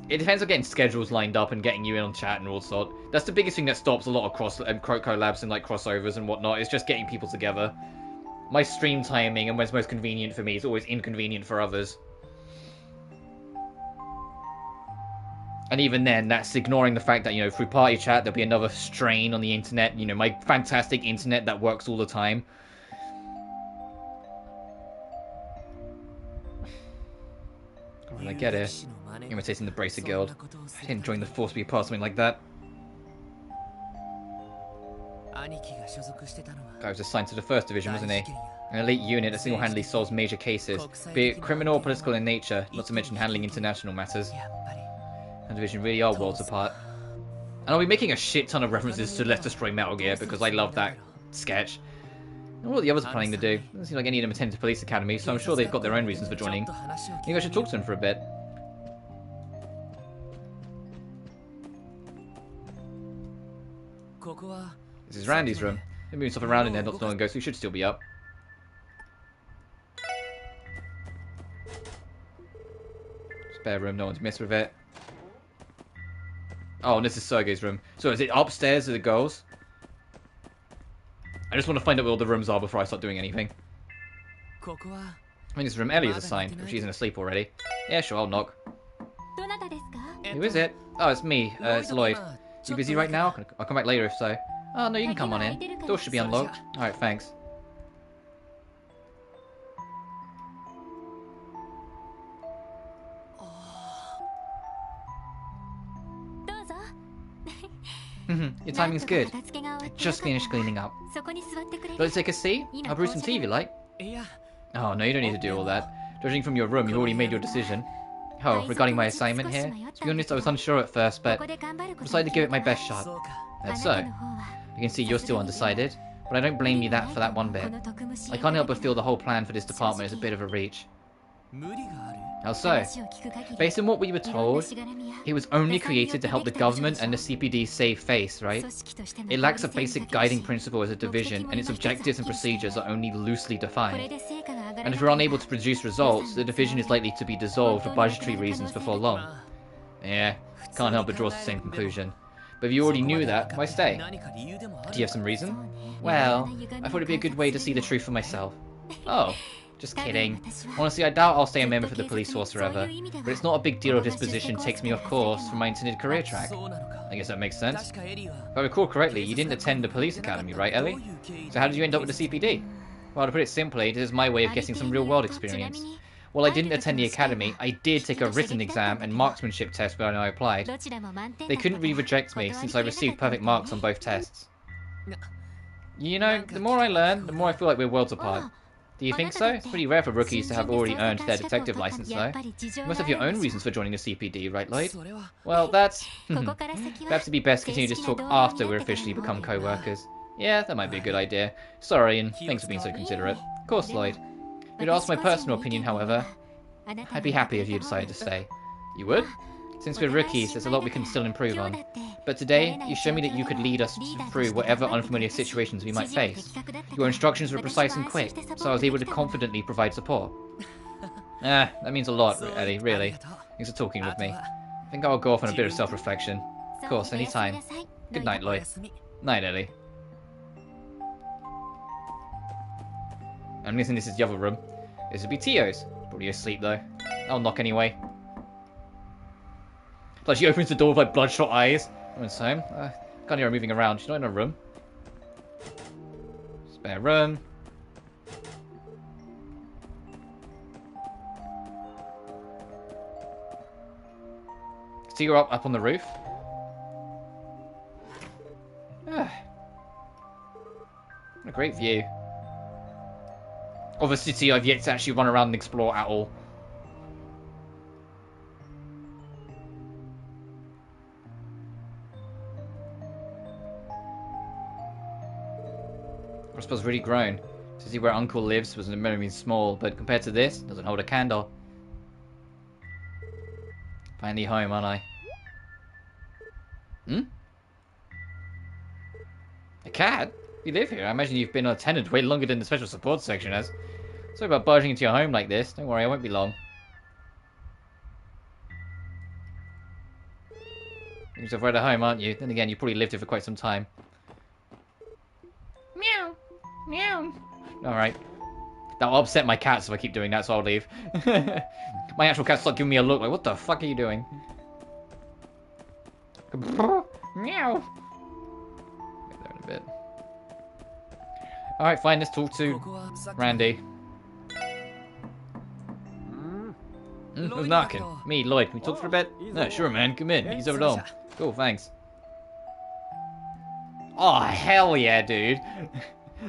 Speaker 1: It depends on getting schedules lined up and getting you in on chat and all sort. That's the biggest thing that stops a lot of collabs and like crossovers and whatnot. It's just getting people together. My stream timing and when's most convenient for me is always inconvenient for others. And even then, that's ignoring the fact that, you know, through party chat, there'll be another strain on the internet. You know, my fantastic internet that works all the time. Well, I get it. Imitating the Bracer Guild. I didn't join the force to be a part of something like that. Guy was assigned to the 1st Division, wasn't he? An elite unit that single-handedly solves major cases, be it criminal or political in nature, not to mention handling international matters. The Division really are worlds apart. And I'll be making a shit ton of references to Let's Destroy Metal Gear because I love that sketch. And what the others are planning to do. Doesn't seem like any of them attend the police academy, so I'm sure they've got their own reasons for joining. I think I should talk to them for a bit. This is Randy's room. They're moving stuff around in there not so long ago, so he should still be up. Spare room, no one's messed with it. Oh, and this is Sergei's room. So is it upstairs of the girls? I just want to find out where all the rooms are before I start doing anything. I think this room Ellie is assigned, if she isn't asleep already. Yeah, sure, I'll knock. Who is it? Oh, it's me. It's Lloyd. You busy right now? I'll come back later if so. Oh, no, you can come on in. Door should be unlocked. Alright, thanks. Your timing's good. I just finished cleaning up. Let's take a seat? I'll brew some tea if you like. Oh, no, you don't need to do all that. Judging from your room, you've already made your decision. Oh, regarding my assignment here? To be honest, I was unsure at first, but I decided to give it my best shot. That's so. You can see you're still undecided, but I don't blame you for that one bit. I can't help but feel the whole plan for this department is a bit of a reach. How so? Based on what we were told, it was only created to help the government and the CPD save face, right? It lacks a basic guiding principle as a division, and its objectives and procedures are only loosely defined. And if we're unable to produce results, the division is likely to be dissolved for budgetary reasons before long. Yeah, can't help but draw the same conclusion. But if you already knew that, why stay? Do you have some reason? Well, I thought it'd be a good way to see the truth for myself. Oh, just kidding. Honestly, I doubt I'll stay a member for the police force forever. But it's not a big deal if this position takes me off course from my intended career track. I guess that makes sense. If I recall correctly, you didn't attend the police academy, right, Ellie? So how did you end up with the CPD? Well, to put it simply, this is my way of getting some real-world experience. While I didn't attend the academy, I did take a written exam and marksmanship test when I applied. They couldn't really reject me since I received perfect marks on both tests. You know, the more I learn, the more I feel like we're worlds apart. Do you think so? It's pretty rare for rookies to have already earned their detective license, though. You must have your own reasons for joining the CPD, right, Lloyd? Well, that's... Perhaps it'd be best to continue this talk after we're officially become co-workers. Yeah, that might be a good idea. Sorry, and thanks for being so considerate. Of course, Lloyd. If you'd ask my personal opinion, however, I'd be happy if you decided to stay. You would? Since we're rookies, there's a lot we can still improve on. But today, you showed me that you could lead us through whatever unfamiliar situations we might face. Your instructions were precise and quick, so I was able to confidently provide support. That means a lot, Ellie, really. Thanks for talking with me. I think I'll go off on a bit of self-reflection. Of course, anytime. Good night, Lloyd. Night, Ellie. I'm guessing this is the other room. This would be Tio's. Probably asleep though. I'll knock anyway. Like she opens the door with like bloodshot eyes. I'm insane. Can't hear her moving around. She's not in her room. Spare room. See her up on the roof. What a great view. Of a city I've yet to actually run around and explore at all. Prosper's really grown. To see where Uncle lives was very small, but compared to this, doesn't hold a candle. Finally home, aren't I? A cat? You live here? I imagine you've been unattended way longer than the special support section has. Sorry about barging into your home like this. Don't worry, I won't be long. You're right at home, aren't you? Then again, you probably lived here for quite some time. Meow. Meow. Alright. That'll upset my cats if I keep doing that, so I'll leave. My actual cat's like giving me a look like, what the fuck are you doing? Meow. Get there in a bit. Alright, fine, let's talk to Randy. Who's knocking? Me, Lloyd. Can we talk for a bit? No, sure, man. Come in. He's over at home. Cool, thanks. Oh, hell yeah, dude.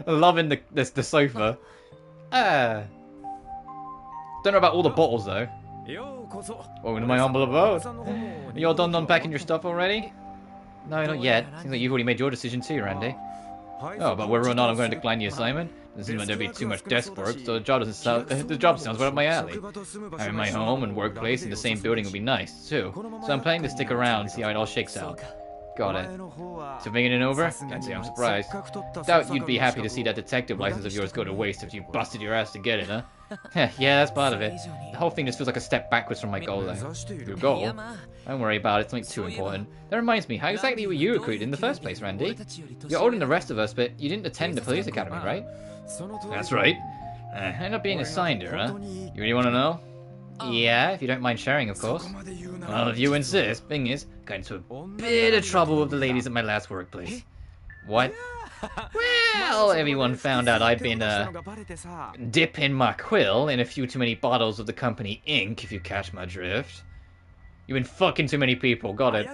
Speaker 1: Loving the sofa. Don't know about all the bottles, though. Welcome to my humble abode. Are you all done unpacking your stuff already? No, not yet. Seems like you've already made your decision too, Randy. Oh, but whether or not I'm going to decline the assignment, doesn't seem like there'd be too much desk work, so the job sounds right up my alley. Having my home and workplace in the same building would be nice, too. So I'm planning to stick around and see how it all shakes out. Got it. So making it over? Can't say I'm surprised. Doubt you'd be happy to see that detective license of yours go to waste if you busted your ass to get it, huh? Yeah, that's part of it. The whole thing just feels like a step backwards from my goal, though. Your goal? Don't worry about it, it's not too important. That reminds me, how exactly were you recruited in the first place, Randy? You're older than the rest of us, but you didn't attend the police academy, right? That's right. I ended up being assigned here, huh? You really want to know? Yeah, if you don't mind sharing, of course. Well, if you insist. Thing is, got into a bit of trouble with the ladies at my last workplace. What? Well, everyone found out I'd been, dipping my quill in a few too many bottles of the company ink, if you catch my drift. You've been fucking too many people, got it.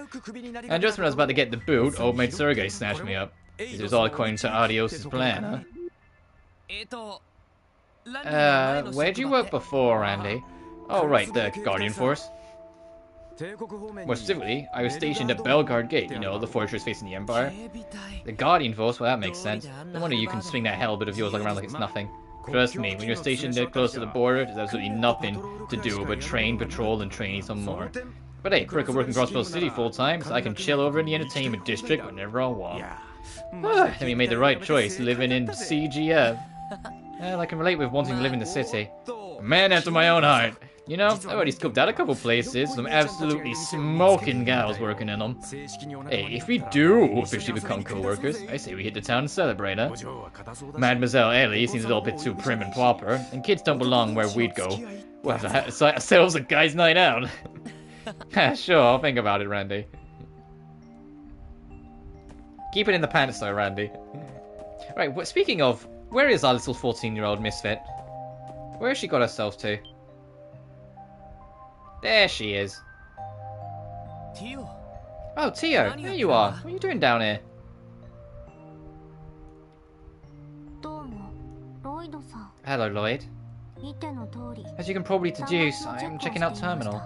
Speaker 1: And just when I was about to get the boot, old mate Sergey snatched me up. It was all according to Adios' plan, huh? Where'd you work before, Randy? Oh, right, the Guardian Force. More specifically, I was stationed at Belgard Gate, you know, the fortress facing the Empire. The Guardian Force, well, that makes sense. No wonder you can swing that hellbit of yours around like it's nothing. Trust me, when you're stationed that close to the border, there's absolutely nothing to do but train, patrol, and train some more. But hey, Crick will work in Crossbell City full-time, so I can chill over in the entertainment district whenever I want. Then we made the right choice, living in CGF. Well, I can relate with wanting to live in the city. A man after my own heart. You know, I've already scoped out a couple places, some absolutely smoking gals working in them. Hey, if we do officially become co-workers, I say we hit the town and celebrate, huh? Mademoiselle Ellie seems a little bit too prim and proper, and kids don't belong where we'd go. We'll have to have ourselves a guy's night out. Sure, I'll think about it, Randy. Keep it in the pants though, Randy. Right, speaking of, where is our little 14-year-old misfit? Where has she got herself to? There she is. Oh, Tio, there you are. What are you doing down here? Hello, Lloyd. As you can probably deduce, I'm checking out Terminal.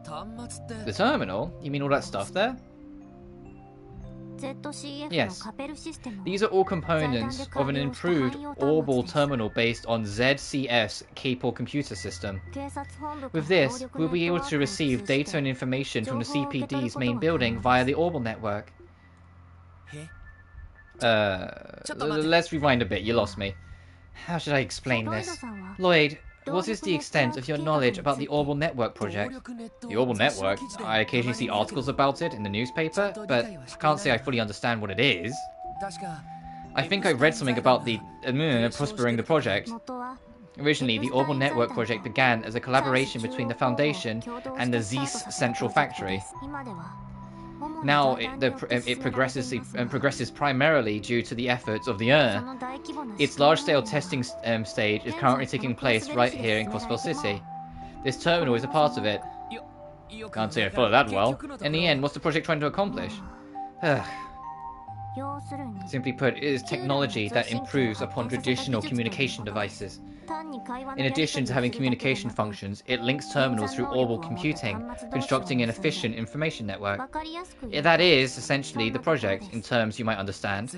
Speaker 1: The Terminal? You mean all that stuff there? Yes. These are all components of an improved Orbal terminal based on ZCF's Capable computer system. With this, we'll be able to receive data and information from the CPD's main building via the Orbal network. Let's rewind a bit, you lost me. How should I explain this? Lloyd, what is the extent of your knowledge about the Orbal Network project? The Orbal Network? I occasionally see articles about it in the newspaper, but I can't say I fully understand what it is. I think I read something about the prospering the project. Originally, the Orbal Network project began as a collaboration between the Foundation and the Zeiss Central Factory. Now it progresses primarily due to the efforts of the Its large-scale testing stage is currently taking place right here in Crossbell City. This terminal is a part of it. Can't say I follow that well. In the end, what's the project trying to accomplish? Simply put, it is technology that improves upon traditional communication devices. In addition to having communication functions, it links terminals through Orbal computing, constructing an efficient information network. That is, essentially, the project, in terms you might understand.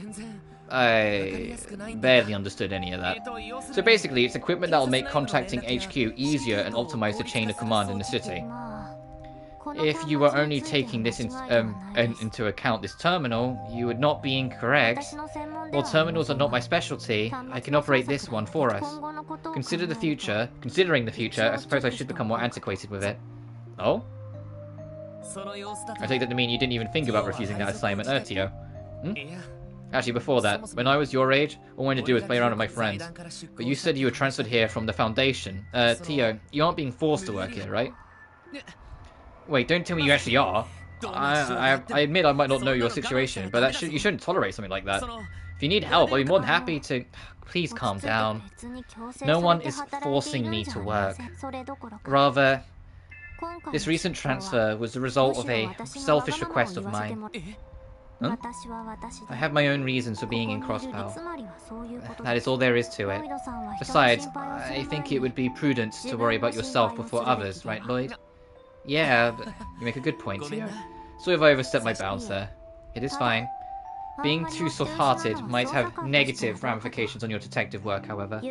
Speaker 1: I barely understood any of that. So basically, it's equipment that will make contacting HQ easier and optimize the chain of command in the city. If you were only taking this into account, this terminal, you would not be incorrect. While terminals are not my specialty, I can operate this one for us. Considering the future, I suppose I should become more antiquated with it. Oh? I take that to mean you didn't even think about refusing that assignment, Tio. Hmm? Actually, before that, when I was your age, all I wanted to do was play around with my friends. But you said you were transferred here from the Foundation. Tio, you aren't being forced to work here, right? Wait, don't tell me you actually are. I admit I might not know your situation, but you shouldn't tolerate something like that. If you need help, I'll be more than happy to... Please calm down. No one is forcing me to work. Rather, this recent transfer was the result of a selfish request of mine. Huh? I have my own reasons for being in Crossbell. That is all there is to it. Besides, I think it would be prudent to worry about yourself before others, right, Lloyd? Yeah, but you make a good point, Tio. So if I overstepped my bounds there. It is fine. Being too soft-hearted might have negative ramifications on your detective work, however.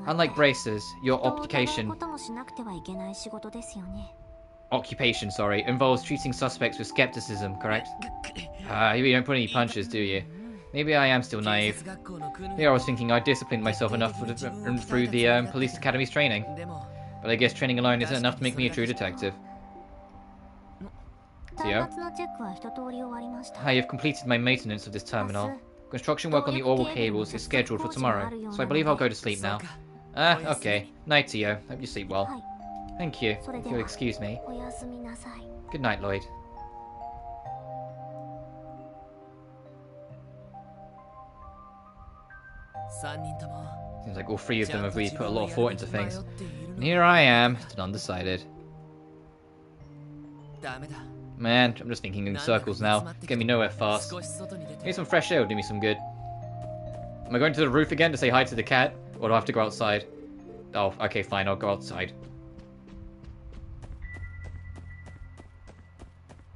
Speaker 1: Unlike braces, your occupation involves treating suspects with skepticism, correct? You don't put any punches, do you? Maybe I am still naive. Here I was thinking I'd disciplined myself enough through the police academy's training. But I guess training alone isn't enough to make me a true detective. Tio? I have completed my maintenance of this terminal. Construction work on the Orbal cables is scheduled for tomorrow, so I believe I'll go to sleep now. Okay. Night, Tio. Hope you sleep well. Thank you, if you'll excuse me. Good night, Lloyd. Seems like all three of them have really put a lot of thought into things. And here I am, still undecided. Man, I'm just thinking in circles now. Get me nowhere fast. Maybe some fresh air will do me some good. Am I going to the roof again to say hi to the cat? Or do I have to go outside? Oh, okay, fine, I'll go outside.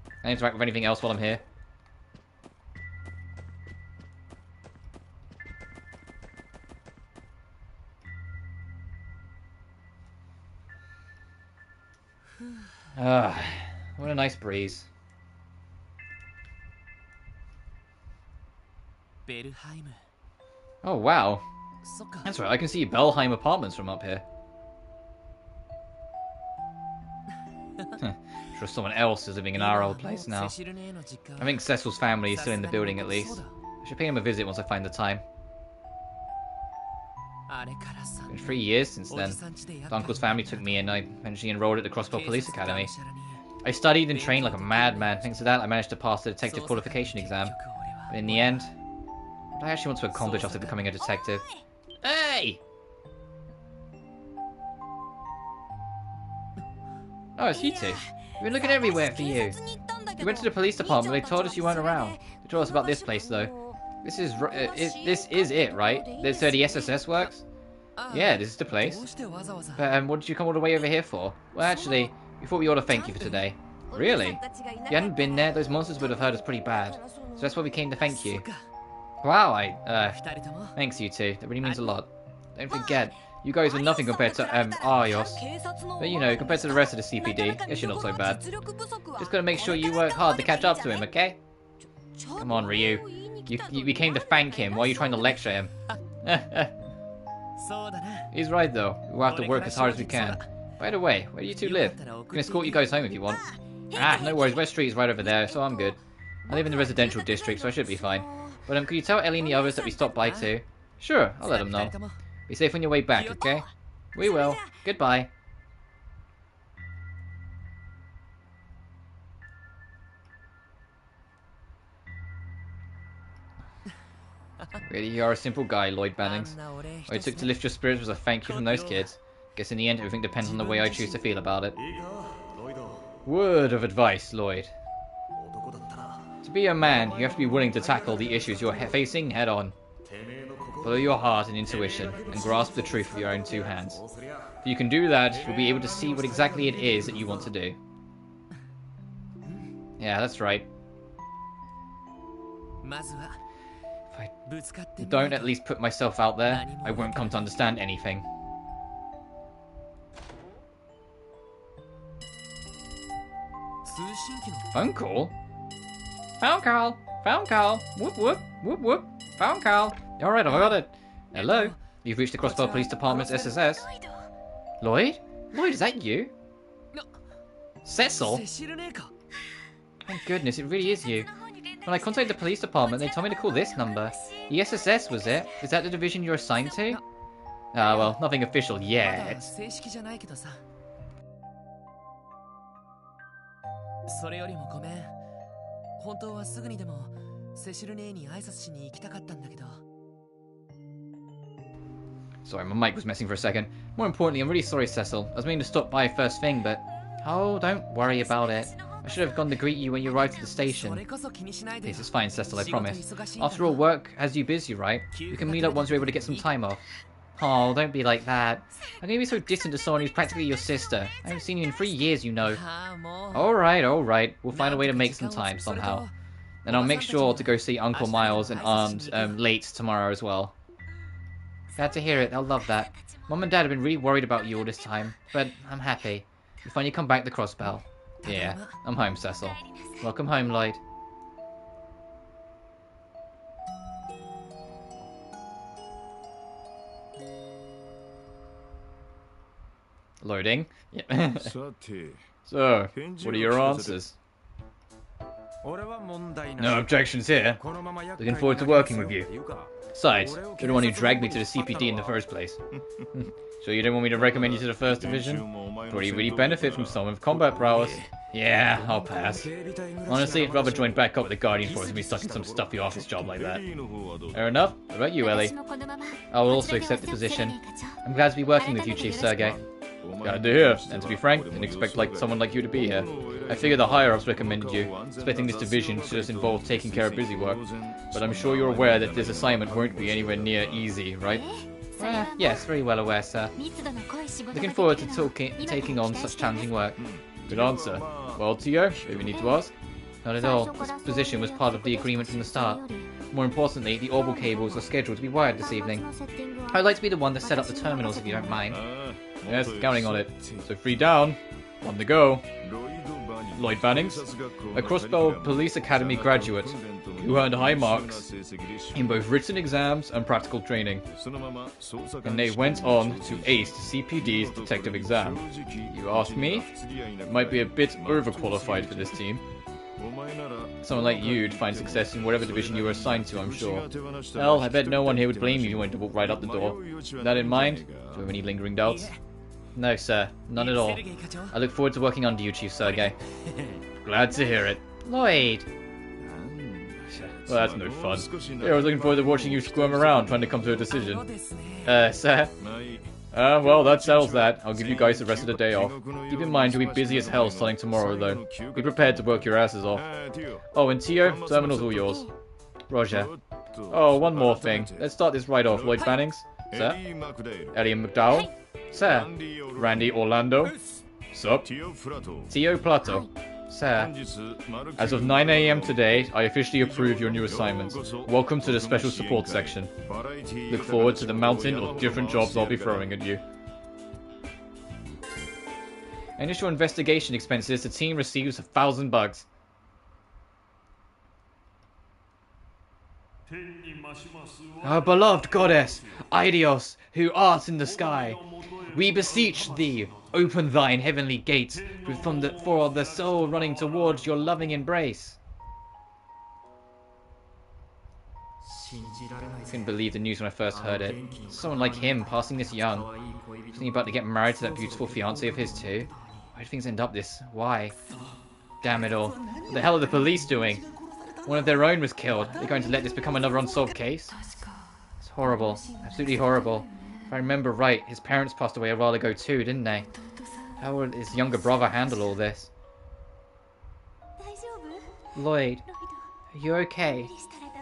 Speaker 1: Can I interact with anything else while I'm here? Ah, what a nice breeze. Oh wow. That's right, I can see Belheim Apartments from up here. Sure someone else is living in our old place now. I think Cecil's family is still in the building at least. I should pay him a visit once I find the time. It's been 3 years since then. The uncle's family took me in. I eventually enrolled at the Crossbow Police Academy. I studied and trained like a madman. Thanks to that, I managed to pass the detective qualification exam. But in the end, what I actually want to accomplish after becoming a detective? Hey! Oh, it's you two. We've been looking everywhere for you. We went to the police department, they told us you weren't around. They told us about this place, though. This is it, right? This the SSS works? Yeah, this is the place. But what did you come all the way over here for? Well, actually, we thought we ought to thank you for today. Really? If you hadn't been there, those monsters would have hurt us pretty bad. So that's why we came to thank you. Wow, thanks you two. That really means a lot. Don't forget, you guys are nothing compared to, Arios. But you know, compared to the rest of the CPD, guess you're not so bad. Just gotta make sure you work hard to catch up to him, okay? Come on, Ryu. We came to thank him. Why are you trying to lecture him? He's right, though. We'll have to work as hard as we can. By the way, where do you two live? I can escort you guys home if you want. Ah, no worries. West Street is right over there, so I'm good. I live in the residential district, so I should be fine. But could you tell Ellie and the others that we stopped by too? Sure, I'll let them know. Be safe on your way back, okay? We will. Goodbye. Really, you are a simple guy, Lloyd Bannings. All it took to lift your spirits was a thank you from those kids. Guess in the end, everything depends on the way I choose to feel about it. Word of advice, Lloyd. To be a man, you have to be willing to tackle the issues you're facing head on. Follow your heart and intuition, and grasp the truth with your own two hands. If you can do that, you'll be able to see what exactly it is that you want to do. Yeah, that's right. If I don't at least put myself out there, I won't come to understand anything. Phone call? Phone call! Phone call! Whoop whoop! Whoop whoop! Phone call! Alright, I got it. Hello? You've reached the Crossbow Police Department's SSS. Lloyd? Lloyd, is that you? Cecil? Thank goodness, it really is you. When I contacted the police department, they told me to call this number. The SSS, was it? Is that the division you're assigned to? Ah, well, nothing official yet. Sorry, my mic was messing for a second. More importantly, I'm really sorry, Cecil. I was meaning to stop by first thing, but... Oh, don't worry about it. I should have gone to greet you when you arrived at the station. This is fine, Cecil, I promise. After all, work has you busy, right? We can meet up once you're able to get some time off. Oh, don't be like that. I'm gonna be so distant to someone who's practically your sister. I haven't seen you in 3 years, you know. Alright. We'll find a way to make some time somehow. And I'll make sure to go see Uncle Miles and Aunt late tomorrow as well. Glad to hear it, they'll love that. Mom and Dad have been really worried about you all this time, but I'm happy. You finally come back to Crossbell. Yeah, I'm home, Cecil. Welcome home, Lloyd. Loading. Yeah. So, what are your answers? No objections here. Looking forward to working with you. Besides, you're the one who dragged me to the CPD in the first place. So you don't want me to recommend you to the First Division? Probably really benefit from someone with combat prowess. Yeah, I'll pass. Honestly, I'd rather join back up with the Guardian Force than be stuck in some stuffy office job like that. Fair enough. What about you, Ellie? I will also accept the position. I'm glad to be working with you, Chief Sergei. Glad to hear. And to be frank, didn't expect someone like you to be here. I figured the higher-ups recommended you, expecting this division to just involve taking care of busy work. But I'm sure you're aware that this assignment won't be anywhere near easy, right? Yes, very well aware, sir. Looking forward to taking on such challenging work. Good answer. Well, Tio, do we need to ask? Not at all. This position was part of the agreement from the start. More importantly, the orbital cables are scheduled to be wired this evening. I'd like to be the one to set up the terminals if you don't mind. Yes, counting on it. So 3 down. On the go. Lloyd Bannings, a Crossbow Police Academy graduate who earned high marks in both written exams and practical training. And they went on to ace CPD's detective exam. You ask me? It might be a bit overqualified for this team. Someone like you'd find success in whatever division you were assigned to, I'm sure. Hell, I bet no one here would blame you if you went to walk right out the door. With that in mind, do you have any lingering doubts? No, sir. None at all. I look forward to working under you, Chief Sergei. Glad to hear it. Lloyd! Well, that's no fun. Yeah, I was looking forward to watching you squirm around, trying to come to a decision. Sir? Well, that settles that. I'll give you guys the rest of the day off. Keep in mind, you'll be busy as hell starting tomorrow, though. Be prepared to work your asses off. Oh, and Tio, terminal's all yours. Roger. Oh, one more thing. Let's start this right off. Lloyd Bannings? Sir? Ellie McDowell? Sir? Randy Orlando? Sup? Tio Plato? Sir? As of 9 AM today, I officially approve your new assignments. Welcome to the Special Support Section. Look forward to the mountain of different jobs I'll be throwing at you. Initial investigation expenses, the team receives 1,000 bucks. Our beloved goddess, Aidios, who art in the sky, we beseech thee, open thine heavenly gates for the soul running towards your loving embrace. I couldn't believe the news when I first heard it. Someone like him, passing this young. Wasn't he about to get married to that beautiful fiancée of his too? Why do things end up this? Why? Damn it all. What the hell are the police doing? One of their own was killed. They're going to let this become another unsolved case? It's horrible. Absolutely horrible. If I remember right, his parents passed away a while ago too, didn't they? How will his younger brother handle all this? Lloyd, are you okay?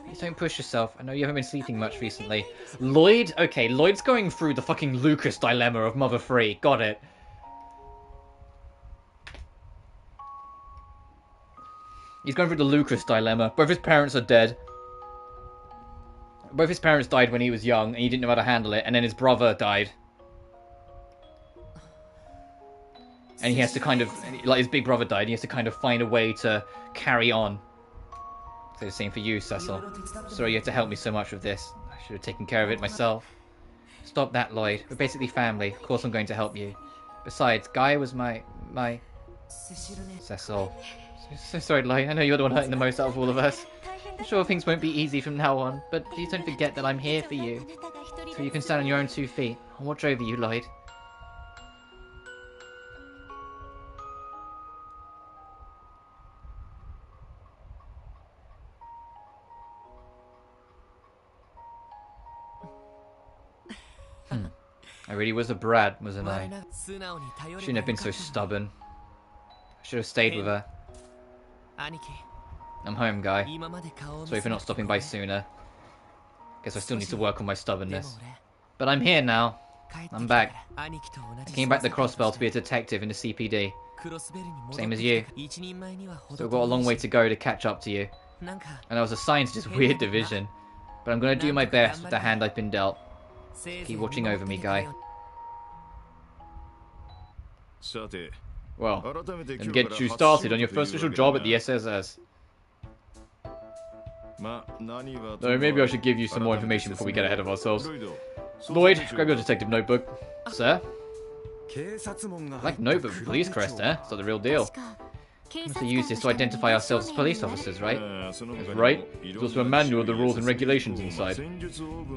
Speaker 1: Please don't push yourself. I know you haven't been sleeping much recently. Lloyd? Okay, Lloyd's going through the fucking Lucas dilemma of Mother 3. Got it. He's going through the Lucas dilemma. Both his parents are dead. Both his parents died when he was young, and he didn't know how to handle it, and then his brother died. And he has to kind of, like his big brother died, he has to kind of find a way to carry on. So the same for you, Cecil. Sorry you had to help me so much with this. I should have taken care of it myself. Stop that, Lloyd. We're basically family. Of course I'm going to help you. Besides, Guy was my... Cecil. So sorry, Lloyd. I know you're the one hurting the most out of all of us. I'm sure things won't be easy from now on, but please don't forget that I'm here for you. So you can stand on your own 2 feet. I'll watch over you, Lloyd. I really was a brat, wasn't I? Shouldn't have been so stubborn. I should have stayed with her. I'm home, Guy. Sorry for not stopping by sooner. Guess I still need to work on my stubbornness. But I'm here now. I'm back. I came back to Crossbell to be a detective in the CPD. Same as you. Still got a long way to go to catch up to you. And I was assigned to this weird division. But I'm going to do my best with the hand I've been dealt. Keep watching over me, Guy. Well, and get you started on your first official job at the SSS. Though maybe I should give you some more information before we get ahead of ourselves. Lloyd, grab your detective notebook. Sir? Like notebook for police crest, eh? It's not the real deal. We must use this to identify ourselves as police officers, right? That's right. There's also a manual of the rules and regulations inside.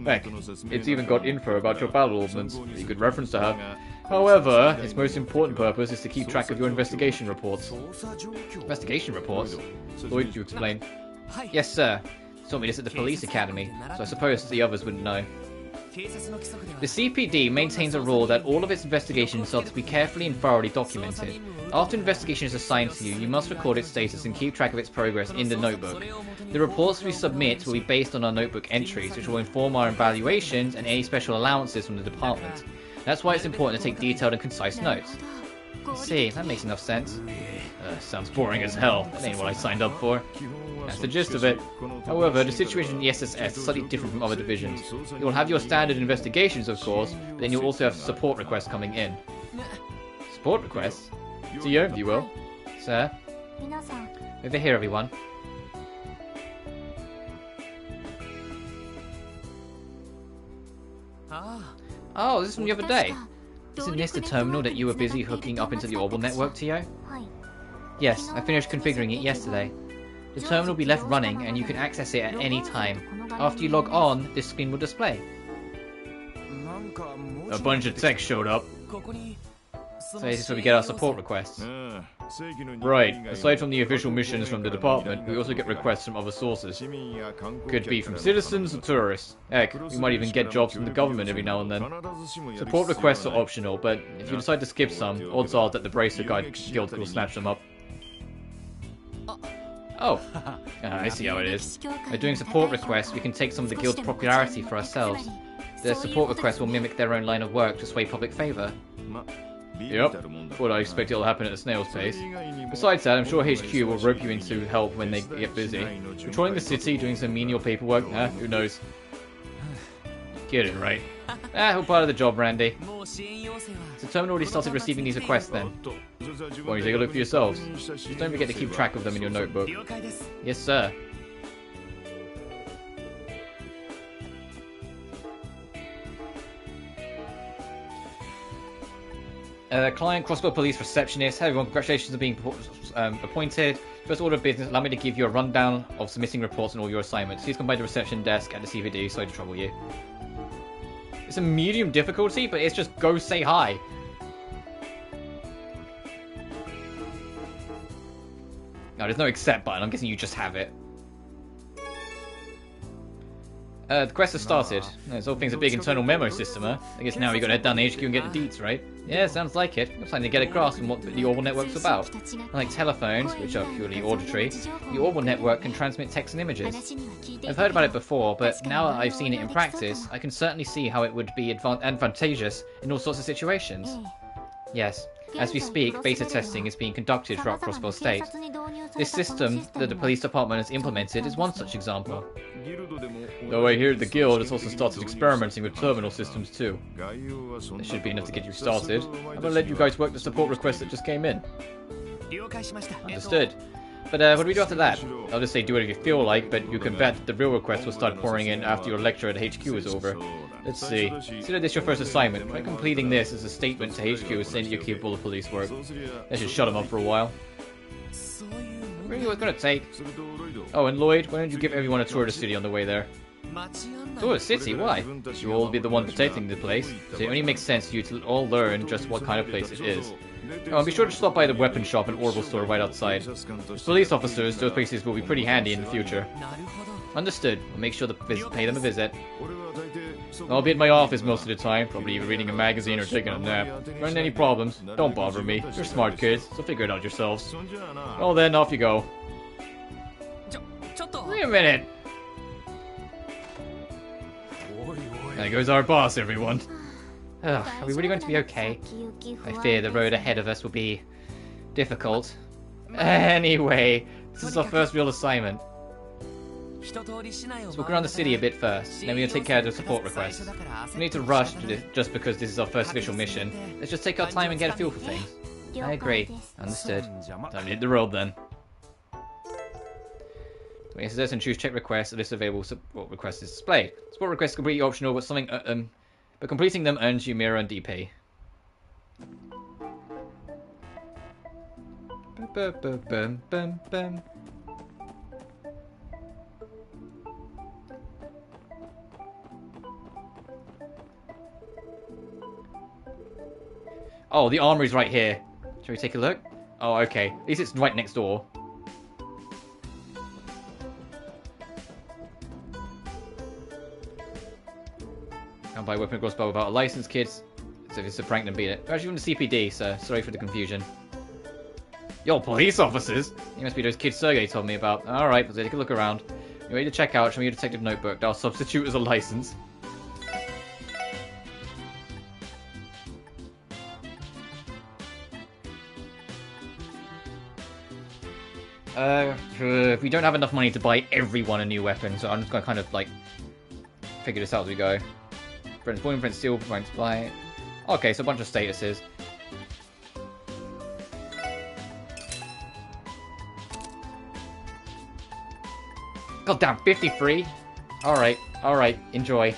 Speaker 1: Heck, it's even got info about your battle ordnance. A good reference to have. However, its most important purpose is to keep track of your investigation reports. Investigation reports? Lloyd, you explain. Yes, sir. They taught me this at the police academy, so I suppose the others wouldn't know. The CPD maintains a rule that all of its investigations are to be carefully and thoroughly documented. After investigation is assigned to you, you must record its status and keep track of its progress in the notebook. The reports we submit will be based on our notebook entries, which will inform our evaluations and any special allowances from the department. That's why it's important to take detailed and concise notes. See, that makes enough sense. Sounds boring as hell. That ain't what I signed up for. That's the gist of it. However, the situation in the SSS is slightly different from other divisions. You'll have your standard investigations, of course, but then you'll also have support requests coming in. Support requests? Tio, if you will. Sir. Over here, everyone. Oh, this is from the other day. Isn't this the terminal that you were busy hooking up into the Orbital network, Tio? Yes, I finished configuring it yesterday. The terminal will be left running and you can access it at any time. After you log on, this screen will display. A bunch of text showed up. So this is where we get our support requests. Right, aside from the official missions from the department, we also get requests from other sources. Could be from citizens or tourists. Heck, we might even get jobs from the government every now and then. Support requests are optional, but if you decide to skip some, odds are that the Bracer Guild will snatch them up. Oh, I see how it is. By doing support requests, we can take some of the guild's popularity for ourselves. Their support requests will mimic their own line of work to sway public favour. Yep, what I expect it'll happen at a snail's pace. Besides that, I'm sure HQ will rope you into help when they get busy. Patrolling the city, doing some menial paperwork, who knows. Get it right. All part of the job, Randy. So Terminal already started receiving these requests then. Why don't you take a look for yourselves? Just don't forget to keep track of them in your notebook. Yes, sir. Client Crossbow Police Receptionist. Hey everyone, congratulations on being appointed. First order of business, allow me to give you a rundown of submitting reports on all your assignments. Please come by the reception desk at the CVD, sorry to trouble you. It's a medium difficulty, but it's just go say hi. No, there's no accept button, I'm guessing you just have it. The quest has started. This whole thing's a big internal memo system, huh? I guess now we gotta head down to HQ and get the deets, right? Yeah, sounds like it. I'm starting to get a grasp on what the Orbital network's about. Unlike telephones, which are purely auditory, the Orbital network can transmit text and images. I've heard about it before, but now that I've seen it in practice, I can certainly see how it would be advantageous in all sorts of situations. Yes. As we speak, beta testing is being conducted throughout Crossbow State. This system that the police department has implemented is one such example. Though I hear the guild has also started experimenting with terminal systems too. That should be enough to get you started. I'm gonna let you guys work the support request that just came in. Understood. But what do we do after that? I'll just say do whatever you feel like, but you can bet that the real requests will start pouring in after your lecture at HQ is over. Let's see. Consider this your first assignment. By completing this as a statement to HQ saying that you're capable of police work. That should shut him up for a while. Really, what's gonna take? Oh, and Lloyd, why don't you give everyone a tour of the city on the way there? Tour of the city? Why? You will be the one protecting the place, so it only makes sense for you to all learn just what kind of place it is. Oh, and be sure to stop by the weapon shop and Orbital store right outside. As police officers, those places will be pretty handy in the future. Understood. We'll make sure to pay them a visit. I'll be at my office most of the time, probably either reading a magazine or taking a nap. If there aren't any problems, don't bother me. You're smart kids, so figure it out yourselves. Well then, off you go. Wait a minute! There goes our boss, everyone. Ugh, are we really going to be okay? I fear the road ahead of us will be difficult. Anyway, this is our first real assignment. Let's walk around the city a bit first, then we're going to take care of the support requests. We need to rush to this just because this is our first official mission. Let's just take our time and get a feel for things. I agree. Understood. Time to hit the road then. We can suggest and choose check requests. A list of available support requests is displayed. Support requests are completely optional, but completing them earns you Mira and DP. Oh, the armory's right here. Shall we take a look? Oh, okay. At least it's right next door. Can't buy a weapon crossbow without a license, kids. So if it's a prank, then beat it. We're actually from the CPD, so sorry for the confusion. Yo, police officers! You must be those kids Sergey told me about. Alright, let's take a look around. You're ready to check out. Show me your detective notebook. That'll substitute as a license. We don't have enough money to buy everyone a new weapon, so I'm just gonna kind of like figure this out as we go. Friends, boy and friends steal, friends buy. Okay, so a bunch of statuses. God damn, 53? Alright, alright, enjoy.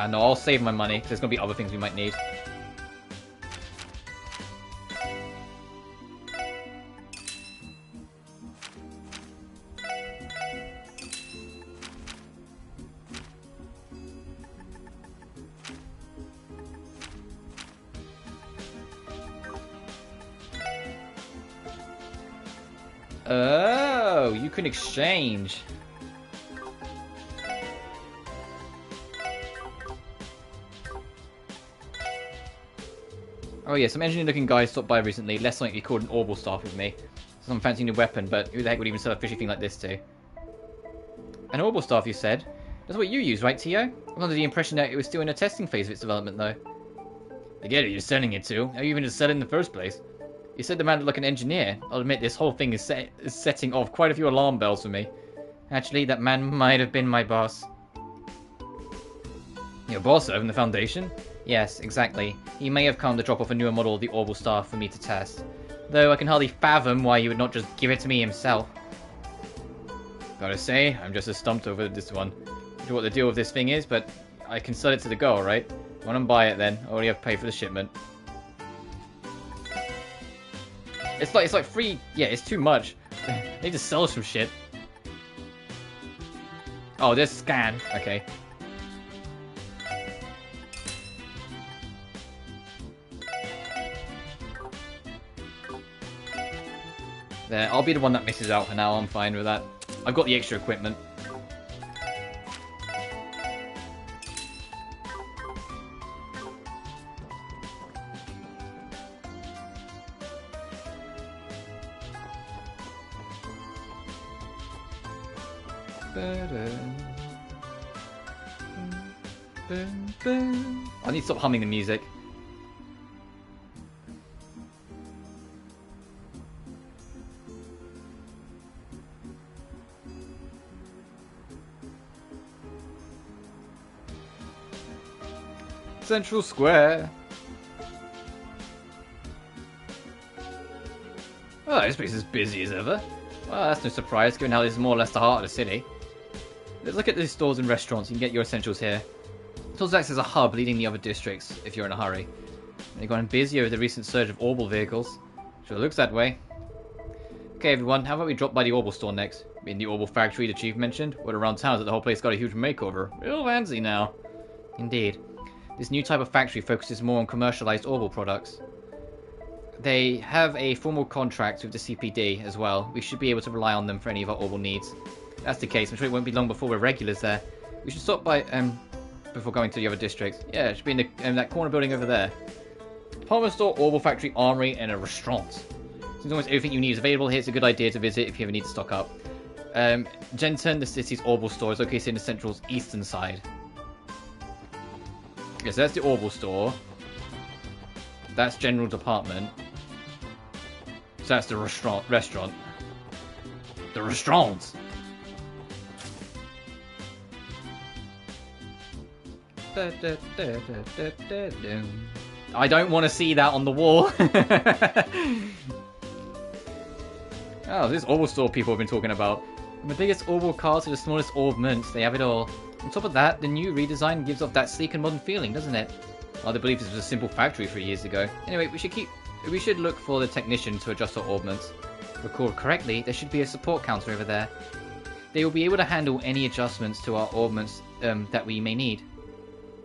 Speaker 1: No, I'll save my money, because there's going to be other things we might need. Oh, you can exchange. Oh yeah, some engineer-looking guy stopped by recently. Less likely called an orbital staff with me. Some fancy new weapon, but who the heck would even sell a fishy thing like this to? An orbital staff, you said? That's what you use, right, Tio? I'm under the impression that it was still in a testing phase of its development, though. I get it, you're selling it to. How you even just sell it in the first place? You said the man looked like an engineer. I'll admit this whole thing is setting off quite a few alarm bells for me. Actually, that man might have been my boss. Your boss over in the Foundation? Yes, exactly. He may have come to drop off a newer model of the orbital staff for me to test. Though I can hardly fathom why he would not just give it to me himself. Gotta say, I'm just as stumped over this one. I don't know what the deal with this thing is, but I can sell it to the girl, right? Why don't buy it then? I only have to pay for the shipment. It's like free. Yeah, it's too much. They need to sell some shit. Oh, there's scan. Okay. There, I'll be the one that misses out for now. I'm fine with that. I've got the extra equipment. I need to stop humming the music. Central Square. Oh, this place is busy as ever. Well, that's no surprise, given how this is more or less the heart of the city. Let's look at the stores and restaurants. You can get your essentials here. It also acts as a hub leading the other districts, if you're in a hurry. They've gone busy over the recent surge of orbital vehicles. Sure looks that way. Okay, everyone, how about we drop by the orbital store next? In the orbital factory the chief mentioned. Word around town is that the whole place got a huge makeover. Real fancy now. Indeed. This new type of factory focuses more on commercialized orbital products. They have a formal contract with the CPD as well. We should be able to rely on them for any of our orbital needs. If that's the case, I'm sure it won't be long before we're regulars there. We should stop by before going to the other districts. Yeah, it should be in that corner building over there. Department store, orbital factory, armory, and a restaurant. Since almost everything you need is available here, it's a good idea to visit if you ever need to stock up. Genton, the city's orbital store, is located in the central's eastern side. Okay, so that's the orbital store. That's general department. So that's the restaurant. The restaurant. I don't want to see that on the wall. Oh, this orbital store people have been talking about. From the biggest orbital cars to the smallest orbments, they have it all. On top of that, the new redesign gives off that sleek and modern feeling, doesn't it? Well, I believe this was a simple factory 3 years ago. Anyway, we should look for the technician to adjust our orbments. Recall correctly, there should be a support counter over there. They will be able to handle any adjustments to our orbments that we may need.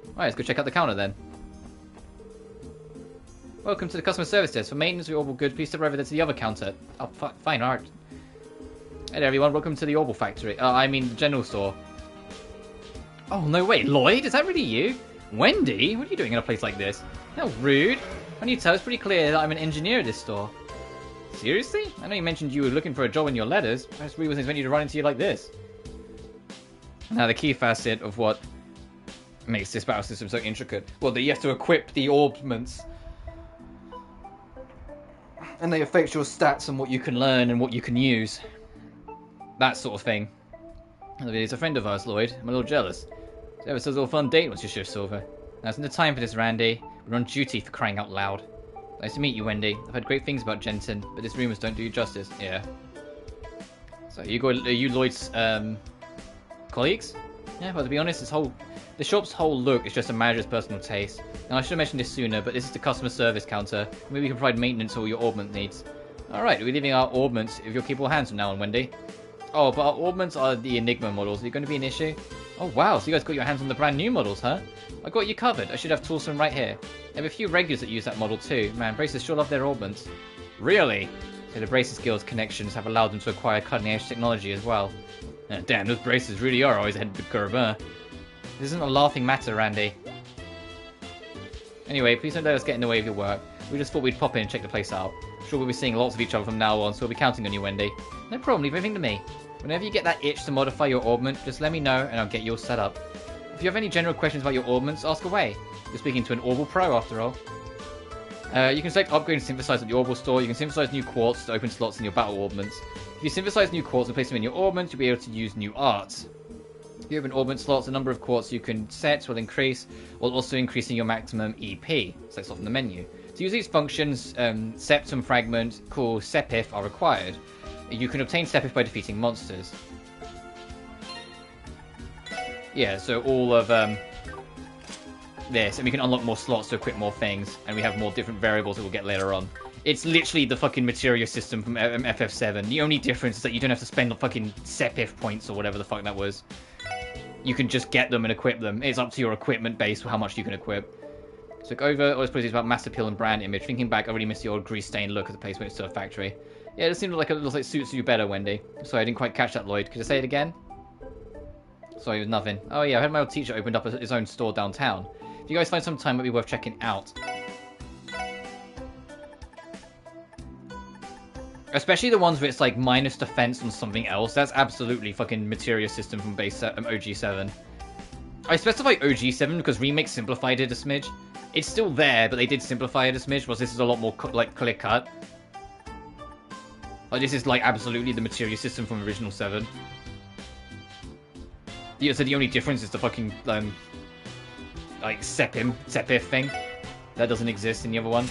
Speaker 1: Alright, let's go check out the counter then. Welcome to the customer service desk. For maintenance of your orbital goods, please step over there to the other counter. Oh, fine, alright. Hey there, everyone. Welcome to the orbital factory. I mean, the general store. Oh, no way. Lloyd? Is that really you? Wendy? What are you doing in a place like this? How rude. Why don't you tell us pretty clear that I'm an engineer at this store? Seriously? I know you mentioned you were looking for a job in your letters. I just really wasn't expecting you to run into you like this. Now, the key facet of what makes this battle system so intricate. Well, that you have to equip the orbments. And they affect your stats and what you can learn and what you can use. That sort of thing. He's a friend of ours, Lloyd. I'm a little jealous. So it was a little fun date once your shift's over. Now, isn't the time for this, Randy? We're on duty for crying out loud. Nice to meet you, Wendy. I've heard great things about Jensen, but his rumors don't do you justice. Yeah. So are you Lloyd's colleagues? Yeah, well, to be honest, the shop's whole look is just a manager's personal taste. Now, I should have mentioned this sooner, but this is the customer service counter. Maybe we can provide maintenance for all your augment needs. Alright, we're leaving our augments with your capable hands from now on, Wendy. Oh, but our augments are the Enigma models. Are they going to be an issue? Oh, wow, so you guys got your hands on the brand new models, huh? I got you covered. I should have tools from right here. I have a few regulars that use that model too. Man, Braces sure love their augments. Really? So the Braces Guild's connections have allowed them to acquire cutting-edge technology as well. Damn, those Braces really are always ahead of the curve, huh? This isn't a laughing matter, Randy. Anyway, please don't let us get in the way of your work. We just thought we'd pop in and check the place out. Sure, we'll be seeing lots of each other from now on, so we'll be counting on you, Wendy. No problem, leave everything to me. Whenever you get that itch to modify your augment, just let me know and I'll get you all set up. If you have any general questions about your augments, ask away. You're speaking to an Orbital Pro, after all. You can select upgrade and synthesize at the Orbital store. You can synthesize new quartz to open slots in your battle augments. If you synthesize new quartz and place them in your augments, you'll be able to use new arts. If you open augment slots, the number of quartz you can set will increase, while also increasing your maximum EP. So it's off in the menu. To use these functions, Septum Fragment, called Sepith are required. You can obtain Sepith by defeating monsters. Yeah, so all of this, and we can unlock more slots to equip more things, and we have more different variables that we'll get later on. It's literally the fucking materia system from FF7. The only difference is that you don't have to spend the fucking Sepith points or whatever the fuck that was. You can just get them and equip them. It's up to your equipment base for how much you can equip. So go over, I suppose it's about mass appeal and brand image. Thinking back, I really miss the old grease-stained look of the place when it's still a factory. Yeah, it seems like it looks like it suits you better, Wendy. Sorry, I didn't quite catch that, Lloyd. Could I say it again? Sorry, it was nothing. Oh yeah, I heard my old teacher opened up his own store downtown. If you guys find some time, it would be worth checking out. Especially the ones where it's like minus defense on something else. That's absolutely fucking materia system from base OG7. I specify OG7 because Remake simplified it a smidge. It's still there, but they did simplify it a smidge, whereas this is a lot more like clear cut. Like this is like absolutely the materia system from original 7. Yeah, so the only difference is the fucking like Sepith thing. That doesn't exist in the other one.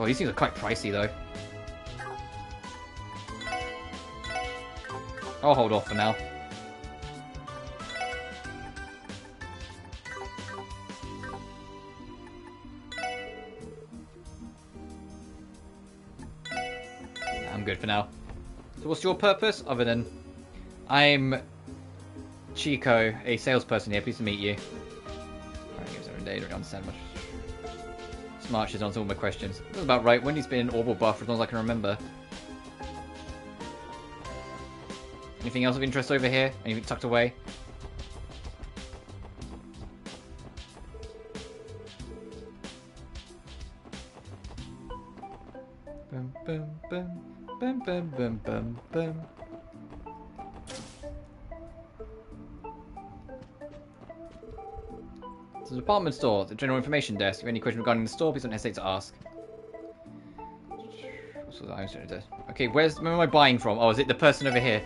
Speaker 1: Oh, these things are quite pricey though. I'll hold off for now. I'm good for now. So what's your purpose other than... I'm Chico, a salesperson here. Pleased to meet you. Alright, give us every day. I don't understand much. Smart should answer all my questions. That's about right. Wendy's been in Orbital buff for as long as I can remember. Anything else of interest over here? Anything tucked away? Bum, bum, bum, bum, bum, bum, bum, bum. It's a department store, the general information desk. If you have any questions regarding the store, please don't hesitate to ask. Okay, where am I buying from? Oh, is it the person over here?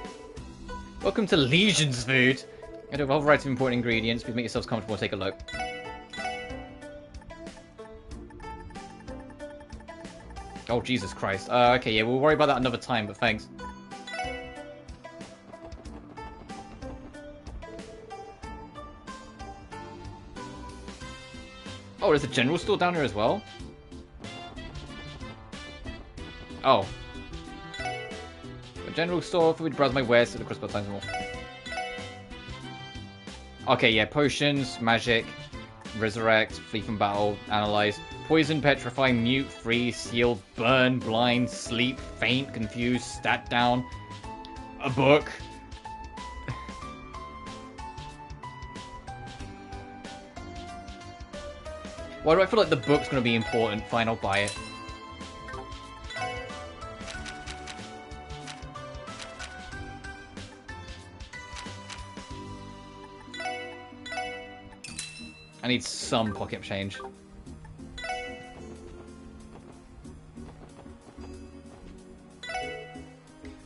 Speaker 1: Welcome to Legion's Food. I do have a whole variety of important ingredients. Please make yourselves comfortable and take a look. Oh, Jesus Christ. Okay, yeah, we'll worry about that another time, but thanks. Oh, there's a general store down there as well? Oh. A general store for me to browse my wares to the crossbow times more. Okay, yeah, potions, magic, resurrect, flee from battle, analyze, poison, petrify, mute, freeze, seal, burn, blind, sleep, faint, confuse, stat down, a book. Why do I feel like the book's going to be important? Fine, I'll buy it. I need some pocket change.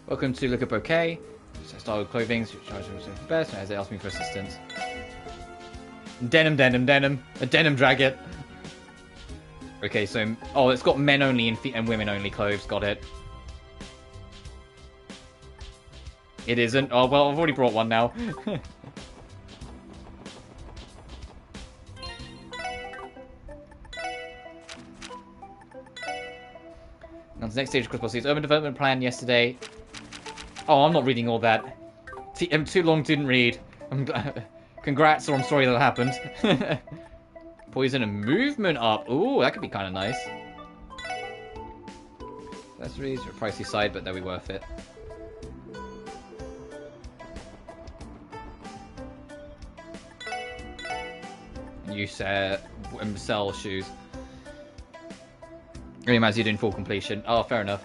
Speaker 1: Welcome to Look at Bouquet. So style of clothing, charge the best, as they ask me for assistance. Denim, denim, denim. A denim jacket. Okay, so... Oh, it's got men only and women only clothes. Got it. It isn't. Oh, well, I've already brought one now. Now, the next stage of Crossbow Seeds. Urban development plan yesterday. Oh, I'm not reading all that. I'm too long, didn't read. Congrats, or I'm sorry that happened. Poison and movement up. Ooh, that could be kind of nice. Accessories are a pricey side, but they'll be worth it. You sell shoes. Really matters you're doing full completion. Oh, fair enough.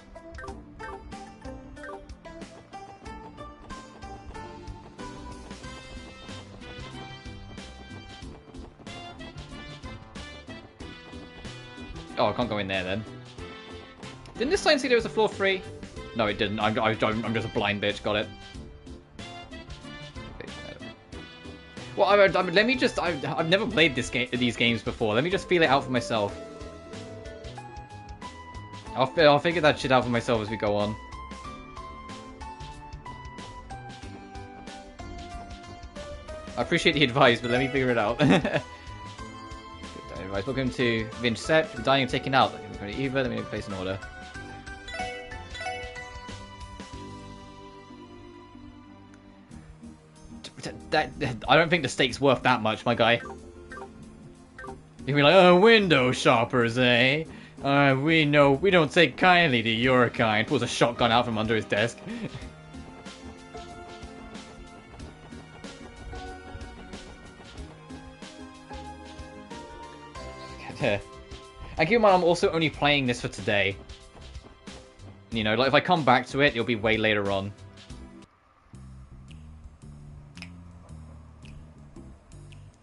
Speaker 1: Oh, I can't go in there then. Didn't this sign say there was a floor 3? No, it didn't. I'm just a blind bitch. Got it. Well, let me just... I've never played these games before. Let me just feel it out for myself. I'll figure that shit out for myself as we go on. I appreciate the advice, but let me figure it out. Good advice. Welcome to Vinge Set. The dining taken out. Let me place an order. I don't think the steak's worth that much, my guy. You'd be like, oh, window shoppers, eh? We don't take kindly to your kind. Pulls a shotgun out from under his desk. And keep in mind, I'm also only playing this for today. You know, like if I come back to it, it'll be way later on.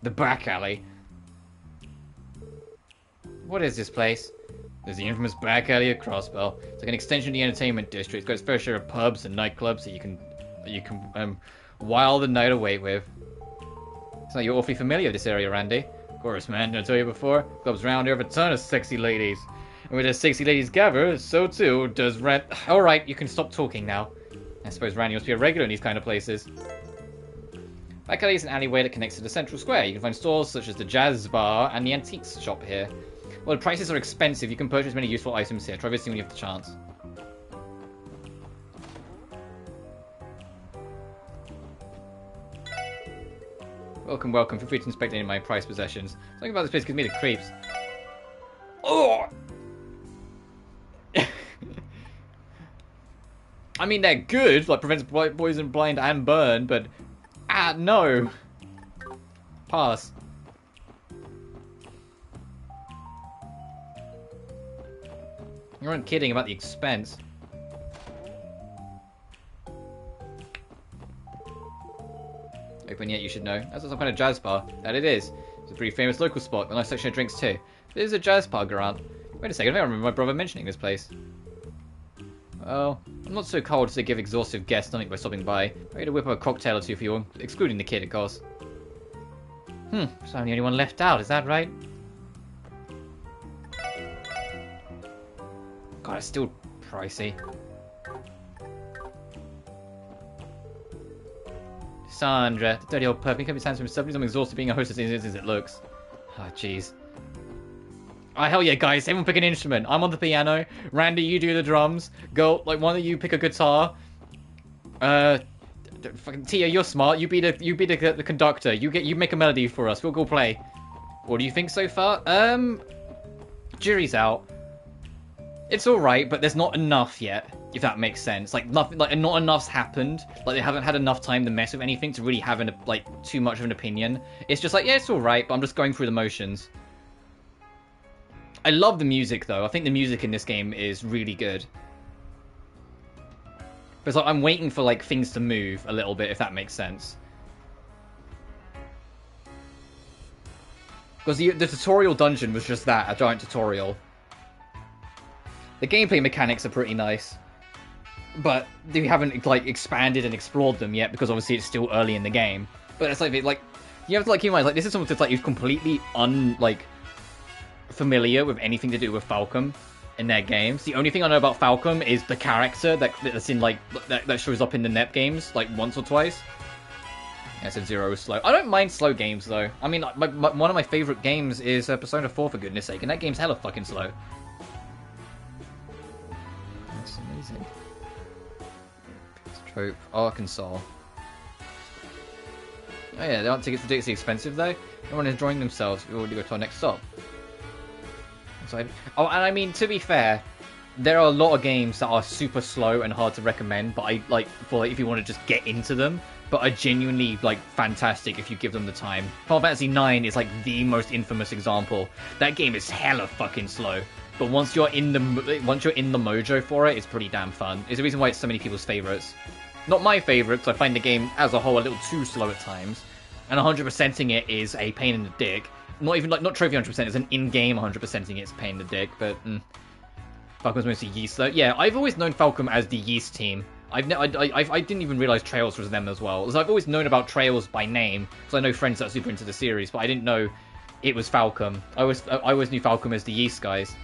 Speaker 1: The back alley. What is this place? There's the infamous back alley at Crossbell. It's like an extension of the entertainment district. It's got its fair share of pubs and nightclubs that you can while the night away with. It's like you're awfully familiar with this area, Randy. Of course, man. Did I tell you before? Clubs around here have a ton of sexy ladies. And where there's sexy ladies gather, so too does Rand. Alright, you can stop talking now. I suppose Randy must be a regular in these kind of places. Back alley is an alleyway that connects to the central square. You can find stores such as the Jazz Bar and the Antiques shop here. While the prices are expensive, you can purchase many useful items here. Try visiting when you have the chance. Welcome, welcome. Feel free to inspect any of my prized possessions. Something about this place gives me the creeps. Oh! I mean, they're good. Like, prevents poison, blind, and burn, but... Ah, no! Pass. You weren't kidding about the expense. Open yet, you should know. That's some kind of jazz bar. That it is. It's a pretty famous local spot with a nice section of drinks too. This is a jazz bar, Grant. Wait a second, I think I remember my brother mentioning this place. Well, I'm not so cold to give exhaustive guests nothing by stopping by. Ready to whip up a cocktail or two for you, excluding the kid, of course. So I'm the only one left out, is that right? God, it's still pricey. Sandra, the dirty old puppy, can't be stands for himself. He's exhausted being a hostess as it looks. Oh, jeez. Oh, hell yeah, guys. Everyone pick an instrument. I'm on the piano. Randy, you do the drums. Go, like, one of you pick a guitar. Fucking Tia, you're smart. You be the conductor. You make a melody for us. We'll go play. What do you think so far? Jury's out. It's alright, but there's not enough yet, if that makes sense. Like, nothing, like, not enough's happened. Like, they haven't had enough time to mess with anything to really have, too much of an opinion. It's just like, yeah, it's alright, but I'm just going through the motions. I love the music, though. I think the music in this game is really good. But it's like, I'm waiting for, like, things to move a little bit, if that makes sense. Because the tutorial dungeon was just that, a giant tutorial. The gameplay mechanics are pretty nice. But they haven't, like, expanded and explored them yet, because obviously it's still early in the game. But it's like, you have to, like, keep in mind, like, this is someone that's, like, who's completely familiar with anything to do with Falcom in their games. The only thing I know about Falcom is the character that's in, like, that shows up in the NEP games, like, once or twice. Yeah, so Zero is slow. I don't mind slow games, though. I mean, one of my favorite games is Persona 4, for goodness sake, and that game's hella fucking slow. That's amazing. Trope, Arkansas. Oh yeah, they aren't tickets ridiculously expensive, though. Everyone is enjoying themselves. We already go to our next stop. Oh, and I mean, to be fair, there are a lot of games that are super slow and hard to recommend, but if you want to just get into them, but are genuinely, like, fantastic if you give them the time. Final Fantasy IX is, like, the most infamous example. That game is hella fucking slow, but once you're in the mojo for it, it's pretty damn fun. It's the reason why it's so many people's favorites. Not my favorite, because I find the game as a whole a little too slow at times, and 100%ing it is a pain in the dick. Not trophy 100%, it's an in-game 100%ing it's a pain in the dick, but Falcom's mostly Yeast though. Yeah, I've always known Falcom as the Yeast team. I didn't even realize Trails was them as well. So I've always known about Trails by name, because I know friends that are super into the series, but I didn't know it was Falcom. I always knew Falcom as the Yeast guys.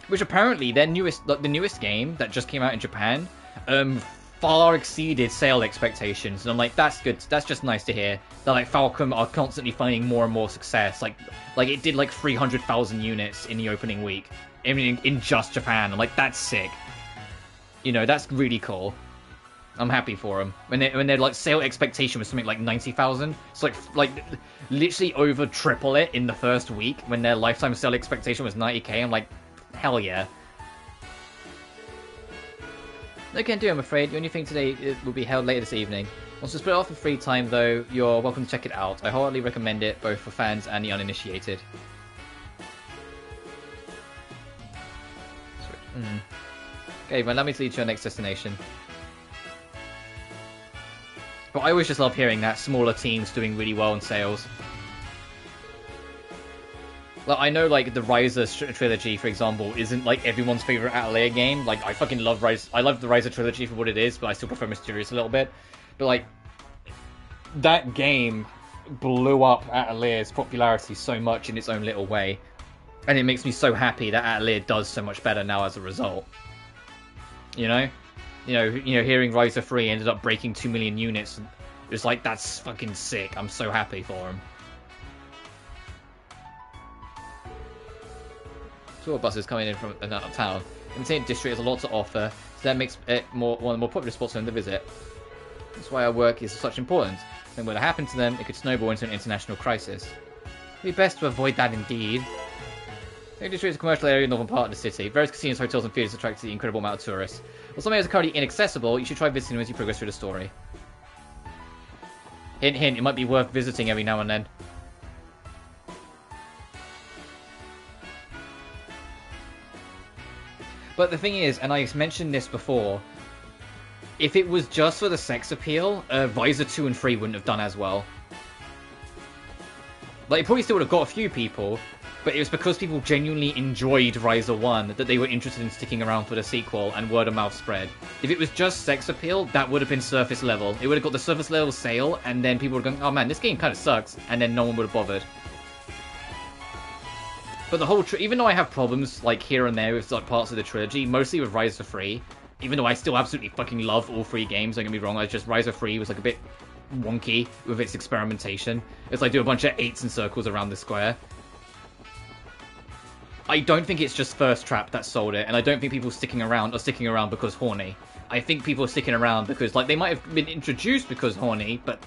Speaker 1: Which apparently the newest game that just came out in Japan, far exceeded sale expectations, and I'm like, that's good. That's just nice to hear. That like Falcom are constantly finding more and more success. Like it did like 300,000 units in the opening week, in just Japan. I'm like, that's sick. You know, that's really cool. I'm happy for them. When their like sale expectation was something like 90,000, it's like literally over triple it in the first week. When their lifetime sale expectation was 90k, I'm like, hell yeah. No can do, I'm afraid. The only thing today will be held later this evening. Once to split off for free time, though, you're welcome to check it out. I wholeheartedly recommend it, both for fans and the uninitiated. Okay, well, let me lead you to your next destination. But I always just love hearing that smaller teams doing really well in sales. Like, I know, like, the Ryza trilogy, for example, isn't, like, everyone's favorite Atelier game. Like, I fucking love Ryza. I love the Ryza trilogy for what it is, but I still prefer Mysterious a little bit. But, like, that game blew up Atelier's popularity so much in its own little way. And it makes me so happy that Atelier does so much better now as a result. You know? You know, hearing Ryza 3 ended up breaking 2 million units. It's like, that's fucking sick. I'm so happy for him. Tour buses coming in from out of town. The Imitate District has a lot to offer, so that makes it one of the more popular spots for them to visit. That's why our work is such important. When it happened to them, it could snowball into an international crisis. It'd be best to avoid that indeed. The district is a commercial area in the northern part of the city. Various casinos, hotels, and theaters attract the incredible amount of tourists. While some areas are currently inaccessible, you should try visiting them as you progress through the story. Hint, hint, it might be worth visiting every now and then. But the thing is, and I mentioned this before, if it was just for the sex appeal, Ryza 2 and 3 wouldn't have done as well. Like, it probably still would have got a few people, but it was because people genuinely enjoyed Ryza 1 that they were interested in sticking around for the sequel, and word of mouth spread. If it was just sex appeal, that would have been surface level. It would have got the surface level sale, and then people would have gone, oh man, this game kind of sucks, and then no one would have bothered. But the whole even though I have problems like here and there with like parts of the trilogy, mostly with Ryza 3, even though I still absolutely fucking love all three games, don't get me wrong, Ryza 3 was like a bit wonky with its experimentation. It's like do a bunch of 8s and circles around the square. I don't think it's just First Trap that sold it, and I don't think people sticking around are sticking around because horny. I think people are sticking around because like they might have been introduced because horny, but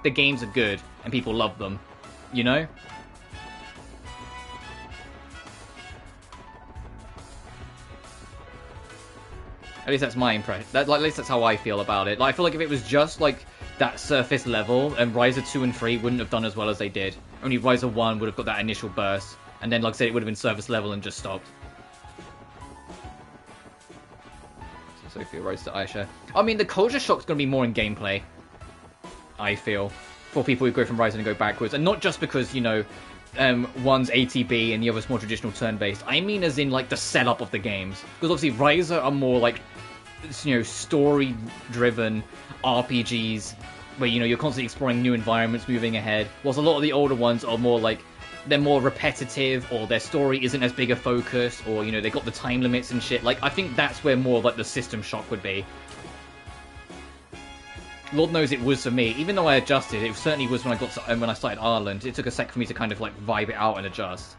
Speaker 1: the games are good and people love them, you know? At least that's my impression. At least that's how I feel about it. Like, I feel like if it was just, like, that surface level, and Ryza 2 and 3 wouldn't have done as well as they did. Only Ryza 1 would have got that initial burst. And then, like I said, it would have been surface level and just stopped. So Sophia writes to Aisha. I mean, the culture shock's going to be more in gameplay. I feel. for people who go from Ryzen and go backwards, and not just because, you know, one's ATB and the other's more traditional turn-based. I mean as in, like, the setup of the games. Because obviously Ryzen are more, like, you know, story-driven RPGs, where, you know, you're constantly exploring new environments, moving ahead, whilst a lot of the older ones are more, like, they're more repetitive, or their story isn't as big a focus, or, you know, they got the time limits and shit. Like, I think that's where more, like, the system shock would be. Lord knows it was for me. Even though I adjusted, it certainly was when I started Ireland. It took a sec for me to kind of like vibe it out and adjust.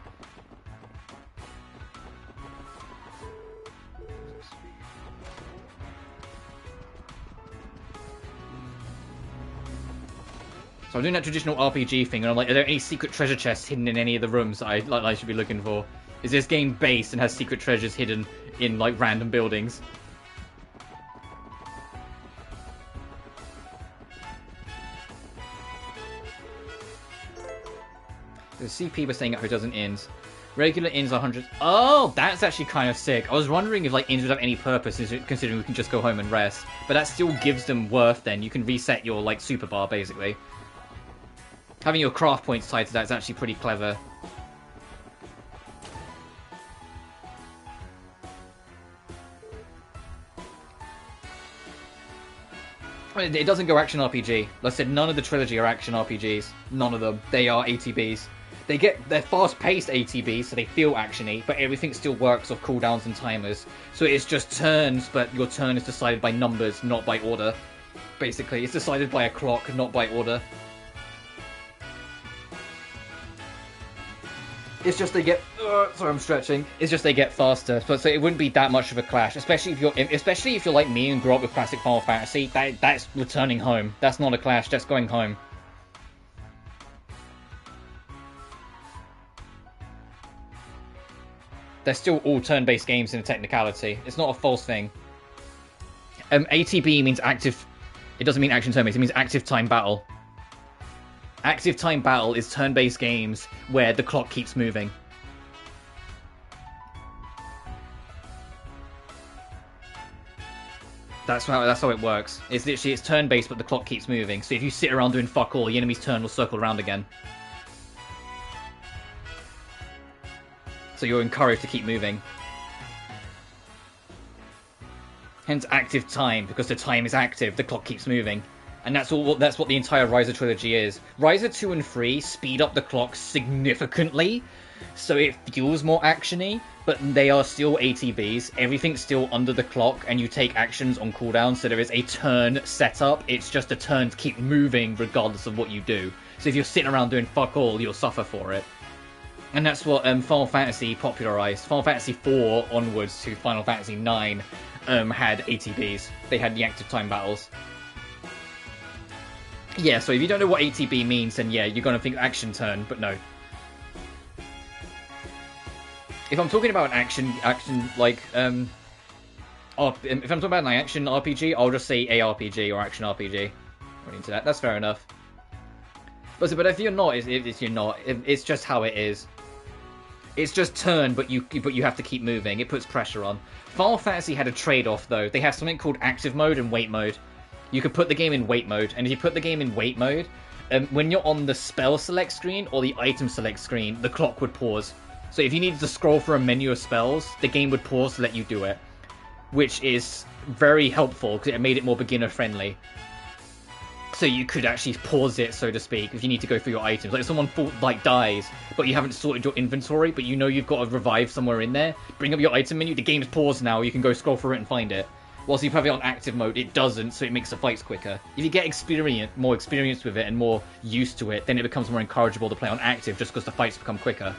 Speaker 1: So I'm doing that traditional RPG thing, and I'm like, are there any secret treasure chests hidden in any of the rooms that I should be looking for? Is this game based and has secret treasures hidden in like random buildings? The CP was saying at hotels and inns. Regular inns are hundreds. Oh, that's actually kind of sick. I was wondering if like inns would have any purpose, considering we can just go home and rest. But that still gives them worth. Then you can reset your like super bar basically. Having your craft points tied to that is actually pretty clever. It doesn't go action RPG. Like I said, none of the trilogy are action RPGs. None of them. They are ATBs. They're fast-paced ATBs, so they feel actiony, but everything still works off cooldowns and timers. So it's just turns, but your turn is decided by numbers, not by order. Basically, it's decided by a clock, not by order. It's just they get. Sorry, I'm stretching. It's just they get faster, so it wouldn't be that much of a clash. Especially if you're like me and grew up with classic Final Fantasy. That's returning home. That's not a clash. That's going home. They're still all turn-based games in a technicality. It's not a false thing. ATB means active. It doesn't mean action turn-based. It means active time battle. Active time battle is turn-based games where the clock keeps moving. That's how it works. It's literally turn-based, but the clock keeps moving. So if you sit around doing fuck all, the enemy's turn will circle around again. So you're encouraged to keep moving. Hence active time, because the time is active, the clock keeps moving. And that's what the entire Ryza trilogy is. Ryza 2 and 3 speed up the clock significantly, so it feels more actiony, but they are still ATBs. Everything's still under the clock, and you take actions on cooldown, so there is a turn setup. It's just a turn to keep moving regardless of what you do. So if you're sitting around doing fuck all, you'll suffer for it. And that's what Final Fantasy popularized. Final Fantasy 4 onwards to Final Fantasy 9 had ATBs. They had the active time battles. Yeah, so if you don't know what ATB means, then yeah, you're going to think action turn, but no. If I'm talking about an action like, if I'm talking about an action RPG, I'll just say ARPG or action RPG. Running into that, that's fair enough. But if you're not, you're not. It's just how it is. It's just turn, but you have to keep moving. It puts pressure on. Final Fantasy had a trade-off though. They have something called active mode and wait mode. You could put the game in wait mode, and if you put the game in wait mode, when you're on the spell select screen or the item select screen, the clock would pause. So if you needed to scroll for a menu of spells, the game would pause to let you do it, which is very helpful because it made it more beginner friendly. So you could actually pause it, so to speak, if you need to go through your items. Like if someone dies, but you haven't sorted your inventory, but you know you've got a revive somewhere in there, bring up your item menu, the game's paused now, you can go scroll through it and find it. Whilst you have it on active mode, it doesn't, so it makes the fights quicker. If you get more experience with it and more used to it, then it becomes more encourageable to play on active just because the fights become quicker.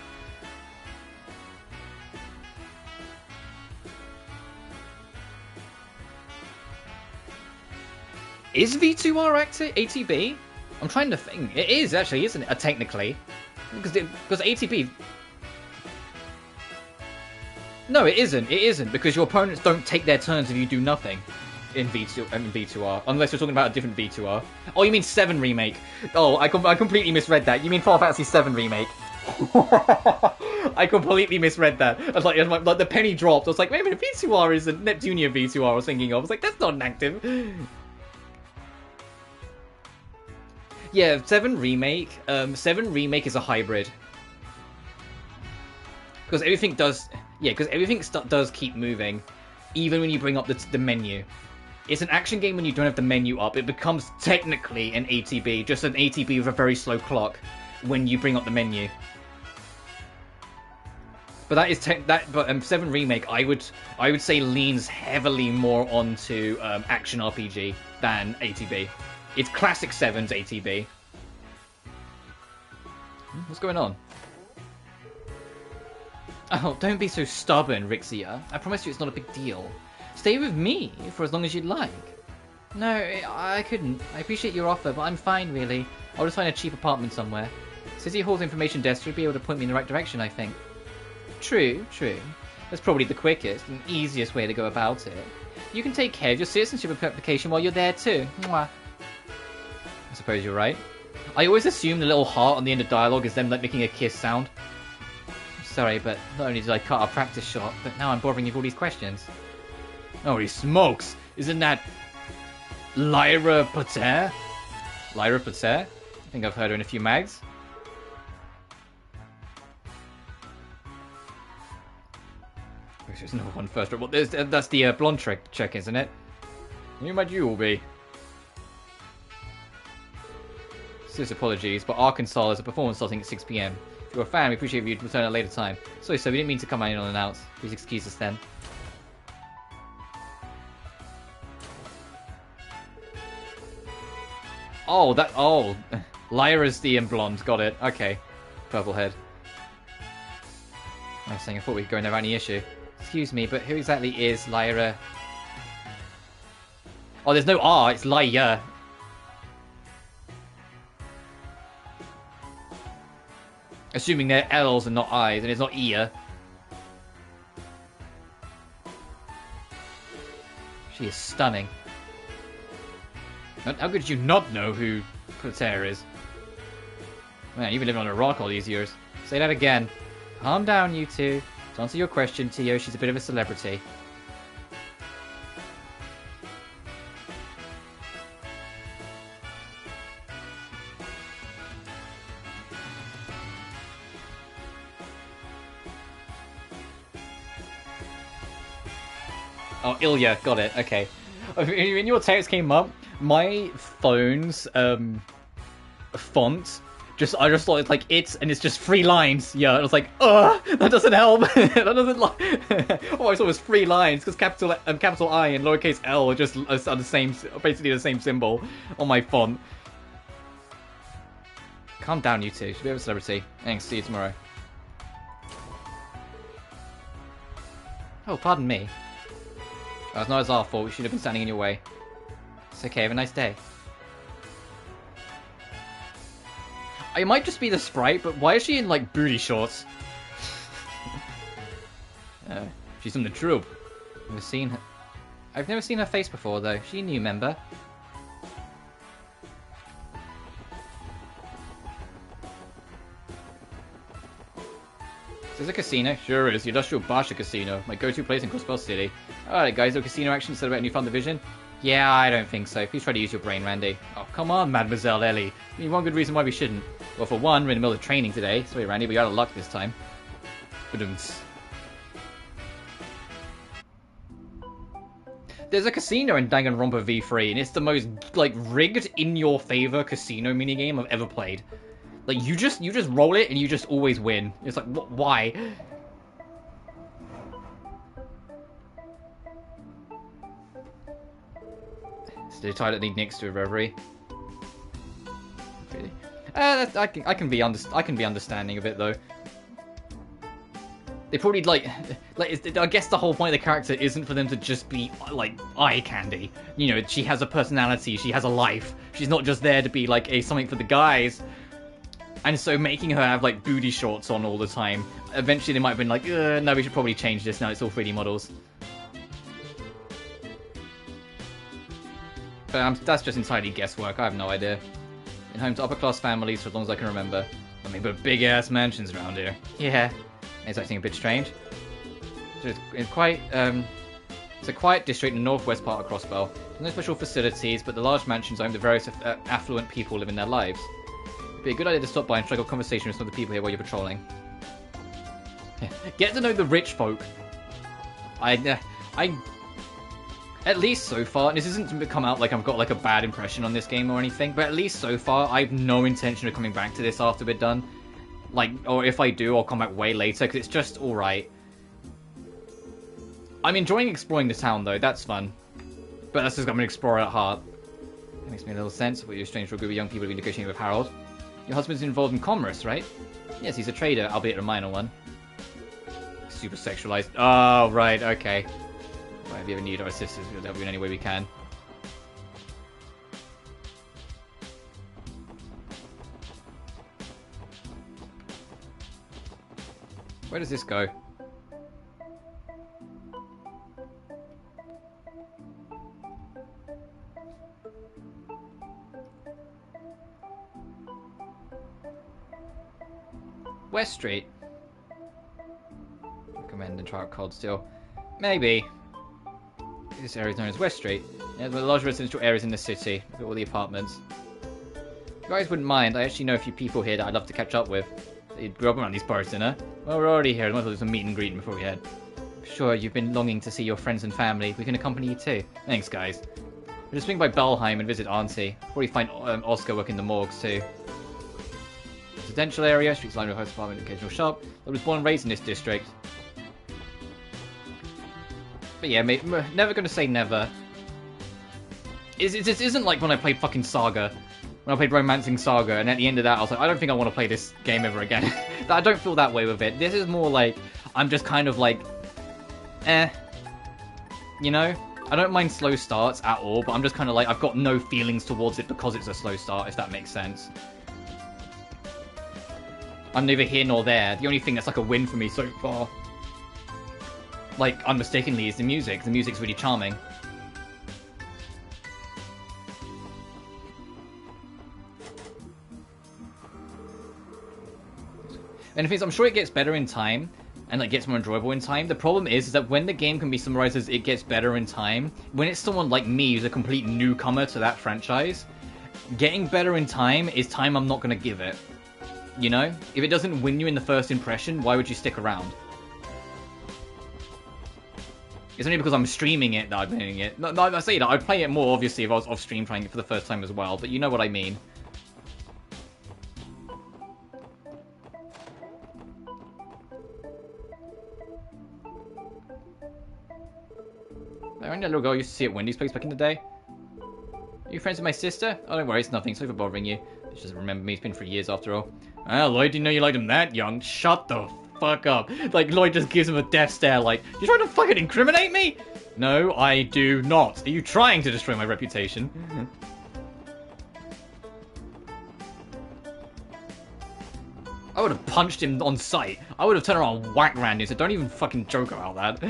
Speaker 1: Is V2R active ATB? I'm trying to think. It is actually, isn't it? Technically, because ATB. No, it isn't. It isn't because your opponents don't take their turns if you do nothing in V2R, unless you're talking about a different V2R. Oh, you mean 7 remake? Oh, I completely misread that. You mean Final Fantasy 7 remake? I completely misread that. I was like the penny dropped. I was like, wait a minute, V2R is the Neptunia V2R I was thinking of. I was like, that's not an active. Yeah, 7 Remake. 7 Remake is a hybrid. Because everything does... Yeah, because everything does keep moving. Even when you bring up the menu. It's an action game when you don't have the menu up. It becomes technically an ATB. Just an ATB with a very slow clock. When you bring up the menu. But that is... But 7 Remake, I would say leans heavily more onto action RPG than ATB. It's classic 7's ATB. What's going on? Oh, don't be so stubborn, Rixia. I promise you it's not a big deal. Stay with me for as long as you'd like. No, I couldn't. I appreciate your offer, but I'm fine, really. I'll just find a cheap apartment somewhere. City Hall's information desk should be able to point me in the right direction, I think. True, true. That's probably the quickest and easiest way to go about it. You can take care of your citizenship application while you're there, too. Mwah. I suppose you're right. I always assume the little heart on the end of dialogue is them like making a kiss sound. Sorry, but not only did I cut our practice short, but now I'm bothering you with all these questions. Holy smokes! Isn't that Lyra Pater? Lyra Pater? I think I've heard her in a few mags. There's another one first. Well, that's the blonde check, isn't it? Who might you all be? Serious apologies, but Arkansas is a performance starting at 6 PM. If you're a fan, we appreciate if you'd return at a later time. Sorry, sir, we didn't mean to come in unannounced. Please excuse us then. Oh, Lyra's the blonde, got it. Okay. Purple head. I was saying, I thought we could go in there without any issue. Excuse me, but who exactly is Lyra? Oh, there's no R, it's Lyra. Assuming they're L's and not I's, and it's not Ia. She is stunning. How could you not know who Pater is? Man, you've been living on a rock all these years. Say that again. Calm down, you two. To answer your question, Tio, she's a bit of a celebrity. Oh, Ilya, got it, okay. When your text came up, my phone's font, I just thought it's like and it's just 3 lines. Yeah, I was like, that doesn't help. That doesn't oh, I thought it was 3 lines because capital I and lowercase l are just are the same, basically the same symbol on my font. Calm down, you two. Should be a celebrity. Thanks. See you tomorrow. Oh, pardon me. Oh, it's not our fault. We should have been standing in your way. It's okay. Have a nice day. It might just be the sprite, but why is she in, like, booty shorts? She's from the troupe. Never seen her. I've never seen her face before, though. She a new member. Is this a casino? Sure is. The Industrial Basha Casino. My go-to place in Crossbell City. Alright, guys. No casino action to celebrate a new fun division? Yeah, I don't think so. Please try to use your brain, Randy. Oh, come on, Mademoiselle Ellie. I mean, one good reason why we shouldn't. Well, for one, we're in the middle of training today. Sorry, Randy, but you're out of luck this time. There's a casino in Danganronpa V3, and it's the most, like, rigged, in-your-favor casino minigame I've ever played. Like, you just roll it, and you just always win. It's like, why? So the toilet need next to a reverie. Really? I can be understanding of it though. They probably like I guess the whole point of the character isn't for them to just be like eye candy. You know, she has a personality, she has a life. She's not just there to be like something for the guys. And so making her have like booty shorts on all the time. Eventually they might have been like, no, we should probably change this now. It's all 3D models. But that's just entirely guesswork. I have no idea. Been home to upper-class families for as long as I can remember. I mean, but big-ass mansions around here. Yeah. It's acting a bit strange. So it's quite, It's a quiet district in the northwest part of Crossbell. There's no special facilities, but the large mansions home the various affluent people living their lives. It'd be a good idea to stop by and strike up conversation with some of the people here while you're patrolling. Get to know the rich folk. I at least so far, and this isn't to come out like I've got like a bad impression on this game or anything, but at least so far, I have no intention of coming back to this after we're done. Like, or if I do, I'll come back way later, because it's just alright. I'm enjoying exploring the town, though. That's fun. But that's just I'm an explorer at heart. It makes me a little sense of what you're strange for a group of young people to be negotiating with Harold. Your husband's involved in commerce, right? Yes, he's a trader, albeit a minor one. Super sexualized. Oh, right, okay. Well, if you ever need our assistance, we'll help you in any way we can. Where does this go? West Street. Recommend and try out Cold Steel. Maybe. This area is known as West Street. Yeah, the large residential areas in the city. Look at all the apartments. If you guys wouldn't mind, I actually know a few people here that I'd love to catch up with. You grew up around these parts, you know? Well, we're already here. I might as well do some meet and greeting before we head. Sure, you've been longing to see your friends and family. We can accompany you too. Thanks, guys. We'll just swing by Belheim and visit Auntie. Probably find Oscar working the morgues too. Residential area, streets lined with host apartment, occasional shop. I was born and raised in this district. But yeah, mate, never gonna say never. This isn't like when I played fucking Saga. When I played Romancing Saga, and at the end of that, I was like, I don't think I want to play this game ever again. I don't feel that way with it. This is more like, I'm just kind of like, you know? I don't mind slow starts at all, but I'm just kind of like, I've got no feelings towards it because it's a slow start, if that makes sense. I'm neither here nor there. The only thing that's like a win for me so far, like, unmistakably, is the music. The music's really charming. And the thing is, I'm sure it gets better in time, and like gets more enjoyable in time. The problem is that when the game can be summarized as it gets better in time, when it's someone like me who's a complete newcomer to that franchise, getting better in time is time I'm not going to give it. You know? If it doesn't win you in the first impression, why would you stick around? It's only because I'm streaming it that I'm playing it. No, I say that, I'd play it more, obviously, if I was off-stream playing it for the first time as well, but you know what I mean. I remember that little girl I used to see at Wendy's place back in the day. Are you friends with my sister? Oh, don't worry, it's nothing. Sorry for bothering you. She doesn't remember me. It's been 3 years after all. Ah, Lloyd, didn't know you liked him that young. Shut the fuck up. Like, Lloyd just gives him a death stare like, you trying to fucking incriminate me? No, I do not. Are you trying to destroy my reputation? I would have punched him on sight. I would have turned around and whacked Randy, so don't even fucking joke about that.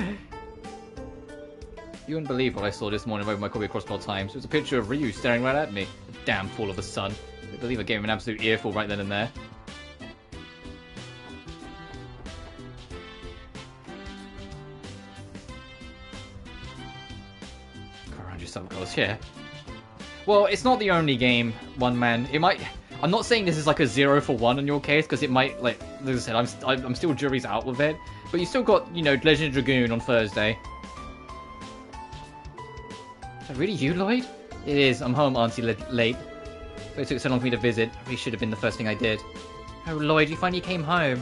Speaker 1: You wouldn't believe what I saw this morning over my copy of Crossbell Times. It was a picture of Ryu staring right at me. A damn fool of a son. I believe I gave him an absolute earful right then and there. Go around yourself, girls, yeah. Well, it's not the only game, one man. It might... I'm not saying this is like a 0 for 1 in your case, because it might, like I said, I'm still jury's out with it. But you still got, you know, Legend of Dragoon on Thursday. Is that really you, Lloyd? It is. I'm home, Auntie, late. But it took so long for me to visit. It really should have been the first thing I did. Oh, Lloyd, you finally came home.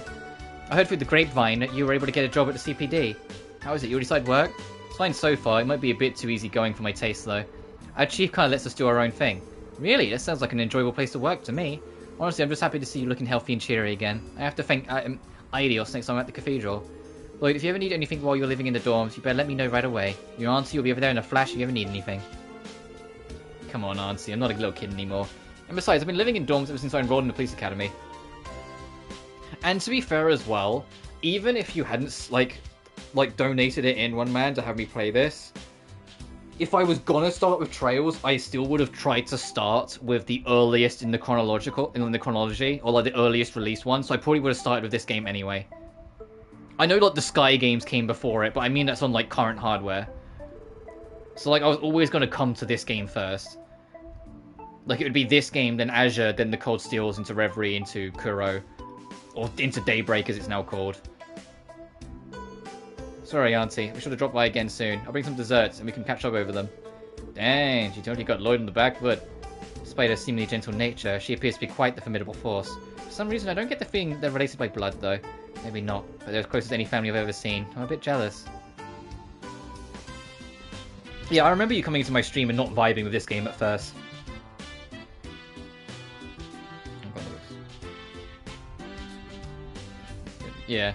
Speaker 1: I heard through the grapevine that you were able to get a job at the CPD. How is it? You already started work? It's fine so far. It might be a bit too easy going for my taste, though. Our chief kind of lets us do our own thing. Really? That sounds like an enjoyable place to work to me. Honestly, I'm just happy to see you looking healthy and cheery again. I have to thank Aidios next time I'm at the cathedral. Lloyd, if you ever need anything while you're living in the dorms, you better let me know right away. Your auntie will be over there in a flash if you ever need anything. Come on, auntie. I'm not a little kid anymore. And besides, I've been living in dorms ever since I enrolled in the police academy. And to be fair as well, even if you hadn't, like donated it in, one man, to have me play this, if I was gonna start with Trails, I still would have tried to start with the earliest in the chronology, or like the earliest released one, so I probably would have started with this game anyway. I know like the Sky games came before it, but I mean that's on like current hardware. So, like, I was always going to come to this game first. Like, it would be this game, then Azure, then the Cold Steels, into Reverie, into Kuro. Or into Daybreak, as it's now called. Sorry, Auntie. We should have dropped by again soon. I'll bring some desserts, and we can catch up over them. Dang, she totally got Lloyd on the back foot. Despite her seemingly gentle nature, she appears to be quite the formidable force. For some reason, I don't get the feeling they're related by blood, though. Maybe not, but they're as close as any family I've ever seen. I'm a bit jealous. Yeah, I remember you coming into my stream and not vibing with this game at first. Yeah.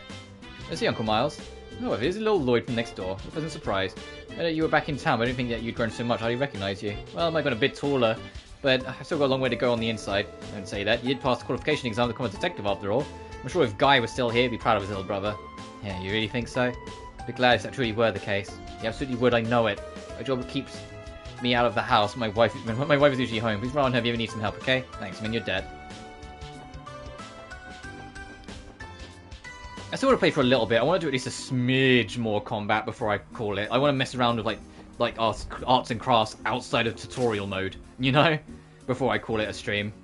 Speaker 1: Let's see, Uncle Miles. Oh, here's a little Lloyd from next door. I wasn't surprised. I know you were back in town, but I didn't think that you'd grown so much. I'd recognise you. Well, I might have been a bit taller, but I've still got a long way to go on the inside. Don't say that. You'd passed the qualification exam to become a detective after all. I'm sure if Guy was still here, he'd be proud of his little brother. Yeah, you really think so? I'd be glad if that truly were the case. You absolutely would, I know it. My job keeps me out of the house. My wife is usually home. Please run on her if you ever need some help, okay? Thanks, I mean, you're dead. I still want to play for a little bit. I want to do at least a smidge more combat before I call it. I want to mess around with like arts and crafts outside of tutorial mode, you know? Before I call it a stream.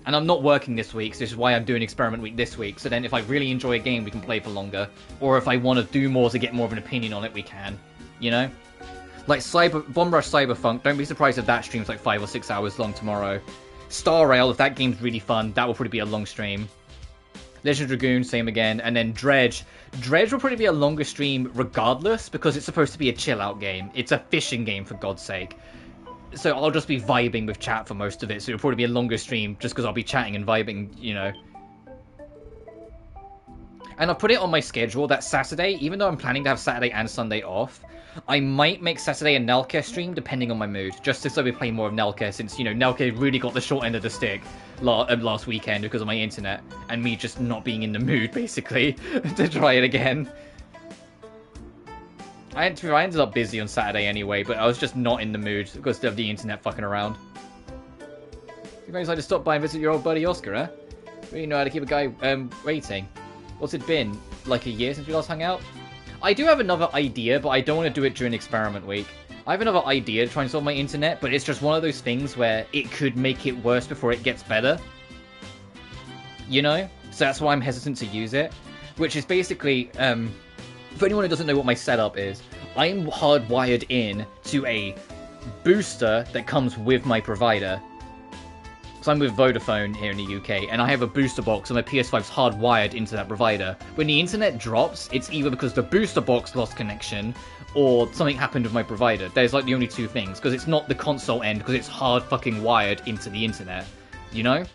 Speaker 1: And I'm not working this week, so this is why I'm doing experiment week this week. So then if I really enjoy a game, we can play for longer. Or if I want to do more to get more of an opinion on it, we can. You know? Like Bomb Rush Cyberfunk, don't be surprised if that stream's like 5 or 6 hours long tomorrow. Star Rail, if that game's really fun, that will probably be a long stream. Legend Dragoon, same again. And then Dredge. Dredge will probably be a longer stream regardless, because it's supposed to be a chill-out game. It's a fishing game, for God's sake. So I'll just be vibing with chat for most of it, so it'll probably be a longer stream, just because I'll be chatting and vibing, you know. And I'll put it on my schedule that Saturday, even though I'm planning to have Saturday and Sunday off, I might make Saturday a Nelke stream, depending on my mood. Just so we play more of Nelke, since, you know, Nelke really got the short end of the stick last weekend because of my internet, and me just not being in the mood, basically, to try it again. I ended up busy on Saturday anyway, but I was just not in the mood because of the internet fucking around. You guys like to stop by and visit your old buddy Oscar, huh? Really know how to keep a guy waiting. What's it been? Like a year since we last hung out? I do have another idea, but I don't want to do it during experiment week. I have another idea to try and solve my internet, but it's just one of those things where it could make it worse before it gets better. You know? So that's why I'm hesitant to use it. Which is basically, for anyone who doesn't know what my setup is, I'm hardwired in to a booster that comes with my provider. So I'm with Vodafone here in the UK, and I have a booster box, and my PS5's hardwired into that provider. When the internet drops, it's either because the booster box lost connection, or something happened with my provider. There's like the only two things, because it's not the console end, because it's hard fucking wired into the internet. You know?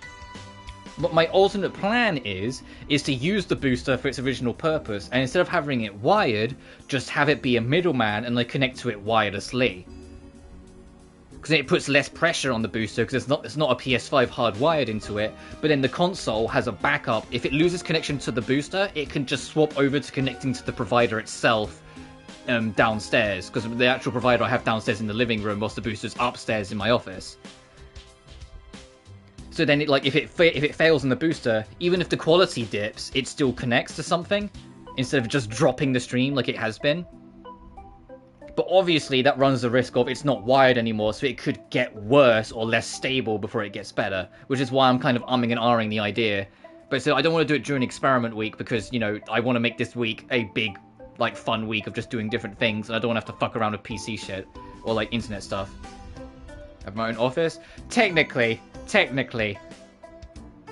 Speaker 1: But my alternate plan is to use the booster for its original purpose, and instead of having it wired, just have it be a middleman and like connect to it wirelessly. Because it puts less pressure on the booster, because it's not a PS5 hardwired into it, but then the console has a backup. If it loses connection to the booster, it can just swap over to connecting to the provider itself downstairs, because the actual provider I have downstairs in the living room, whilst the booster's upstairs in my office. So then, if it fails in the booster, even if the quality dips, it still connects to something, instead of just dropping the stream like it has been. But obviously, that runs the risk of it's not wired anymore, so it could get worse or less stable before it gets better, which is why I'm kind of umming and ahhing the idea. But so I don't want to do it during experiment week, because, you know, I want to make this week a big, like, fun week of just doing different things, and I don't want to have to fuck around with PC shit, or, like, internet stuff. I have my own office? Technically.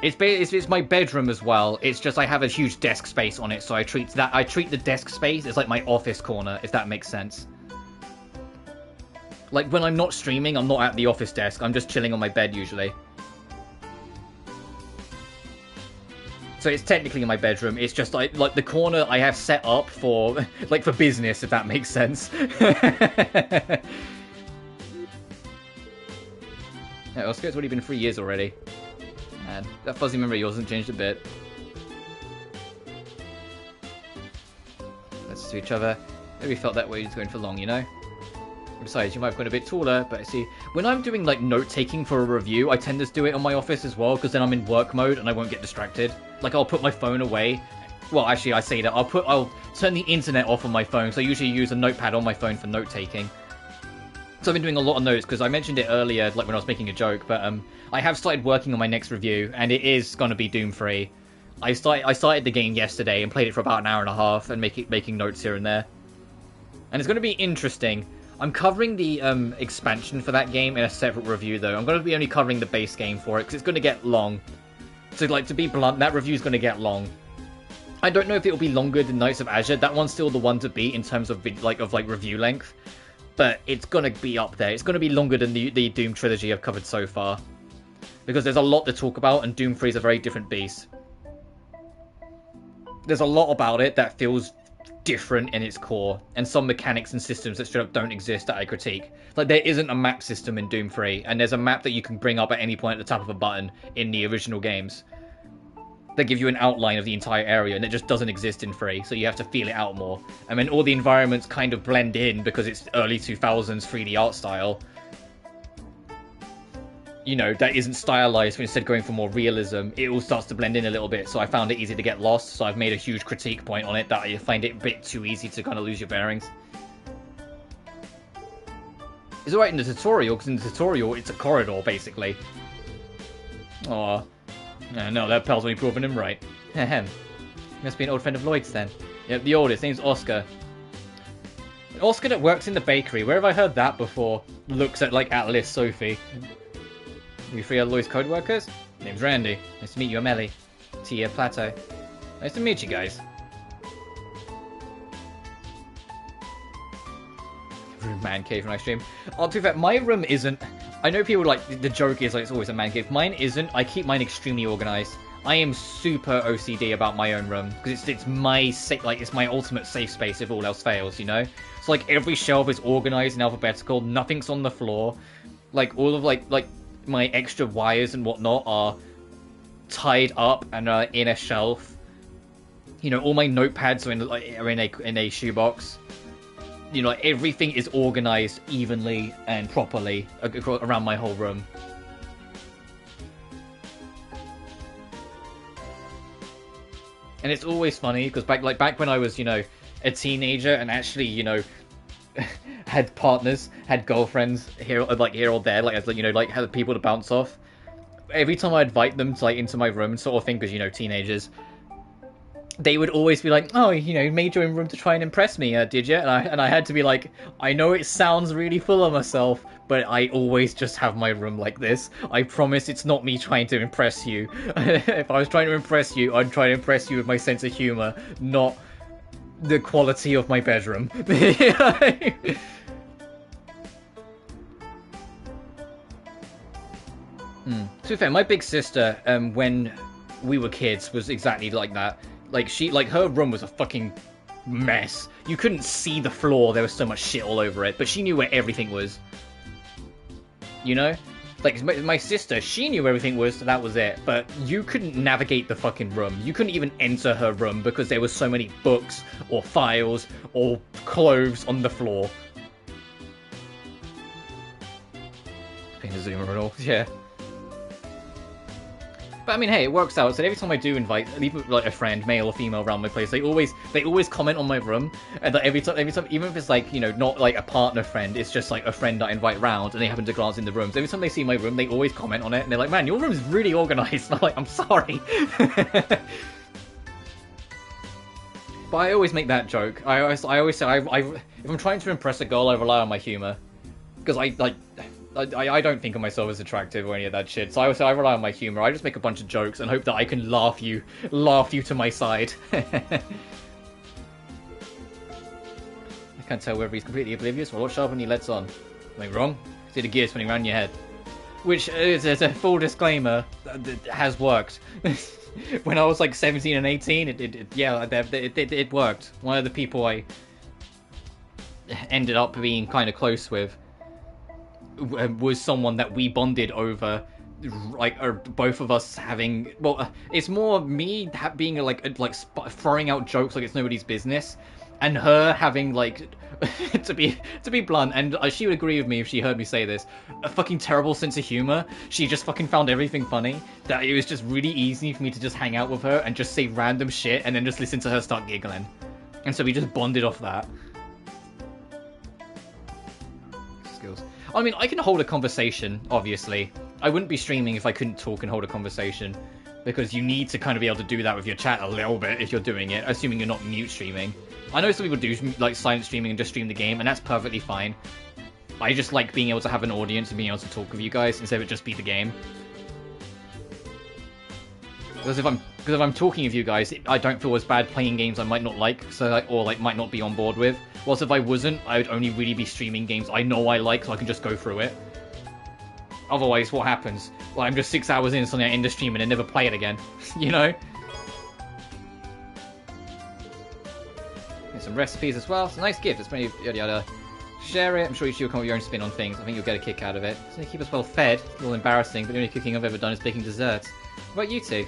Speaker 1: It's my bedroom as well. It's just I have a huge desk space on it, so I treat the desk space as like my office corner, if that makes sense. Like when I'm not streaming, I'm not at the office desk. I'm just chilling on my bed usually. So it's technically in my bedroom. It's just like the corner I have set up for like for business, if that makes sense. Yeah, Oscar, it's already been 3 years already. Man, that fuzzy memory of yours hasn't changed a bit. Let's to each other. Maybe felt that way just going for long, you know? Besides, you might have gone a bit taller, but I see, when I'm doing like note-taking for a review, I tend to do it on my office as well, because then I'm in work mode and I won't get distracted. Like, I'll put my phone away. Well, actually, I say that. I'll turn the internet off on my phone, so I usually use a notepad on my phone for note-taking. So I've been doing a lot of notes, because I mentioned it earlier, like when I was making a joke, but I have started working on my next review, and it is going to be Doom 3. I started the game yesterday and played it for about an hour and a half, and making notes here and there. And it's going to be interesting. I'm covering the expansion for that game in a separate review, though. I'm going to be only covering the base game for it, because it's going to get long. So, like, to be blunt, that review is going to get long. I don't know if it'll be longer than Knights of Azure. That one's still the one to beat in terms of review length. But it's going to be up there. It's going to be longer than the Doom trilogy I've covered so far. Because there's a lot to talk about, and Doom 3 is a very different beast. There's a lot about it that feels different in its core, and some mechanics and systems that straight up don't exist that I critique. Like, there isn't a map system in Doom 3, and there's a map that you can bring up at any point at the tap of a button in the original games. They give you an outline of the entire area, and it just doesn't exist in 3, so you have to feel it out more. And then all the environments kind of blend in because it's early 2000s 3D art style. You know, that isn't stylized, but instead going for more realism, it all starts to blend in a little bit, so I found it easy to get lost, so I've made a huge critique point on it that I find it a bit too easy to kind of lose your bearings. It's alright in the tutorial, because in the tutorial, it's a corridor, basically. Aww. No, that pal's only proven him right. Ahem. Must be an old friend of Lloyd's, then. Yep, the oldest. Name's Oscar. Oscar that works in the bakery. Where have I heard that before? Looks at, like, Atlas Sophie. We three are Lloyd's code workers? Name's Randy. Nice to meet you, I'm Ellie. Tia, Plato. Nice to meet you guys. Room man cave when I stream. Oh, to be fair, my room isn't... I know people like, the joke is like it's always a man cave. Mine isn't. I keep mine extremely organized. I am super OCD about my own room, because it's my it's my ultimate safe space if all else fails, you know? So like every shelf is organized in alphabetical, nothing's on the floor. Like all of like my extra wires and whatnot are tied up and are in a shelf. You know, all my notepads are in a shoebox. You know, everything is organized evenly and properly around my whole room. And it's always funny because back when I was, you know, a teenager and actually, you know, had partners, had girlfriends here or there, you know, like had people to bounce off. Every time I invite them to into my room, sort of thing, because you know, teenagers. They would always be like, oh, you know, made your own room to try and impress me, did you? And I had to be like, I know it sounds really full of myself, but I always just have my room like this. I promise it's not me trying to impress you. If I was trying to impress you, I'd try to impress you with my sense of humor, not the quality of my bedroom. To be fair, my big sister, when we were kids, was exactly like that. Her room was a fucking mess. You couldn't see the floor, there was so much shit all over it, but she knew where everything was. You know? Like, my sister, she knew where everything was, so that was it, but you couldn't navigate the fucking room. You couldn't even enter her room because there was so many books, or files, or clothes on the floor. Being a zoomer and all, yeah. But I mean, hey, it works out. So every time I do invite, even like a friend, male or female, around my place, they always comment on my room. And like, every time, even if it's like, you know, not like a partner friend, it's just like a friend I invite round, and they happen to glance in the rooms. Every time they see my room, they always comment on it, and they're like, "Man, your room is really organized." And I'm like, "I'm sorry." But I always make that joke. I always say, if I'm trying to impress a girl, I rely on my humor, because I don't think of myself as attractive or any of that shit, so I rely on my humor. I just make a bunch of jokes and hope that I can laugh you to my side. I can't tell whether he's completely oblivious or a lot sharper than he lets on. Am I wrong? See the gears spinning around your head. Which is a full disclaimer, has worked. When I was like 17 and 18, it worked. One of the people I ended up being kind of close with was someone that we bonded over, both of us having, it's more me being throwing out jokes like it's nobody's business, and her having to be blunt, and she would agree with me if she heard me say this, a fucking terrible sense of humor. She just fucking found everything funny, that it was just really easy for me to just hang out with her and just say random shit and then just listen to her start giggling, and so we just bonded off that. Skills. I mean, I can hold a conversation, obviously. I wouldn't be streaming if I couldn't talk and hold a conversation. Because you need to kind of be able to do that with your chat a little bit if you're doing it, assuming you're not mute streaming. I know some people do like silent streaming and just stream the game, and that's perfectly fine. I just like being able to have an audience and being able to talk with you guys instead of it just be the game. Because if I'm talking with you guys, I don't feel as bad playing games I might not like, or might not be on board with. Whilst if I wasn't, I would only really be streaming games I know I like, so I can just go through it. Otherwise, what happens? Well, I'm just 6 hours in, suddenly I end the stream and then never play it again. You know? There's some recipes as well. It's a nice gift. It's pretty yada yada. Share it. I'm sure you should come up with your own spin on things. I think you'll get a kick out of it. It's going to keep us well fed. It's a little embarrassing, but the only cooking I've ever done is baking desserts. What about you two?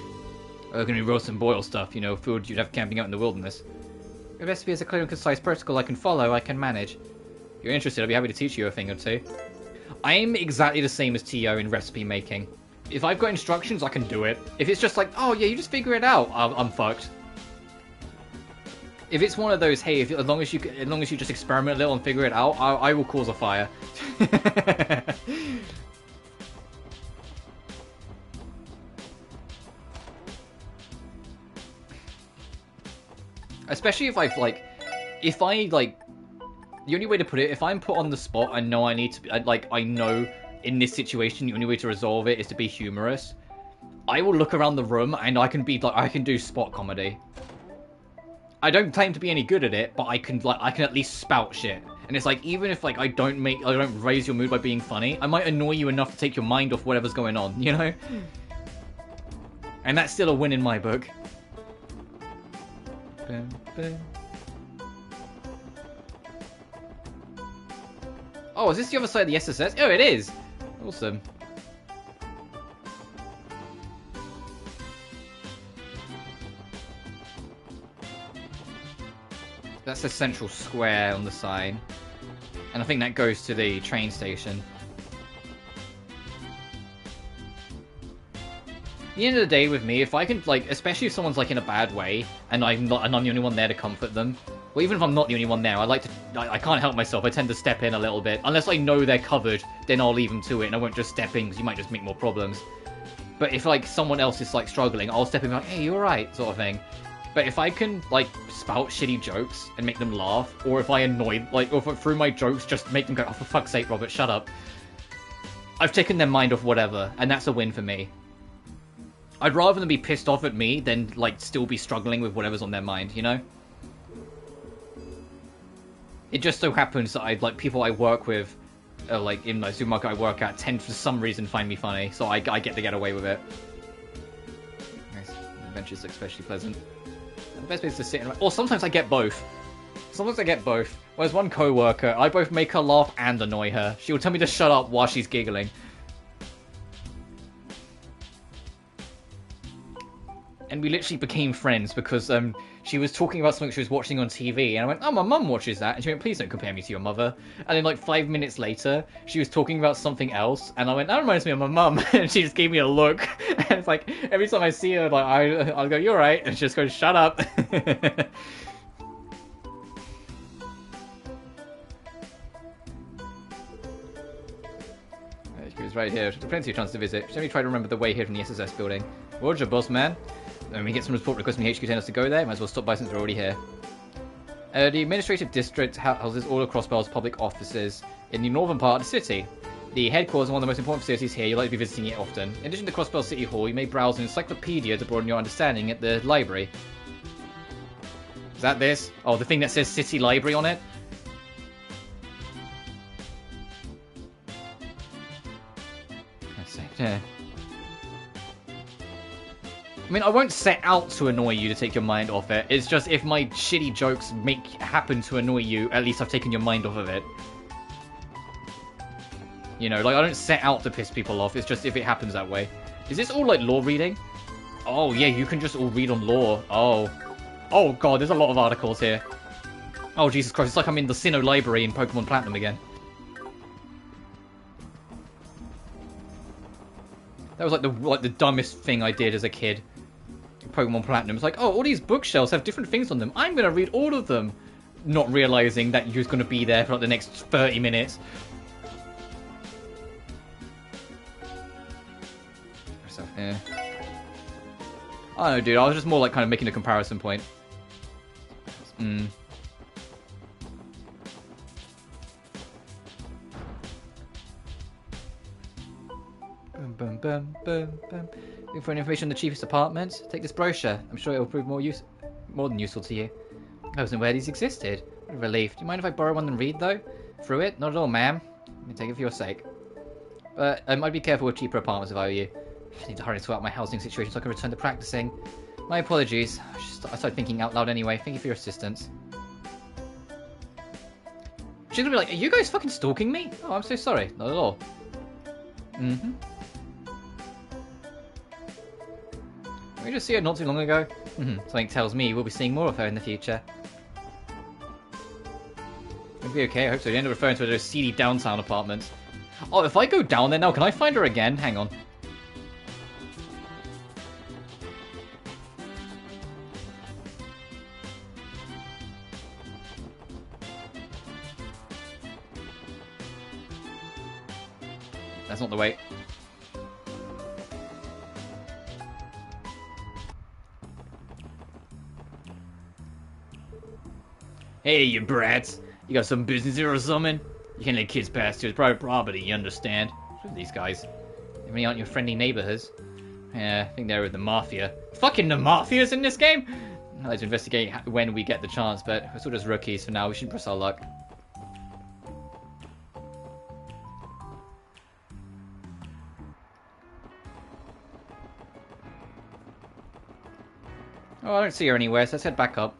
Speaker 1: We're going to roast and boil stuff, you know, food you'd have camping out in the wilderness. Your recipe has a clear and concise protocol I can follow, I can manage. If you're interested, I'll be happy to teach you a thing or two. I'm exactly the same as Tio in recipe making. If I've got instructions, I can do it. If it's just like, oh yeah, you just figure it out, I'm fucked. If it's one of those, hey, as long as you just experiment a little and figure it out, I will cause a fire. Especially if the only way to put it, if I'm put on the spot, I know I need to, I know in this situation the only way to resolve it is to be humorous. I will look around the room and I can do spot comedy. I don't claim to be any good at it, but I can at least spout shit. And it's like, even if I don't raise your mood by being funny, I might annoy you enough to take your mind off whatever's going on, you know? And that's still a win in my book. Boom, boom. Oh, is this the other side of the SSS? Oh, it is! Awesome. That's the central square on the sign. And I think that goes to the train station. At the end of the day with me, if I can, especially if someone's, in a bad way, and I'm the only one there to comfort them, well, even if I'm not the only one there, I can't help myself, I tend to step in a little bit. Unless I know they're covered, then I'll leave them to it, and I won't just step in, because you might just make more problems. But if, someone else is, struggling, I'll step in and be like, hey, you alright, sort of thing. But if I can, spout shitty jokes and make them laugh, or if I annoy, or if through my jokes just make them go, oh, for fuck's sake, Robert, shut up. I've taken their mind off whatever, and that's a win for me. I'd rather them be pissed off at me than, still be struggling with whatever's on their mind, you know? It just so happens that people I work with, in the supermarket I work at, tend for some reason find me funny, so I get to get away with it. Nice. Adventures look especially pleasant. The best place to sit in... Or sometimes I get both. Sometimes I get both. Whereas one co-worker, I both make her laugh and annoy her. She'll tell me to shut up while she's giggling. And we literally became friends because she was talking about something she was watching on TV, and I went, oh, my mum watches that, and she went, please don't compare me to your mother. And then 5 minutes later, she was talking about something else, and I went, that reminds me of my mum, and she just gave me a look, and it's every time I see her, I'll go, you're right, and she just goes, shut up. She was right here, there's plenty of chance to visit. Let me try to remember the way here from the SSS building. Roger, boss man. When we get some report requests from the HQ telling us to go there, might as well stop by since we're already here. The administrative district houses all of Crossbell's public offices in the northern part of the city. The headquarters is one of the most important facilities here. You'll like to be visiting it often. In addition to Crossbell City Hall, you may browse an encyclopedia to broaden your understanding at the library. Is that this? Oh, the thing that says City Library on it? That's it. Yeah. I mean, I won't set out to annoy you to take your mind off it. It's just if my shitty jokes happen to annoy you, at least I've taken your mind off of it. You know, I don't set out to piss people off. It's just if it happens that way. Is this all, law reading? Oh, yeah, you can just all read on law. Oh. Oh, God, there's a lot of articles here. Oh, Jesus Christ, it's like I'm in the Sinnoh Library in Pokemon Platinum again. That was, the dumbest thing I did as a kid. Pokemon Platinum. It's oh, all these bookshelves have different things on them. I'm going to read all of them. Not realizing that you're going to be there for the next 30 minutes. So, yeah. I don't know, dude. I was just more like kind of making a comparison point. Looking for information on the chief's apartment? Take this brochure. I'm sure it will prove more than useful to you. I wasn't aware these existed. What a relief. Do you mind if I borrow one and read, though? Through it? Not at all, ma'am. Let me take it for your sake. But I'd be careful with cheaper apartments if I were you. I need to hurry to sort out my housing situation so I can return to practicing. My apologies. I started thinking out loud anyway. Thank you for your assistance. She's gonna be like, are you guys fucking stalking me? Oh, I'm so sorry. Not at all. We just see her not too long ago. Something tells me we'll be seeing more of her in the future. It'll be okay, I hope so. You end up referring to her as seedy downtown apartments. Oh, if I go down there now, can I find her again? Hang on. That's not the way. Hey, you brats. You got some business here or something? You can't let kids pass through. It's private property, you understand? Who are these guys? They really aren't your friendly neighborhoods. Yeah, I think they're with the Mafia. Fucking the Mafia's in this game? I'd like to investigate when we get the chance, but we're sort of rookies for now. We shouldn't press our luck. Oh, I don't see her anywhere, so let's head back up.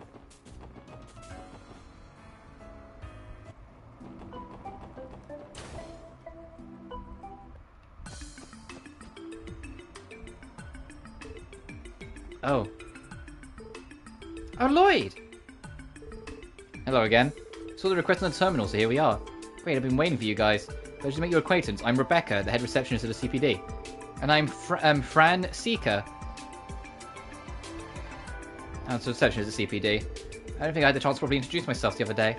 Speaker 1: Oh. Oh, Lloyd! Hello again. Saw the request on the terminal, so here we are. Great, I've been waiting for you guys. Pleasure to make your acquaintance. I'm Rebecca, the head receptionist of the CPD. And I'm Fran Seeker. I'm the receptionist of the CPD. I don't think I had the chance to properly introduce myself the other day.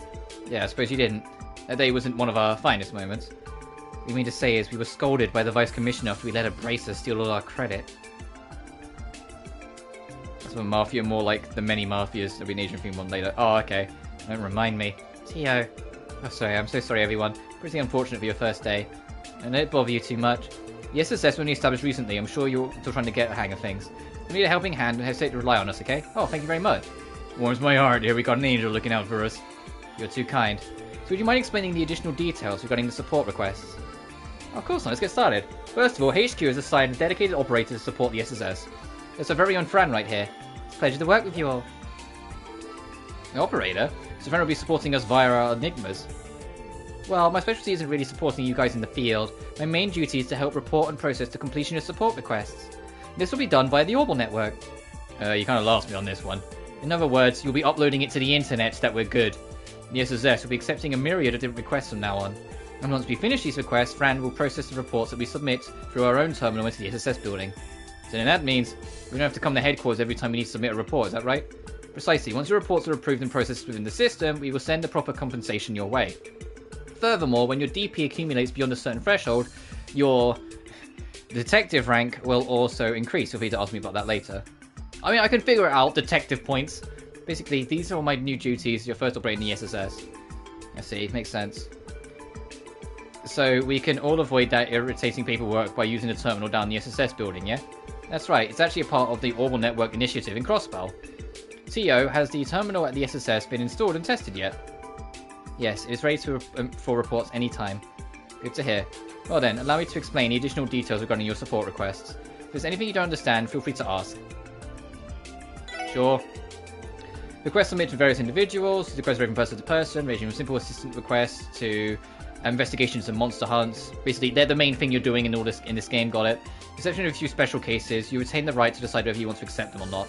Speaker 1: Yeah, I suppose you didn't. That day wasn't one of our finest moments. What you mean to say is we were scolded by the Vice Commissioner after we let a bracer steal all our credit. That's a mafia, more like the many mafias that we Asian film one later. Oh, okay. Don't remind me. Tio. Oh, sorry. I'm so sorry, everyone. Pretty unfortunate for your first day. And don't bother you too much. The SSS was only established recently. I'm sure you're still trying to get a hang of things. We need a helping hand and hesitate to rely on us, okay? Oh, thank you very much. Warms my heart. Here we got an angel looking out for us. You're too kind. So would you mind explaining the additional details regarding the support requests? Of course not. Let's get started. First of all, HQ has assigned a dedicated operator to support the SSS. It's our very own Fran right here. It's a pleasure to work with you all. The operator? So Fran will be supporting us via our enigmas. Well, my specialty isn't really supporting you guys in the field. My main duty is to help report and process the completion of support requests. This will be done by the Orbital Network. You kind of lost me on this one. In other words, you'll be uploading it to the internet so that we're good. The SSS will be accepting a myriad of different requests from now on. And once we finish these requests, Fran will process the reports that we submit through our own terminal into the SSS building. So then that means we don't have to come to headquarters every time we need to submit a report, is that right? Precisely. Once your reports are approved and processed within the system, we will send the proper compensation your way. Furthermore, when your DP accumulates beyond a certain threshold, your detective rank will also increase. You'll need to ask me about that later. I mean, I can figure it out, detective points. Basically, these are all my new duties. You're first operating the SSS. I see, makes sense. So we can all avoid that irritating paperwork by using the terminal down the SSS building, yeah? That's right, it's actually a part of the Orbital Network initiative in Crossbell. TO, has the terminal at the SSS been installed and tested yet? Yes, it is ready for reports anytime. Good to hear. Well then, allow me to explain the additional details regarding your support requests. If there's anything you don't understand, feel free to ask. Sure. Requests submitted to various individuals. Requests vary from person to person, ranging from simple assistant requests to investigations and monster hunts. Basically, they're the main thing you're doing in all this in this game. Got it? Exception of a few special cases, you retain the right to decide whether you want to accept them or not.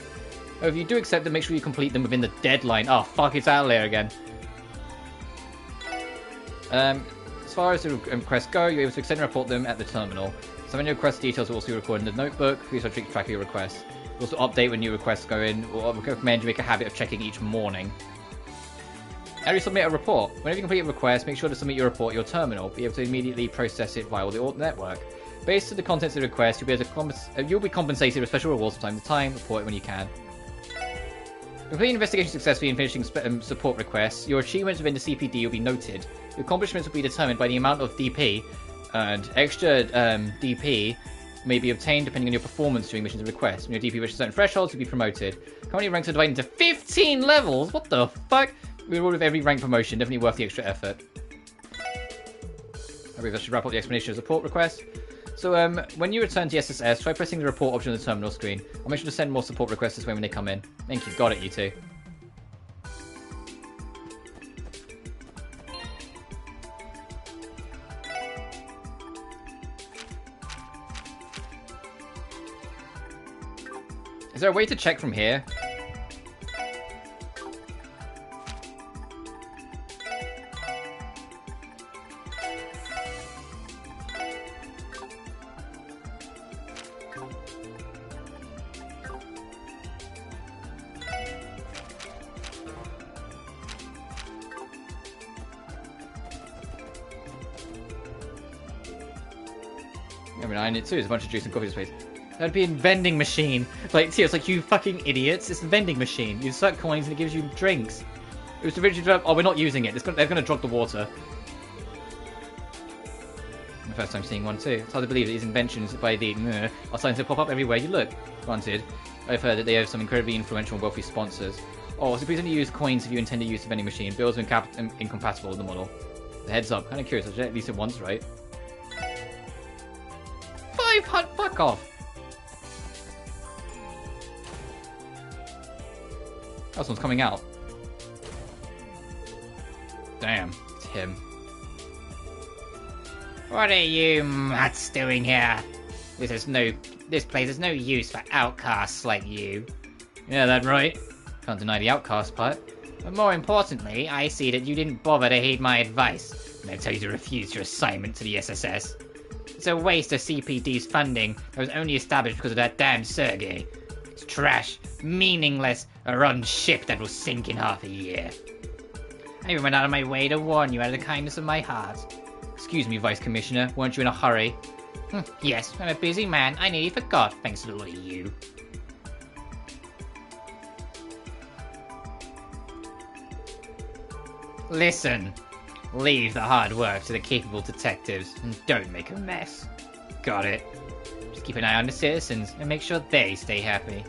Speaker 1: Or if you do accept them, make sure you complete them within the deadline. Oh fuck, it's out there again. As far as the requests go, you're able to accept and report them at the terminal. Some of your request details will also be recorded in the notebook. Please keep track of your requests. We'll also update when new requests go in. We'll recommend you make a habit of checking each morning. How do you submit a report? Whenever you complete a request, make sure to submit your report to your terminal. Be able to immediately process it via the Orbital Network. Based on the contents of the request, you'll be compensated with special rewards from time to time. Report it when you can. Completing investigation successfully and finishing support requests, your achievements within the CPD will be noted. Your accomplishments will be determined by the amount of DP, and extra DP may be obtained depending on your performance during missions and requests. When your DP reaches certain thresholds, you'll be promoted. Currently, ranks are divided into 15 levels. What the fuck? We reward with every rank promotion. Definitely worth the extra effort. I believe I should wrap up the explanation of support request. So, when you return to the SSS, try pressing the report option on the terminal screen. I'll make sure to send more support requests this way when they come in. Thank you. Got it, you two. Is there a way to check from here? I mean, I need too. There's a bunch of juice and coffee space. That'd be a vending machine. Like, it's like, you fucking idiots. It's a vending machine. You insert coins and it gives you drinks. It was originally developed. Oh, we're not using it. They're going to drug the water. The first time seeing one too. It's hard to believe that these inventions by the are starting to pop up everywhere you look. Granted, I've heard that they have some incredibly influential and wealthy sponsors. Oh, so please only use coins if you intend to use the vending machine. Bills are incompatible with the model. The heads up. Kind of curious. I'll check at least it once, right? 500. Fuck off. Oh, someone's coming out. Damn, it's him.
Speaker 2: What are you mutts doing here? This place has no use for outcasts like you.
Speaker 1: Yeah, that's right. Can't deny the outcast part.
Speaker 2: But more importantly, I see that you didn't bother to heed my advice, and I tell you to refuse your assignment to the SSS. It's a waste of CPD's funding that was only established because of that damn Sergei. It's trash, meaningless, a rotten ship that will sink in half a year. I even went out of my way to warn you out of the kindness of my heart.
Speaker 1: Excuse me, Vice Commissioner, weren't you in a hurry?
Speaker 2: Yes, I'm a busy man. I nearly forgot, thanks to the lot of you. Listen, leave the hard work to the capable detectives, and don't make a mess. Got it? Just keep an eye on the citizens, and make sure they stay happy.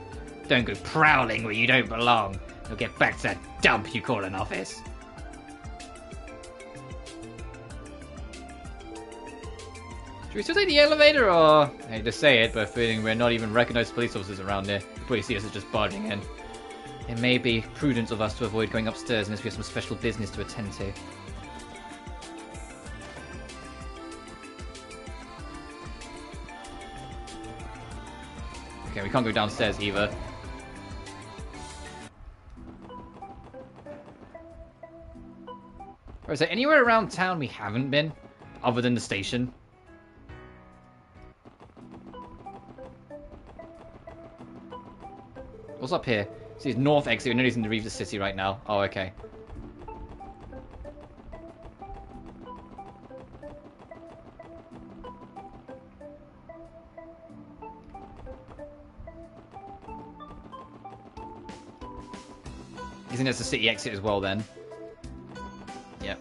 Speaker 2: Don't go prowling where you don't belong. You'll get back to that dump you call an office.
Speaker 1: Should we still take the elevator, or... I hate to say it, but I'm feeling we're not even recognized police officers around here. You probably see us as just barging in. It may be prudent of us to avoid going upstairs unless we have some special business to attend to. Okay, we can't go downstairs either. Or is there anywhere around town we haven't been? Other than the station? What's up here? See, it's north exit. We're not using to leave the city right now. Oh, okay. Isn't this the city exit as well then? Yep.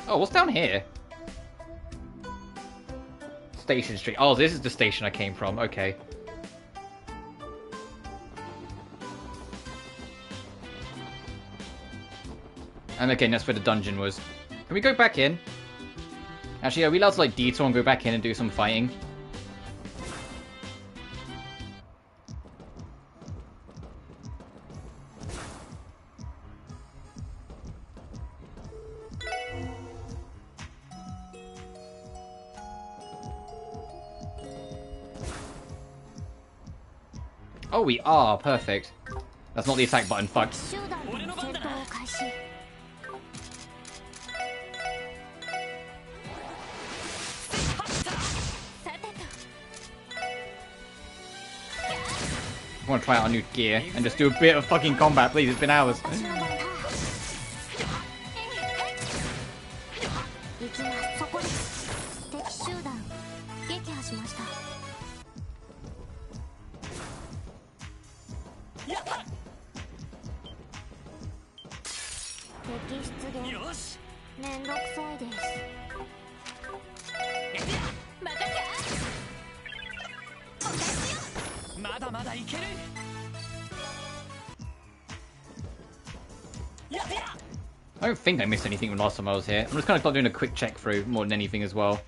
Speaker 1: Oh, what's down here? Station Street. Oh, this is the station I came from. Okay. And okay, that's where the dungeon was. Can we go back in? Actually, are we allowed to like detour and go back in and do some fighting? Oh, we are. Perfect. That's not the attack button. Fuck. I want to try out our new gear and just do a bit of fucking combat, please. It's been hours. I don't think I missed anything from last time I was here. I'm just kind of doing a quick check through more than anything as well.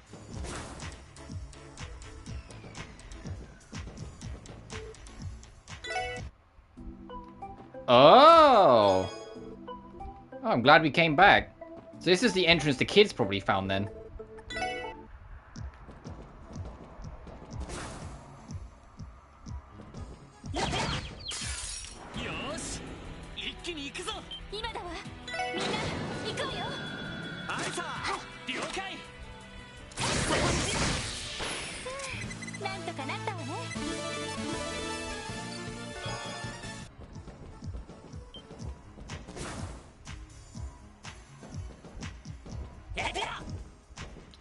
Speaker 1: Oh! Oh, I'm glad we came back. So this is the entrance the kids probably found then.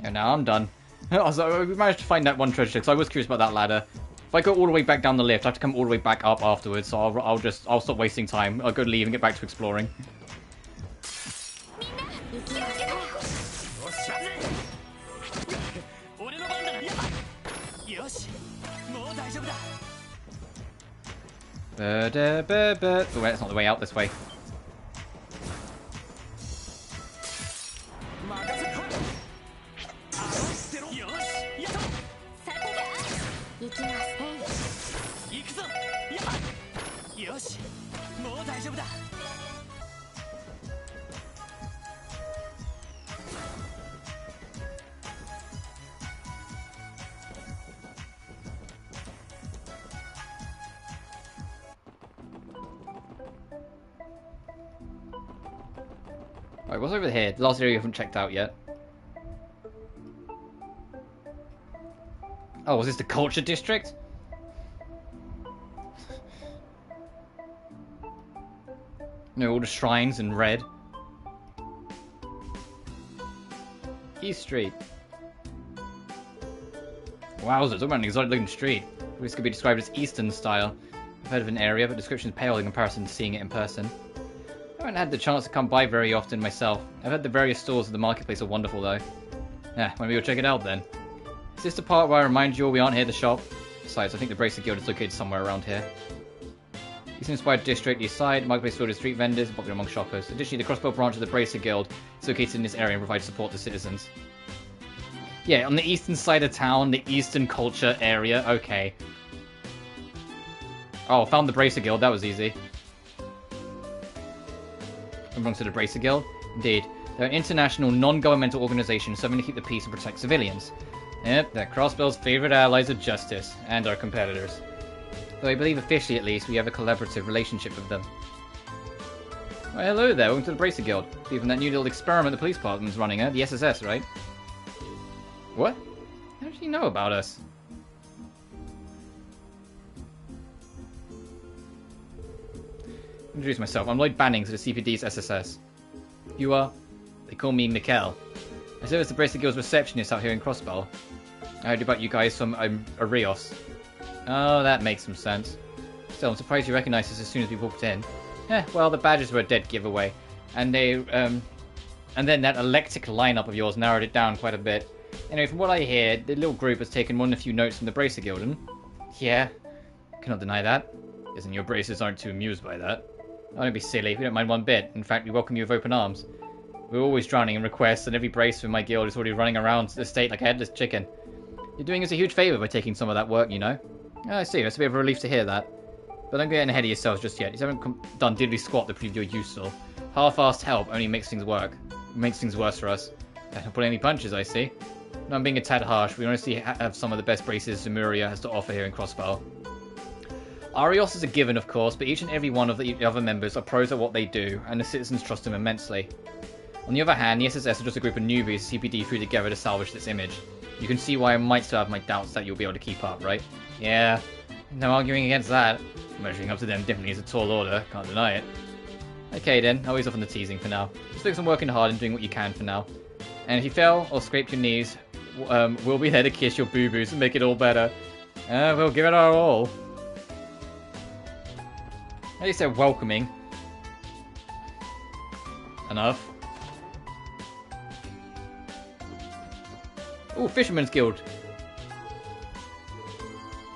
Speaker 1: And now I'm done. We managed to find that one treasure because I was curious about that ladder. If I go all the way back down the lift, I have to come all the way back up afterwards. So I'll stop wasting time. I'll go leave and get back to exploring. Oh, that's not the way out. This way. Right, what's over here? The last area you haven't checked out yet. Oh, was this the culture district? No, all the shrines in red. East Street. Wowzers, talk about an exotic looking street. This could be described as Eastern style. I've heard of an area, but the description is pale in comparison to seeing it in person. I haven't had the chance to come by very often myself. I've heard the various stores of the marketplace are wonderful though. Yeah, maybe we'll check it out then. Is this the part where I remind you all we aren't here to shop? Besides, I think the Bracelet Guild is located somewhere around here. Eastern-inspired district, east side, marketplace filled with street vendors, popular among shoppers. Additionally, the Crossbow branch of the Bracelet Guild is located in this area and provides support to citizens. Yeah, on the eastern side of town, the eastern culture area, okay. Oh, found the Bracelet Guild, that was easy. Belongs to the Bracelet Guild? Indeed. They're an international, non-governmental organisation serving to keep the peace and protect civilians. Yep, they're Crossbow's favourite allies of justice, and our competitors. Though I believe officially at least, we have a collaborative relationship with them. Well, hello there, welcome to the Bracelet Guild. Even that new little experiment the police department's running, the SSS, right? What? How did you know about us? Introduce myself. I'm Lloyd Bannings of the CPD's SSS. You are? They call me Mikkel. I serve as the Bracelet Guild's receptionist out here in Crossbow. I heard about you guys from Arios. Oh, that makes some sense. Still, I'm surprised you recognized us as soon as we walked in. Well, the badges were a dead giveaway. And then that eclectic lineup of yours narrowed it down quite a bit. Anyway, from what I hear, the little group has taken more than a few notes from the Bracelet Guild, and... Yeah, cannot deny that. Guessing your braces aren't too amused by that. Oh, don't be silly, we don't mind one bit. In fact, we welcome you with open arms. We're always drowning in requests, and every brace from my guild is already running around the state like a headless chicken. You're doing us a huge favour by taking some of that work, you know. Oh, I see, it's a bit of a relief to hear that. But don't get ahead of yourselves just yet. You haven't done diddly squat to prove you're useful. Half-assed help only makes things worse for us. Don't pull any punches, I see. No, I'm being a tad harsh. We honestly have some of the best braces Zemuria has to offer here in Crossbow. Arios is a given, of course, but each and every one of the other members are pros at what they do, and the citizens trust them immensely. On the other hand, the SSS are just a group of newbies CPD threw together to salvage this image. You can see why I might still have my doubts that you'll be able to keep up, right? Yeah, no arguing against that. Measuring up to them definitely is a tall order, can't deny it. Okay then, I'll ease off on the teasing for now. Just focus on working hard and doing what you can for now. And if you fail or scrape your knees, we'll be there to kiss your boo-boos and make it all better. We'll give it our all. At least they're welcoming. enough. Ooh, Fisherman's Guild.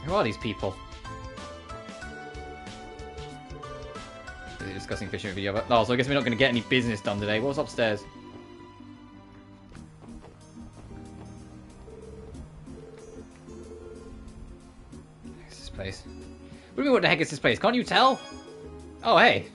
Speaker 1: Who are these people? They're discussing fishing with each other. Oh, so I guess we're not going to get any business done today. What's upstairs? What's this place? What do you mean, what the heck is this place? Can't you tell? Oh, hey.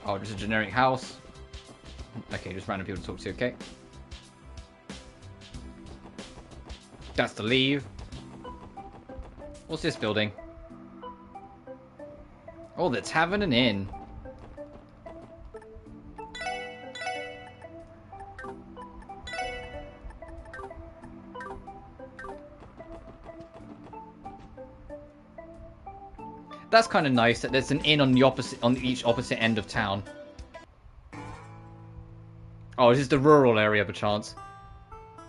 Speaker 1: Oh, just a generic house. Okay, just random people to talk to, okay. That's to leave. What's this building? Oh, the Tavern and Inn. That's kind of nice that there's an inn on each opposite end of town. Oh, is this the rural area, perchance?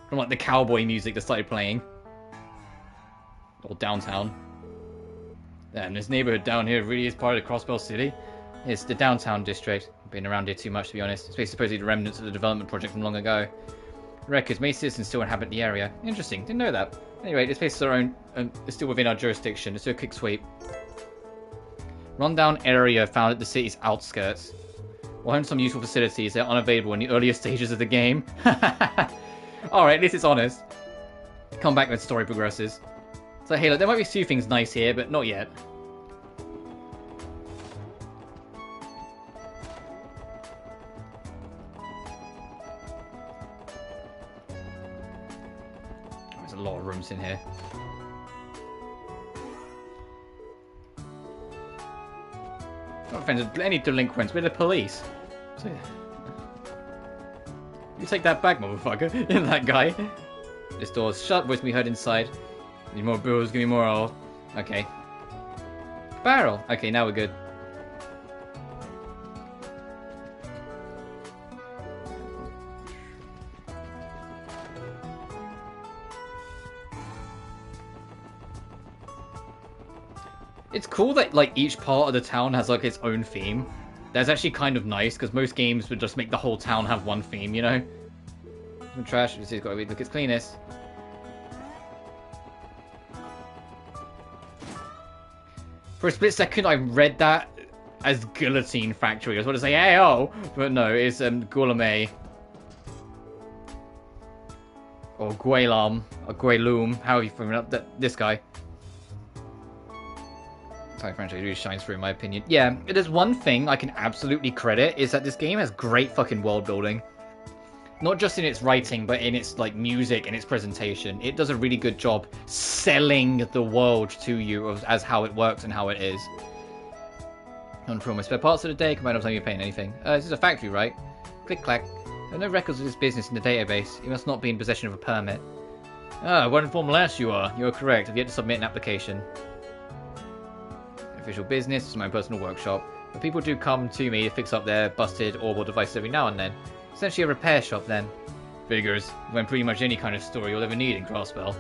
Speaker 1: From like the cowboy music that started playing. Or downtown. Damn, this neighborhood down here really is part of the Crossbell City. It's the downtown district. I've been around here too much, to be honest. It's supposedly the remnants of the development project from long ago. Records, many citizens still inhabit the area. Interesting, didn't know that. Anyway, this place is our own, is still within our jurisdiction. Let's do a quick sweep. Rundown area found at the city's outskirts. While having some useful facilities, they're unavailable in the earlier stages of the game. Alright, at least it's honest. Come back when the story progresses. So hey, look, there might be a few things nice here, but not yet. There's a lot of rooms in here. Not offended any delinquents, we're the police. So, you take that back, motherfucker. That guy. This door's shut, voice can be heard inside. Need more bills, give me more oil. Okay. Barrel. Okay, now we're good. It's cool that like each part of the town has like its own theme. That's actually kind of nice because most games would just make the whole town have one theme, you know? Some trash. This has got to be look its cleanest. For a split second, I read that as Guillotine Factory. I was about to say, hey, oh! But no, it's Gourmet. Or Guelam. Or Guelum. How are you framing up this guy? Thai franchise really shines through, in my opinion. Yeah, there's one thing I can absolutely credit, is that this game has great fucking world building. Not just in its writing, but in its like music and its presentation. It does a really good job selling the world to you as how it works and how it is. On for all my spare parts of the day, combine up time you're paying anything. This is a factory, right? Click clack. There are no records of this business in the database. You must not be in possession of a permit. Ah, what informal ass you are. You are correct. I've yet to submit an application. Official business is my own personal workshop, but people do come to me to fix up their busted orbital devices every now and then. Essentially a repair shop then. Figures, when pretty much any kind of store you'll ever need in Crossbell.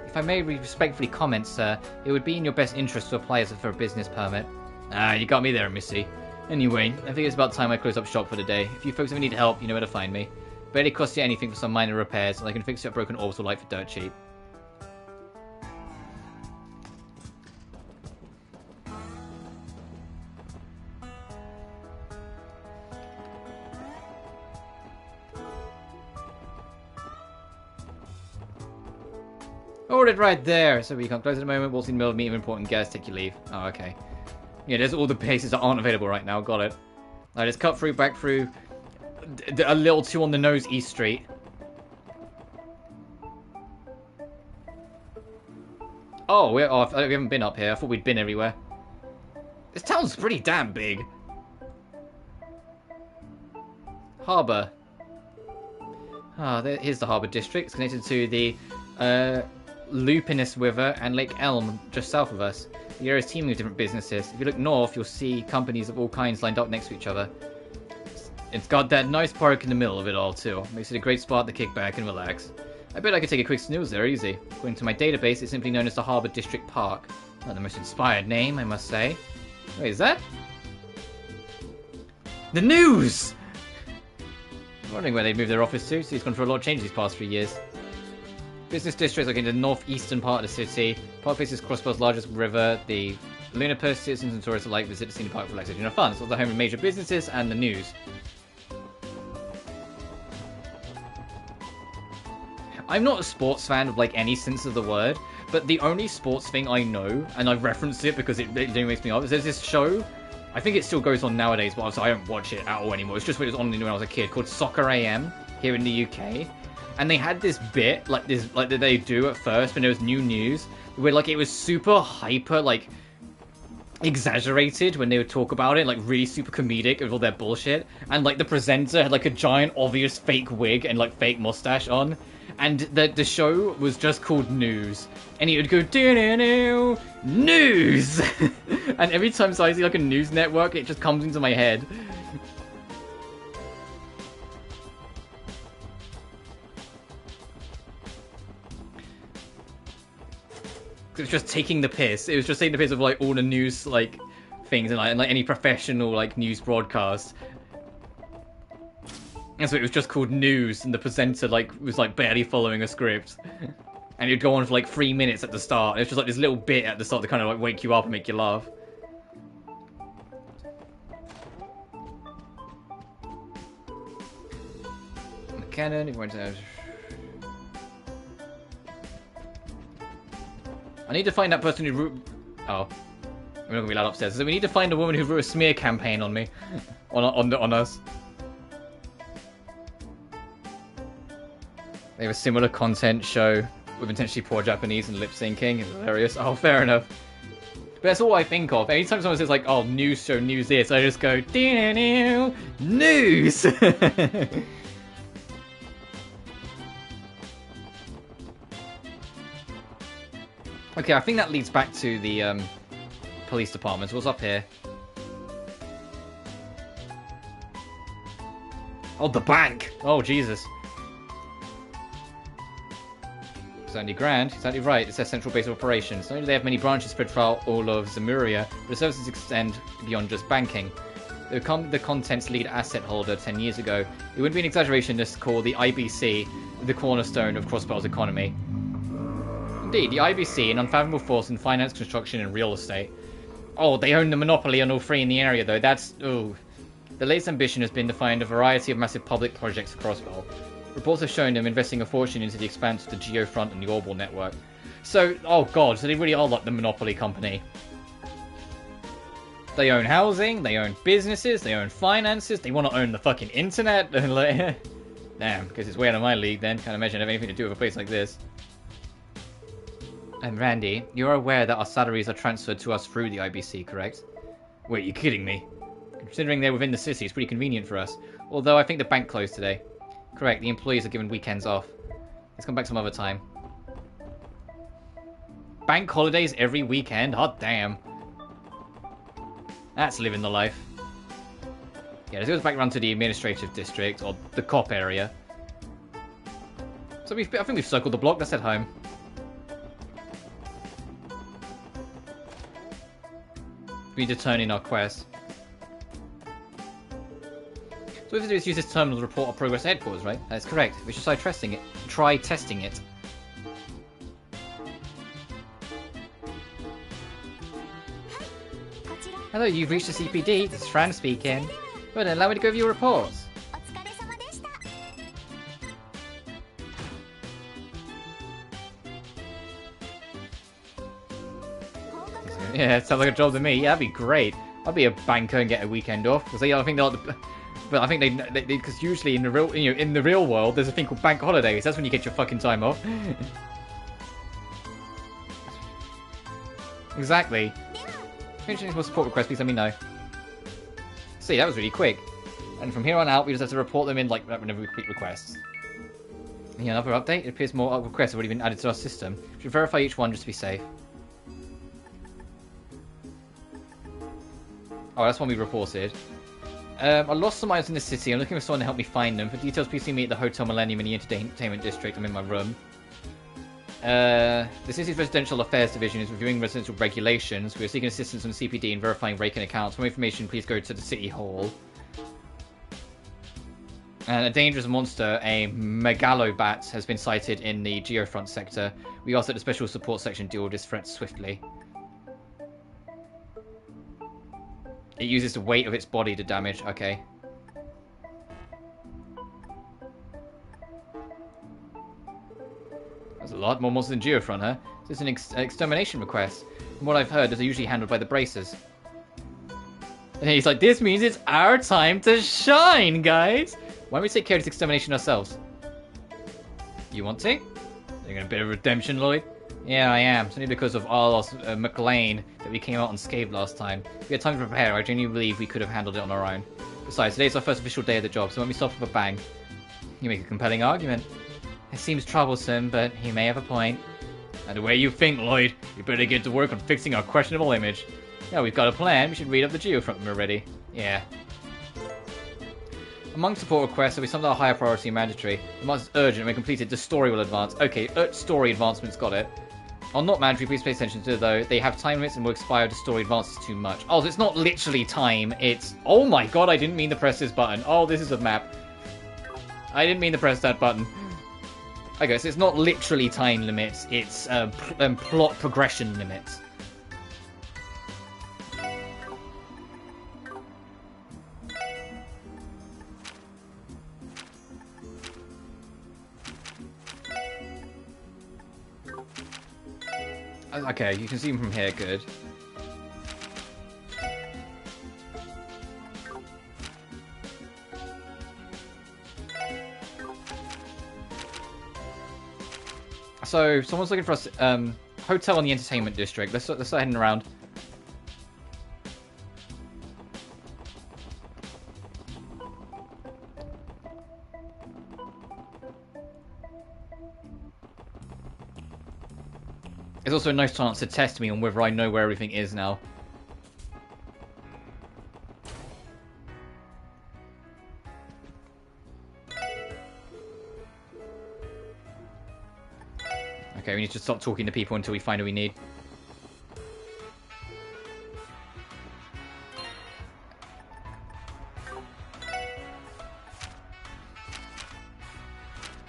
Speaker 1: If I may respectfully comment, sir, it would be in your best interest to apply for a business permit. Ah, you got me there, missy. Anyway, I think it's about time I close up shop for the day. If you folks ever need help, you know where to find me. Barely costs you anything for some minor repairs, and I can fix your broken orbital light for dirt cheap. Hold it right there! So we can't close at the moment. Waltzing in the middle of meeting important guests. Take your leave. Oh, okay. Yeah, there's all the places that aren't available right now. Got it. Alright, let's cut through, back through. A little too on the nose, East Street. Oh, we haven't been up here. I thought we'd been everywhere. This town's pretty damn big. Harbour. Ah, here's the Harbour District. It's connected to the Lupinus River and Lake Elm just south of us. The area is teeming with different businesses. If you look north, you'll see companies of all kinds lined up next to each other. It's got that nice park in the middle of it all, too. Makes it a great spot to kick back and relax. I bet I could take a quick snooze there, easy. According to my database, it's simply known as the Harbour District Park. Not the most inspired name, I must say. Wait, is that? The news! I'm wondering where they'd moved their office to. City's gone through a lot of change these past 3 years. Business district located in the northeastern part of the city. Park faces Crossbell's largest river. The lunar post citizens and tourists alike visit the scenic park for relaxation and fun. It's also the home of major businesses and the news. I'm not a sports fan of like any sense of the word, but the only sports thing I know, and I've referenced it because it really makes me laugh, is there's this show, I think it still goes on nowadays, but obviously I don't watch it at all anymore. It's just what it was on when I was a kid, called Soccer AM here in the UK. And they had this bit, like that they do at first when there was new news, where like it was super hyper, like exaggerated when they would talk about it, like really super comedic with all their bullshit. And like the presenter had like a giant obvious fake wig and like fake mustache on. And the show was just called News. And he would go, do news! And every time I see like a news network, it just comes into my head. It was just taking the piss. It was just taking the piss of like all the news like things and like any professional like news broadcast. And so it was just called News, and the presenter like was like barely following a script, and it'd go on for like 3 minutes at the start. It was just like this little bit at the start to kind of like wake you up and make you laugh. Cannon, it went out. I need to find that person who oh, we're not gonna be allowed upstairs. So we need to find a woman who wrote a smear campaign on me, on us. They have a similar content show with intentionally poor Japanese and lip syncing. It's hilarious. Oh, fair enough. But that's all I think of. Anytime someone says like, "Oh, news show, news this," I just go, news. Okay, I think that leads back to the police department. What's up here? Oh, the bank! Oh, Jesus. It's only grand. Exactly right. It's their central base of operations. Not only do they have many branches spread throughout all of Zemuria, but the services extend beyond just banking. They become the content's lead asset holder 10 years ago. It wouldn't be an exaggeration to call the IBC the cornerstone of Crossbell's economy. Indeed, the IBC, an unfathomable force in finance, construction, and real estate. Oh, they own the monopoly on all three in the area, though. That's... ooh. The latest ambition has been to find a variety of massive public projects for Crossbell. Reports have shown them investing a fortune into the expanse of the Geofront and the Orbital network. So, oh god, so they really are like the monopoly company. They own housing, they own businesses, they own finances, they want to own the fucking internet. Damn, because it's way out of my league then. Can't imagine having anything to do with a place like this. And Randy, you're aware that our salaries are transferred to us through the IBC, correct? Wait, you're kidding me? Considering they're within the city, it's pretty convenient for us. Although I think the bank closed today. Correct, the employees are given weekends off. Let's come back some other time. Bank holidays every weekend? Hot damn. That's living the life. Yeah, let's go back around to the administrative district, or the cop area. So I think we've circled the block, let's head home. We need to turn in our quest. So what we have to do is use this terminal to report our progress at headquarters, right? That's correct. We should try testing it. Hello, you've reached the CPD. This is Fran speaking. Well then, allow me to go over your reports. Yeah, sounds like a job to me. Yeah, that'd be great. I'd be a banker and get a weekend off. Because I think they'll... But I think they because usually in the real, in the real world, there's a thing called bank holidays. That's when you get your fucking time off. Exactly. If you're interested in support requests, please let me know. See, that was really quick. And from here on out, we just have to report them in like whenever we complete requests. Yeah, another update. It appears more requests have already been added to our system. We should verify each one just to be safe. Oh, that's one we reported. I lost some items in the city. I'm looking for someone to help me find them. For details, please see me at the Hotel Millennium in the Entertainment District. I'm in my room. The city's Residential Affairs Division is reviewing residential regulations. We are seeking assistance from the CPD in verifying Raken accounts. For more information, please go to the City Hall. And a dangerous monster, a megalobat, has been sighted in the Geofront sector. We ask that the Special Support Section deal with this threat swiftly. It uses the weight of its body to damage. Okay. There's a lot more monsters than Geofront, huh? This is an extermination request. From what I've heard, those are usually handled by the bracers. And he's like, this means it's our time to shine, guys! Why don't we take care of this extermination ourselves? You want to? You're a bit of redemption, Lloyd? Yeah, I am. It's only because of Arlos McLean that we came out unscathed last time. If we had time to prepare, I genuinely believe we could have handled it on our own. Besides, today's our first official day of the job, so let me start with a bang. You make a compelling argument. It seems troublesome, but he may have a point. And the way you think, Lloyd, we better get to work on fixing our questionable image. Now we've got a plan, we should read up the Geofront when we're ready. Yeah. Among support requests, there'll be some that are higher priority and mandatory. The most urgent, and when completed, the story will advance. Okay, story advancements, got it. On not mandatory, please pay attention to, though. They have time limits and will expire if the story advances too much. Oh, so it's not literally time, it's... Oh my god, I didn't mean to press this button. Oh, this is a map. I didn't mean to press that button. Okay, so it's not literally time limits, it's plot progression limits. Okay, you can see him from here, good. So, someone's looking for us, hotel in the entertainment district. Let's start heading around. It's also a nice chance to test me on whether I know where everything is now. Okay, we need to stop talking to people until we find what we need.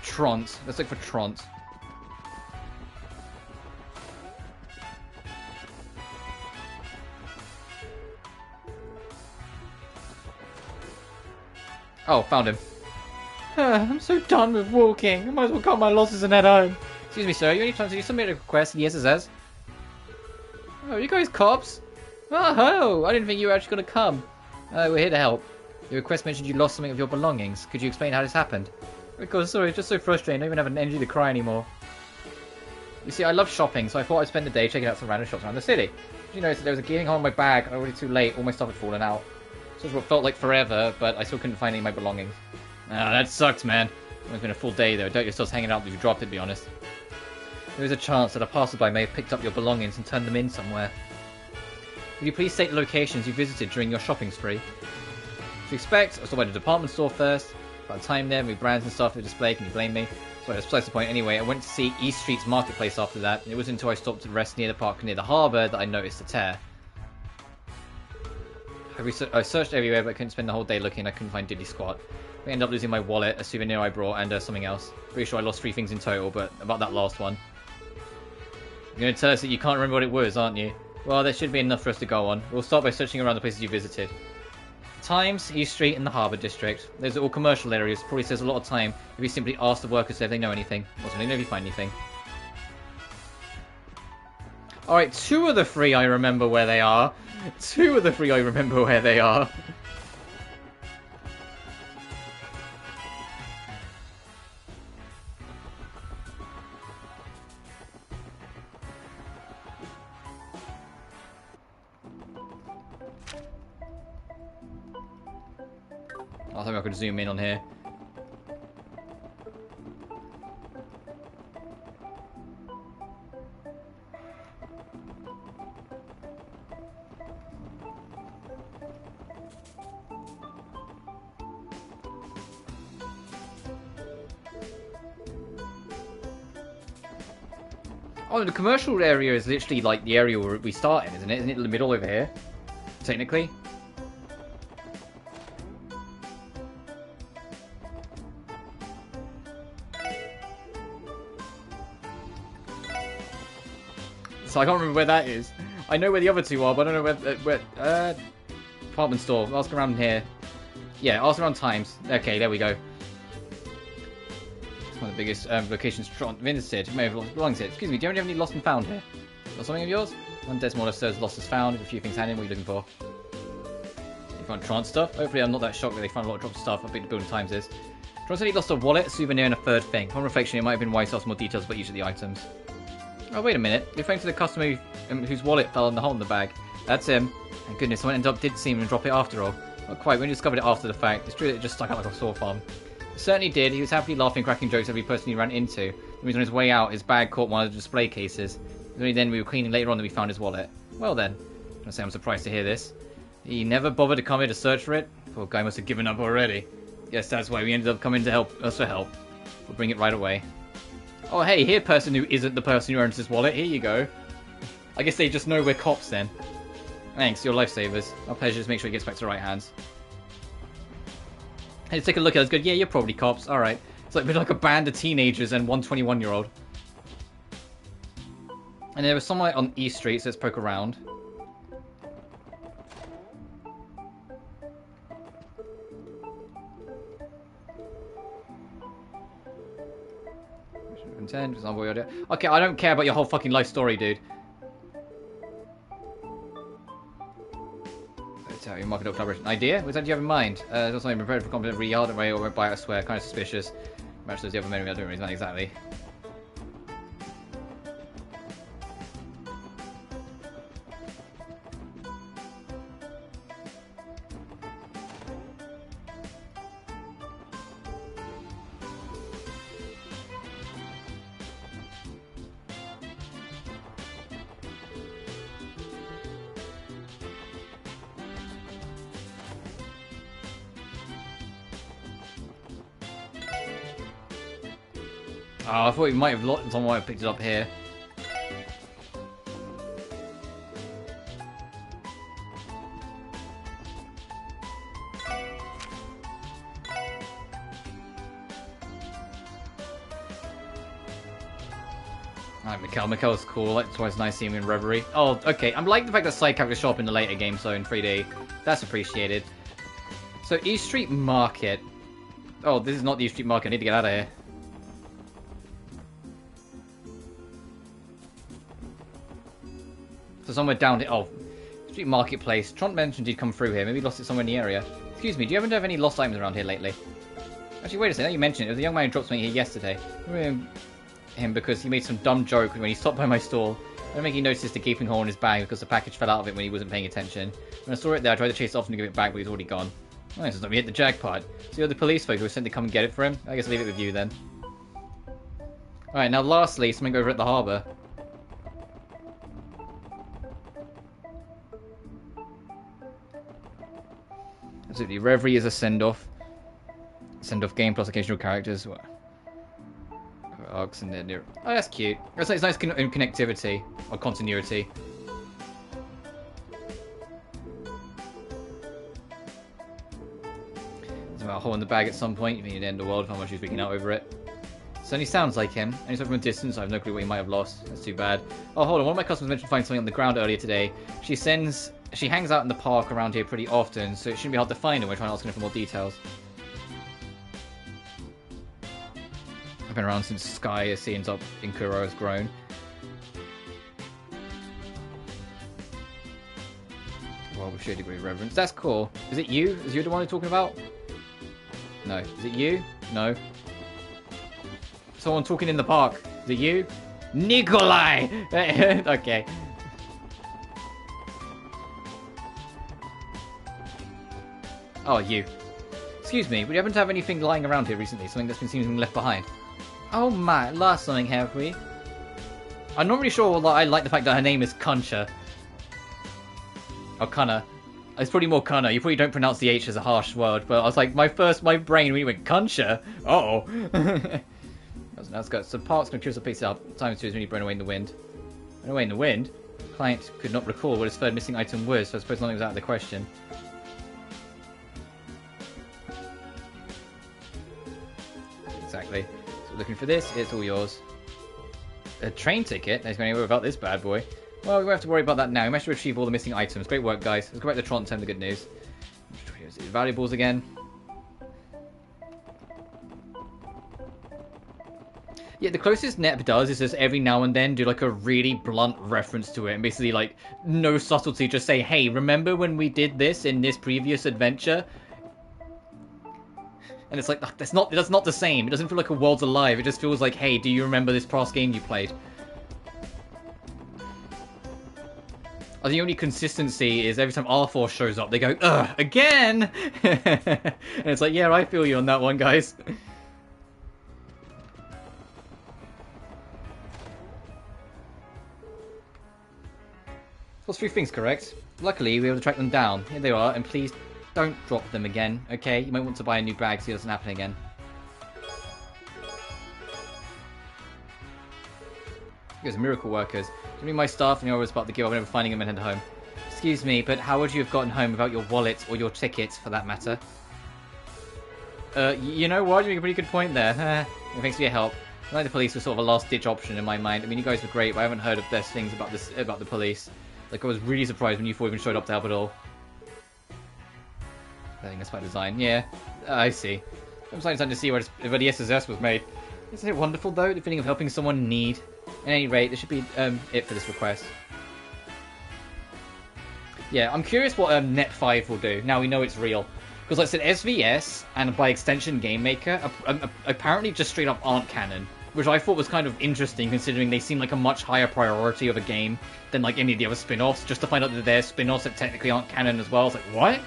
Speaker 1: Tront. Let's look for Tront. Oh, found him. I'm so done with walking. I might as well cut my losses and head home. Excuse me, sir. You any chance you submit a request in the SSS? Oh, you guys cops? Oh, I didn't think you were actually going to come. We're here to help. Your request mentioned you lost something of your belongings. Could you explain how this happened? Because, sorry, it's just so frustrating. I don't even have an energy to cry anymore. You see, I love shopping, so I thought I'd spend the day checking out some random shops around the city. Did you notice that there was a gaping hole in my bag and already too late, all my stuff had fallen out. So what felt like forever, but I still couldn't find any of my belongings. Ah, that sucks, man. It's been a full day, though. I doubt you're still hanging out if you dropped it, to be honest. There is a chance that a passerby may have picked up your belongings and turned them in somewhere. Would you please state the locations you visited during your shopping spree? To expect, I stopped by the department store first. By the time there, with brands and stuff to display, can you blame me? So that's besides the point anyway. I went to see East Street's marketplace after that, and it wasn't until I stopped to rest near the park near the harbour that I noticed the tear. I searched everywhere, but I couldn't spend the whole day looking. I couldn't find diddly squat. I ended up losing my wallet, a souvenir I brought, and something else. Pretty sure I lost 3 things in total, but about that last one. You're going to tell us that you can't remember what it was, aren't you? Well, there should be enough for us to go on. We'll start by searching around the places you visited. Times, East Street, and the Harbour District. Those are all commercial areas. Probably saves a lot of time if we simply ask the workers if they know anything. Also, let me know if you find anything. Alright, 2 of the 3 I remember where they are. 2 of the 3 I remember where they are. I think I could zoom in on here. Oh, the commercial area is literally like the area where we started, isn't it? Isn't it in the middle over here? Technically. So I can't remember where that is. I know where the other two are, but I don't know where department store. Ask around here. Yeah, ask around Times. Okay, there we go. It's one of the biggest locations visited. May have lost belongs here. Excuse me, do you have any lost and found here? Got something of yours? One decimal says lost is found. A few things handed. What are you looking for? You found trance stuff? Hopefully I'm not that shocked that they found a lot of dropped stuff. I think the building Times is. Trance said he lost a wallet, a souvenir, and a third thing. Upon reflection, it might have been wise to ask more details about each of the items. Oh, wait a minute. You're referring to the customer whose wallet fell in the hole in the bag. That's him. Thank goodness, someone did see him and drop it after all. Not quite, we only discovered it after the fact. It's true that it just stuck out like a sore thumb. It certainly did. He was happily laughing, cracking jokes every person he ran into. When he was on his way out, his bag caught one of the display cases. It was only then we were cleaning later on that we found his wallet. Well then. I say I'm surprised to hear this. He never bothered to come here to search for it? Poor guy must have given up already. Yes, that's why we ended up coming to help us for help. We'll bring it right away. Oh, hey, here, person who isn't the person who owns his wallet. Here you go. I guess they just know we're cops then. Thanks, you're lifesavers. Our pleasure. Just make sure it gets back to the right hands. Hey, let's take a look at it. It's good. Yeah, you're probably cops. Alright. It's like we're like a band of teenagers and one 21-year-old. And there was somewhere on East Street, so let's poke around. Okay, I don't care about your whole fucking life story, dude. Your market collaboration idea? What do you have in mind? There's also something prepared for competent re-yard away or buy, I swear. Kind of suspicious. Match those the other men, I don't really know exactly. Oh, I thought we might have locked someone might have picked it up here. Alright, Mikkel. Mikkel's cool. That's why it's nice seeing him in Reverie. Oh, okay. I'm liking the fact that side characters show up in the later game, so in 3D. That's appreciated. So, East Street Market. Oh, this is not the East Street Market. I need to get out of here. So somewhere down here. Oh, Street Marketplace. Tront mentioned he'd come through here. Maybe he lost it somewhere in the area. Excuse me, do you happen to have any lost items around here lately? Actually, wait a second. Now you mentioned it. There was a young man who dropped something here yesterday. I remember him because he made some dumb joke when he stopped by my stall. I don't think he noticed the gaping hole in his bag because the package fell out of it when he wasn't paying attention. When I saw it there, I tried to chase it off and give it back, but he's already gone. Oh, this is like we hit the jackpot. So you're the police folk who were sent to come and get it for him? I guess I'll leave it with you then. Alright, now lastly, something over at the harbour. Absolutely. Reverie is a send-off. Send-off game plus occasional characters. Arcs and then oh, that's cute. It's nice connectivity or continuity. There's a hole in the bag at some point. You mean to end the world? How much he's freaking out over it? Certainly sounds like him. And he's from a distance. I have no clue what he might have lost. That's too bad. Oh, hold on. One of my customers mentioned finding something on the ground earlier today. She hangs out in the park around here pretty often, so it shouldn't be hard to find her. We're trying to ask her for more details. I've been around since Sky has seen up in Kuro has grown. Well, with sheer degree of reverence. That's cool. Is it you? Is you the one you're talking about? No. Is it you? No. Someone talking in the park. Is it you? Nikolai! Okay. Oh, you. Excuse me, would you happen to have anything lying around here recently? Something that's been seemingly left behind? Oh my, lost something, have we? I'm not really sure I like the fact that her name is Concha. Or Kunna. It's probably more Kunna. You probably don't pronounce the H as a harsh word, but I was like, my brain really went, Concha? Uh-oh. That's got some parts can crystal picks up. Times 2 is when you burn away in the wind. Burn away in the wind? Client could not recall what his third missing item was, so I suppose nothing was out of the question. Exactly. So looking for this, it's all yours. A train ticket? There's going to worry about this bad boy. Well, we won't have to worry about that now. We managed to retrieve all the missing items. Great work, guys. Let's go back to Tron and tell them the good news. Valuables again. Yeah, the closest NEP does is just every now and then do like a really blunt reference to it and basically like no subtlety, just say, hey, remember when we did this in this previous adventure? And it's like, that's not the same. It doesn't feel like a world's alive. It just feels like, hey, do you remember this past game you played? The only consistency is every time R4 shows up, they go, ugh, again! And it's like, yeah, I feel you on that one, guys. Those 3 things correct. Luckily, we were able to track them down. Here they are, and please don't drop them again, okay? You might want to buy a new bag so it doesn't happen again. You guys are miracle workers. Give me my staff and you're always about to give up whenever finding them and head home. Excuse me, but how would you have gotten home without your wallet or your ticket, for that matter? You know what? You make a pretty good point there. Thanks for your help. I like the police were sort of a last-ditch option in my mind. I mean, you guys were great, but I haven't heard of best things about the police. Like, I was really surprised when you 4 even showed up to help at all. I think that's by design. Yeah, I see. I'm starting to see where the SSS was made. Isn't it wonderful, though? The feeling of helping someone in need. At any rate, this should be it for this request. Yeah, I'm curious what Net 5 will do. Now we know it's real. Because like I said, SVS, and by extension Game Maker, apparently just straight up aren't canon. Which I thought was kind of interesting, considering they seem like a much higher priority of a game than like any of the other spin-offs. Just to find out that they're spin-offs that technically aren't canon as well. I was like, what?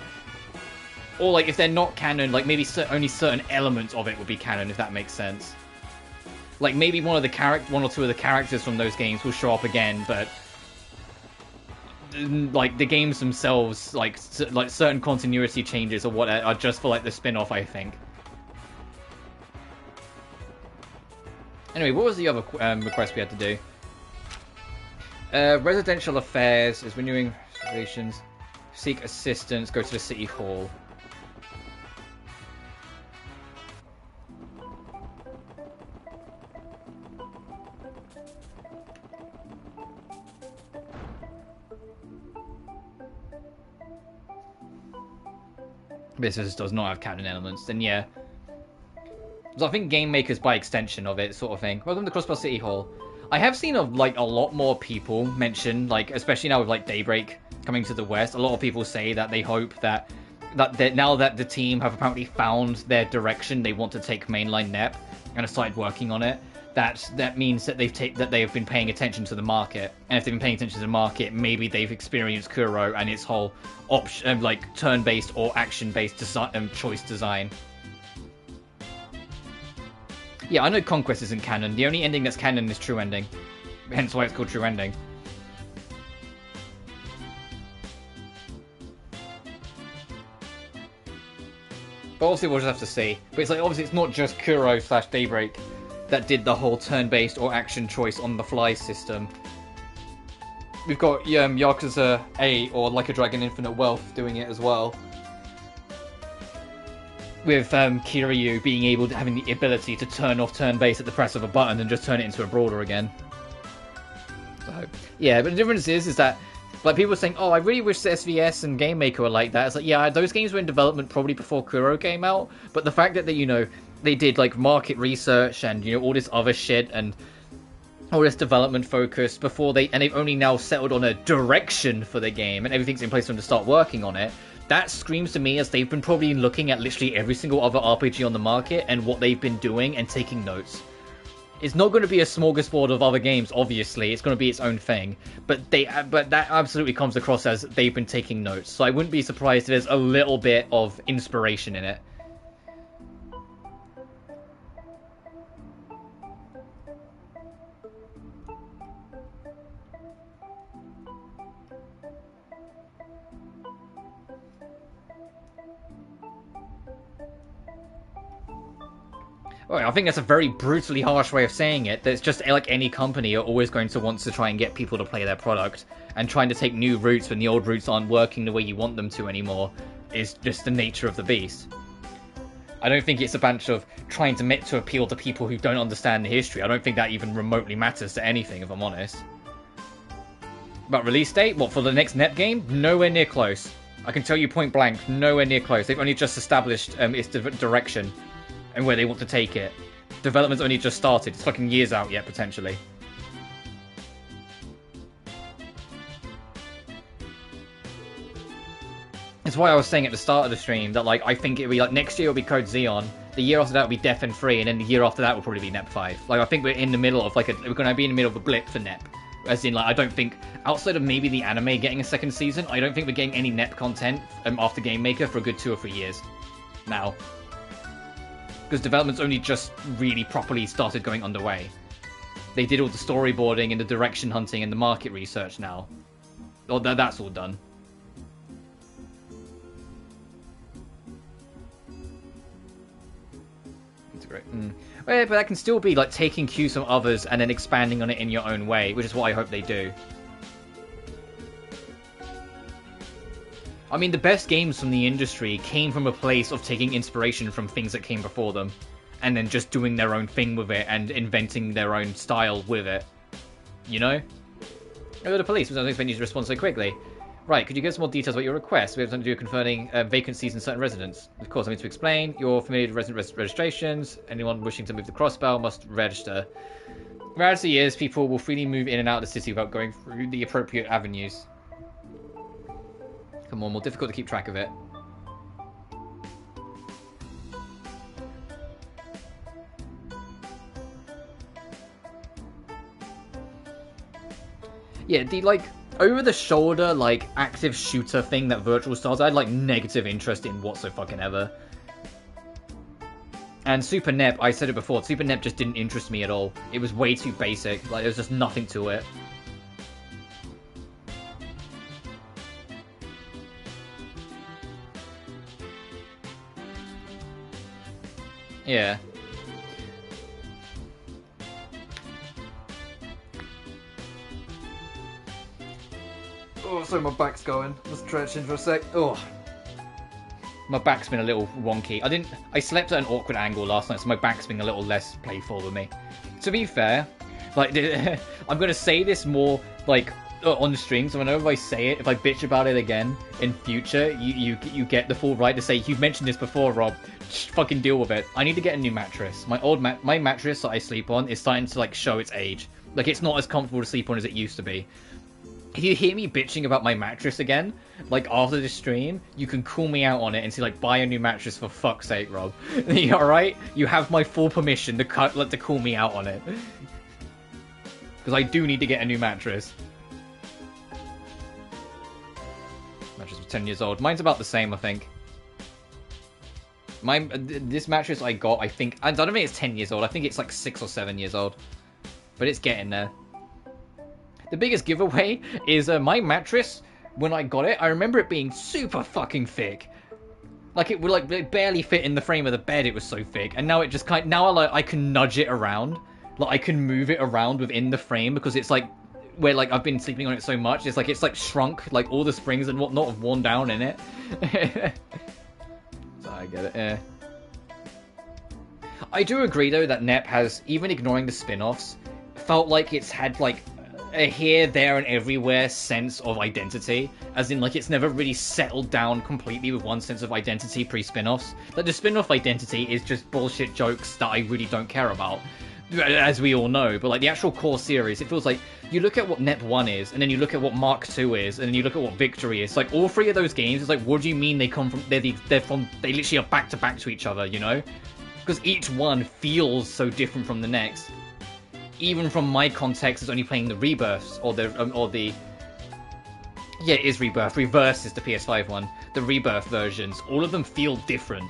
Speaker 1: Or like, if they're not canon, like maybe only certain elements of it would be canon, if that makes sense. Like maybe one or two of the characters from those games will show up again, but like the games themselves, like certain continuity changes or what are just for like the spin-off, I think. Anyway, what was the other request we had to do? Residential affairs is renewing reservations. Seek assistance. Go to the city hall. This does not have canon elements, then yeah. So I think Game Maker's by extension of it, sort of thing. Welcome to Crossbar City Hall. I have seen like a lot more people mention, like especially now with like Daybreak coming to the West, a lot of people say that they hope that now that the team have apparently found their direction, they want to take mainline NEP and have started working on it. That means that they have been paying attention to the market, and if they've been paying attention to the market, maybe they've experienced Kuro and its whole option, like turn-based or action-based choice design. Yeah, I know Conquest isn't canon. The only ending that's canon is True Ending, hence why it's called True Ending. But obviously we'll just have to see. But it's like obviously it's not just Kuro / Daybreak that did the whole turn-based or action choice on the fly system. We've got Yakuza 8 or Like a Dragon Infinite Wealth doing it as well. With Kiryu being able to having the ability to turn off turn-based at the press of a button and just turn it into a brawler again. So yeah, but the difference is that like people are saying, oh, I really wish SVS and Game Maker were like that. It's like, yeah, those games were in development probably before Kuro came out, but the fact that they did like market research and all this other shit and all this development focus before they've only now settled on a direction for the game and everything's in place for them to start working on it. That screams to me as they've been probably looking at literally every single other RPG on the market and what they've been doing and taking notes. It's not going to be a smorgasbord of other games, obviously. It's going to be its own thing. But that absolutely comes across as they've been taking notes. So I wouldn't be surprised if there's a little bit of inspiration in it. Well, I think that's a very brutally harsh way of saying it. That's just like any company are always going to want to try and get people to play their product, and trying to take new routes when the old routes aren't working the way you want them to anymore is just the nature of the beast. I don't think it's a bunch of trying to appeal to people who don't understand the history. I don't think that even remotely matters to anything, if I'm honest. But release date? What, for the next NEP game? Nowhere near close. I can tell you point blank, nowhere near close. They've only just established its direction and where they want to take it. Development's only just started. It's fucking years out yet, potentially. That's why I was saying at the start of the stream that, like, I think it'll be, like, next year will be Code Xeon, the year after that will be Def and Free, and then the year after that will probably be NEP 5. Like, I think we're in the middle of, like, we're going to be in the middle of a blip for NEP. As in, like, I don't think, outside of maybe the anime getting a second season, I don't think we're getting any NEP content after Game Maker for a good 2 or 3 years. Now. Because development's only just really properly started going underway. They did all the storyboarding and the direction hunting and the market research now. Oh, that's all done. Great. Well, but that can still be like taking cues from others and then expanding on it in your own way, which is what I hope they do. I mean, the best games from the industry came from a place of taking inspiration from things that came before them, and then just doing their own thing with it and inventing their own style with it. You know? Oh, the police. I wasn't expecting you to respond so quickly. Right, could you give us more details about your request? We have something to do concerning vacancies in certain residents. Of course, I need to explain. You're familiar with resident registrations. Anyone wishing to move the crossbow must register. Reality is, people will freely move in and out of the city without going through the appropriate avenues. Come on, more difficult to keep track of it. Yeah, the, like, over-the-shoulder, like, active shooter thing that Virtual Stars, I had, like, negative interest in whatsoever. And Super NEP, I said it before, Super NEP just didn't interest me at all. It was way too basic. Like, there was just nothing to it. Yeah. Oh, sorry, my back's going. Let's stretch in for a sec. Oh. My back's been a little wonky. I slept at an awkward angle last night, so my back's been a little less playful with me. To be fair, like, I'm going to say this more, like, on the stream, so whenever I say it, if I bitch about it again in future, you get the full right to say, you've mentioned this before, Rob. Just fucking deal with it. I need to get a new mattress. My mattress that I sleep on is starting to, like, show its age. Like, it's not as comfortable to sleep on as it used to be. If you hear me bitching about my mattress again, like, after the stream, you can call me out on it and say, like, buy a new mattress for fuck's sake, Rob. You alright? You have my full permission to call me out on it. Because I do need to get a new mattress. Mattress was 10 years old. Mine's about the same, I think. This mattress I got, I don't think it's 10 years old. I think it's like 6 or 7 years old. But it's getting there. The biggest giveaway is my mattress. When I got it, I remember it being super fucking thick. Like, it would, like, it barely fit in the frame of the bed. It was so thick. And now it just I can nudge it around. Like, I can move it around within the frame because it's like where, like, I've been sleeping on it so much. It's like shrunk. Like, all the springs and whatnot have worn down in it. So I get it. Yeah. I do agree though that NEP has, even ignoring the spin-offs, felt like it's had like a here, there, and everywhere sense of identity, as in, like, it's never really settled down completely with one sense of identity pre-spin-offs. Like, the spin-off identity is just bullshit jokes that I really don't care about, as we all know, but, like, the actual core series, it feels like, you look at what NEP 1 is, and then you look at what Mark 2 is, and then you look at what Victory is, like, all three of those games, it's like, what do you mean they come from, they literally are back-to-back to each other, you know? Because each one feels so different from the next. Even from my context as only playing the Rebirths, or the... Yeah, it is Rebirth. Reverse is the PS5 one. The Rebirth versions. All of them feel different.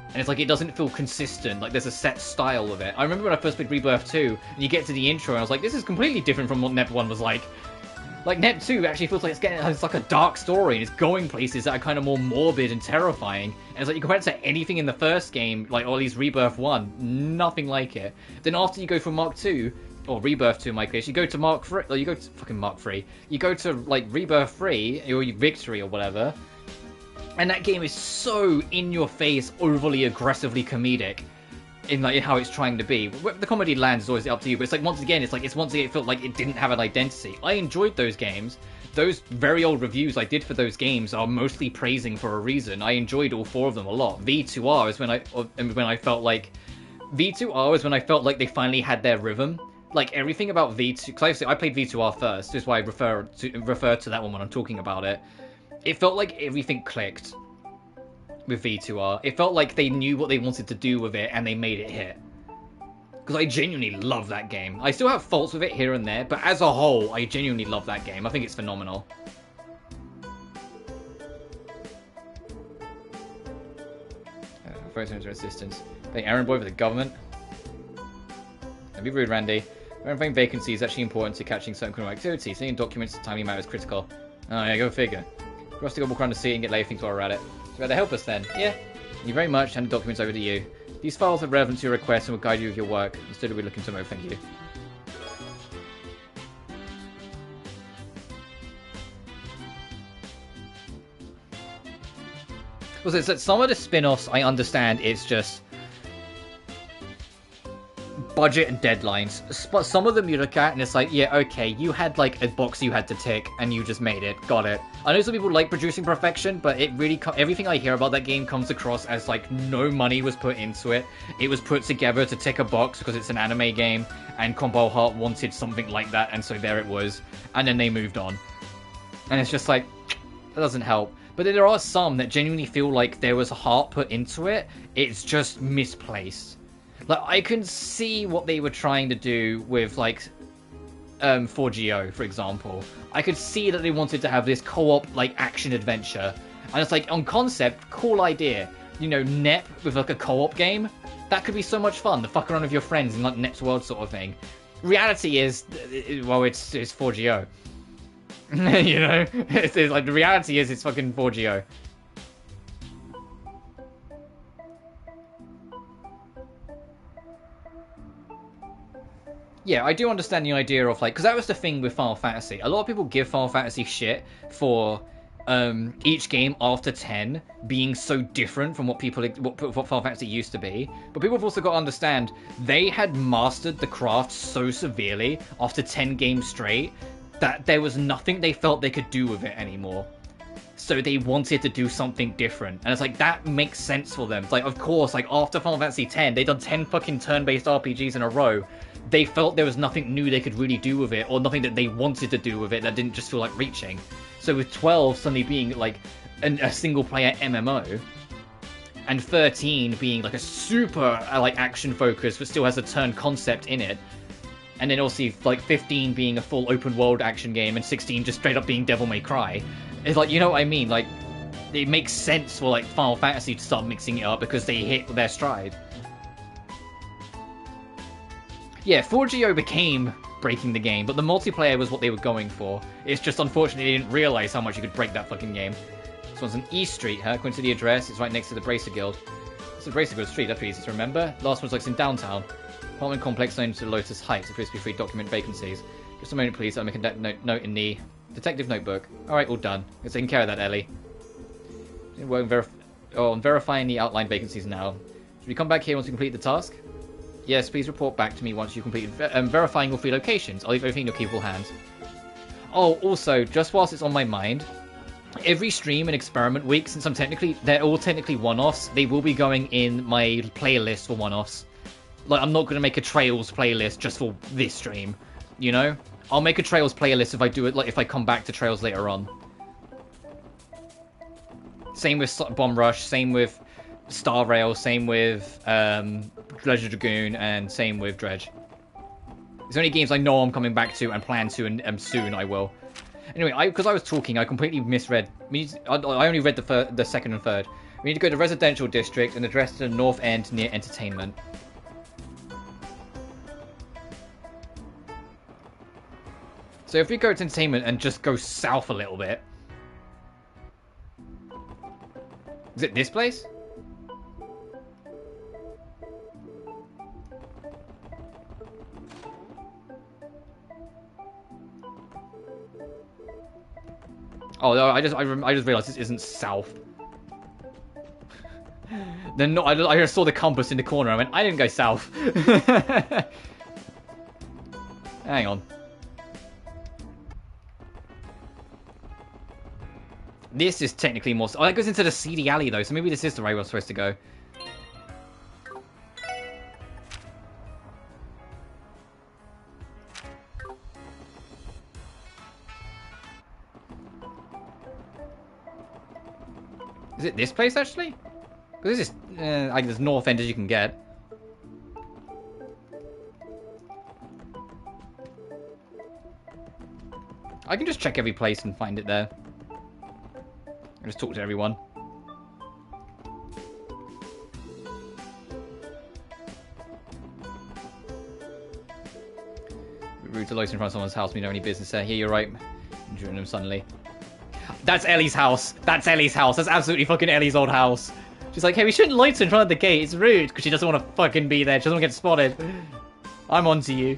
Speaker 1: And it's like, it doesn't feel consistent. Like, there's a set style of it. I remember when I first played Rebirth 2, and you get to the intro, and I was like, this is completely different from what NEP 1 was like. Like, Net 2 actually feels like it's like a dark story, and it's going places that are kind of more morbid and terrifying. And it's like, you compare it to anything in the first game, like, or at least Rebirth 1, nothing like it. Then after you go from Mark 2, or Rebirth 2 in my case, you go to Mark 3, or you go to fucking Mark 3, you go to, like, Rebirth 3, or Victory or whatever, and that game is so in-your-face, overly aggressively comedic. In like how it's trying to be. The comedy lands is always up to you, but it's like once again it felt like it didn't have an identity. I enjoyed those games. Those very old reviews I did for those games are mostly praising for a reason. I enjoyed all 4 of them a lot. V2R is when I felt like V2R is when I felt like they finally had their rhythm. Like everything about V2, because I played V2R first, this is why I refer to that one when I'm talking about it. It felt like everything clicked with V2R. It felt like they knew what they wanted to do with it and they made it hit. Because I genuinely love that game. I still have faults with it here and there, but as a whole, I genuinely love that game. I think it's phenomenal. Photos of assistance. Playing errand boy for the government. Don't be rude, Randy. Verifying vacancies is actually important to catching certain criminal activity. Seeing documents at timely matter is critical. Oh yeah, go figure. Cross the global crime to see it and get later things while we're at it. So you better help us then. Yeah. Thank you very much. Hand the documents over to you. These files are relevant to your request and will guide you with your work. Instead of looking to know, thank you. Also, it's that some of the spin-offs I understand it's just budget and deadlines. But some of them you look at and it's like, yeah, okay, you had like a box you had to tick and you just made it. Got it. I know some people like producing perfection, but it really everything I hear about that game comes across as like no money was put into it. It was put together to tick a box because it's an anime game and Compile Heart wanted something like that, and so there it was. And then they moved on. And it's just like, that doesn't help. But there are some that genuinely feel like there was heart put into it. It's just misplaced. Like, I can see what they were trying to do with, like, 4GO, for example. I could see that they wanted to have this co-op, like, action-adventure. And it's like, on concept, cool idea. You know, NEP with, like, a co-op game? That could be so much fun. The fuck around with your friends in, like, NEP's world sort of thing. Reality is, well, it's 4GO. You know? It's like, the reality is it's fucking 4GO. Yeah, I do understand the idea of, like, because that was the thing with Final Fantasy. A lot of people give Final Fantasy shit for each game after 10 being so different from what Final Fantasy used to be. But people have also got to understand, they had mastered the craft so severely after 10 games straight that there was nothing they felt they could do with it anymore. So they wanted to do something different. And it's like, that makes sense for them. It's like, of course, like, after Final Fantasy 10, they'd done 10 fucking turn-based RPGs in a row. They felt there was nothing new they could really do with it, or nothing that they wanted to do with it that didn't just feel like reaching. So with 12 suddenly being, like, a single-player MMO, and 13 being, like, a super, like, action-focused, but still has a turn concept in it, and then also, like, 15 being a full open-world action game, and 16 just straight-up being Devil May Cry. It's like, you know what I mean? Like, it makes sense for, like, Final Fantasy to start mixing it up because they hit their stride. Yeah, 4GO became breaking the game, but the multiplayer was what they were going for. It's just, unfortunately, they didn't realize how much you could break that fucking game. This one's an East Street, huh? According to the address, it's right next to the Bracer Guild. It's the Bracer Guild Street, that's pretty easy to remember. Last one's like in downtown. Apartment complex known to Lotus Heights appears to be free document vacancies. Just a moment, please. I'll make a note in the detective notebook. Alright, all done. Let's take care of that, Ellie. I'm verifying the outline vacancies now. Should we come back here once we complete the task? Yes, please report back to me once you've completed verifying all 3 locations. I'll leave everything in your capable hands. Oh, also, just whilst it's on my mind, every stream and experiment week, since they're all technically one-offs, they will be going in my playlist for one-offs. Like, I'm not going to make a Trails playlist just for this stream, you know? I'll make a Trails playlist if I do it, like, if I come back to Trails later on. Same with Bomb Rush, same with Star Rail, same with Pleasure Dragoon, and same with Dredge. It's only games I know I'm coming back to and plan to, and soon I will. Anyway, because I was talking, I completely misread. I only read the second and third. We need to go to Residential District and address to the North End near Entertainment. So if we go to entertainment and just go south a little bit. Is it this place? Oh no! I just realized this isn't south. Then no, I just saw the compass in the corner. I went, I didn't go south. Hang on. This is technically more. Oh, that goes into the seedy alley though, so maybe this is the right way we're supposed to go. Is it this place actually? Because this is like as north end as you can get. I can just check every place and find it there. I just talk to everyone. Rude to loiter in front of someone's house when you don't have any business there. Yeah, you're right. Join them suddenly. That's Ellie's house. That's Ellie's house. That's absolutely fucking Ellie's old house. She's like, hey, we shouldn't loiter in front of the gate. It's rude. Because she doesn't want to fucking be there. She doesn't want to get spotted. I'm onto you.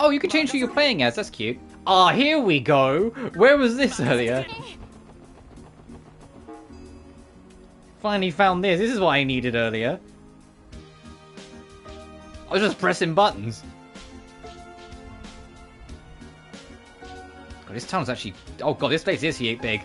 Speaker 1: Oh, you can change who you're playing as. That's cute. Ah, here we go. Where was this earlier? Finally found this. This is what I needed earlier. I was just pressing buttons. God, this town's actually... Oh god, this place is big.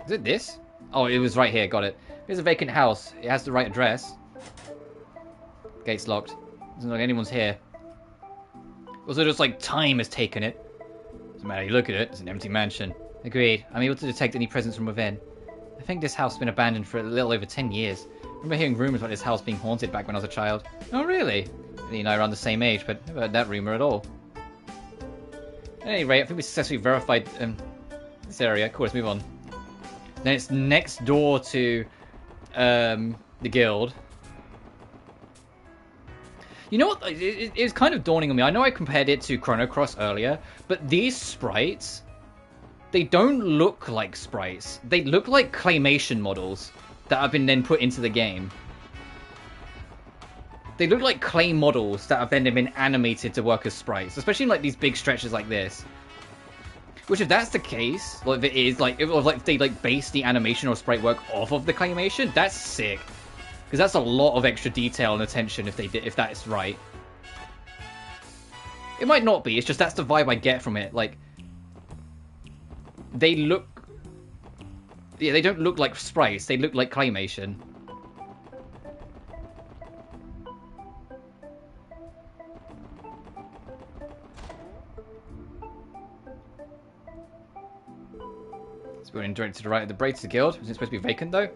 Speaker 1: Is it this? Oh, it was right here. Got it. Here's a vacant house. It has the right address. Gate's locked. Doesn't look like anyone's here. Also, just like time has taken it. Doesn't matter how you look at it. It's an empty mansion. Agreed. I'm able to detect any presence from within. I think this house has been abandoned for a little over 10 years. I remember hearing rumors about this house being haunted back when I was a child. Oh, really? Lee and I are around the same age, but never heard that rumor at all. At any rate, I think we successfully verified this area. Cool, let's move on. Then it's next door to the guild. You know what? It's kind of dawning on me. I know I compared it to Chrono Cross earlier, but these sprites, they don't look like sprites. They look like claymation models that have been then put into the game. They look like clay models that have then been animated to work as sprites, especially in like these big stretches like this. Which, if that's the case, like if it is, like if they like base the animation or sprite work off of the claymation, that's sick. Because that's a lot of extra detail and attention if that is right. It might not be. It's just that's the vibe I get from it. Like they look, yeah, they don't look like sprites. They look like claymation. Going directed to the right of the Bracer Guild. Is it supposed to be vacant though?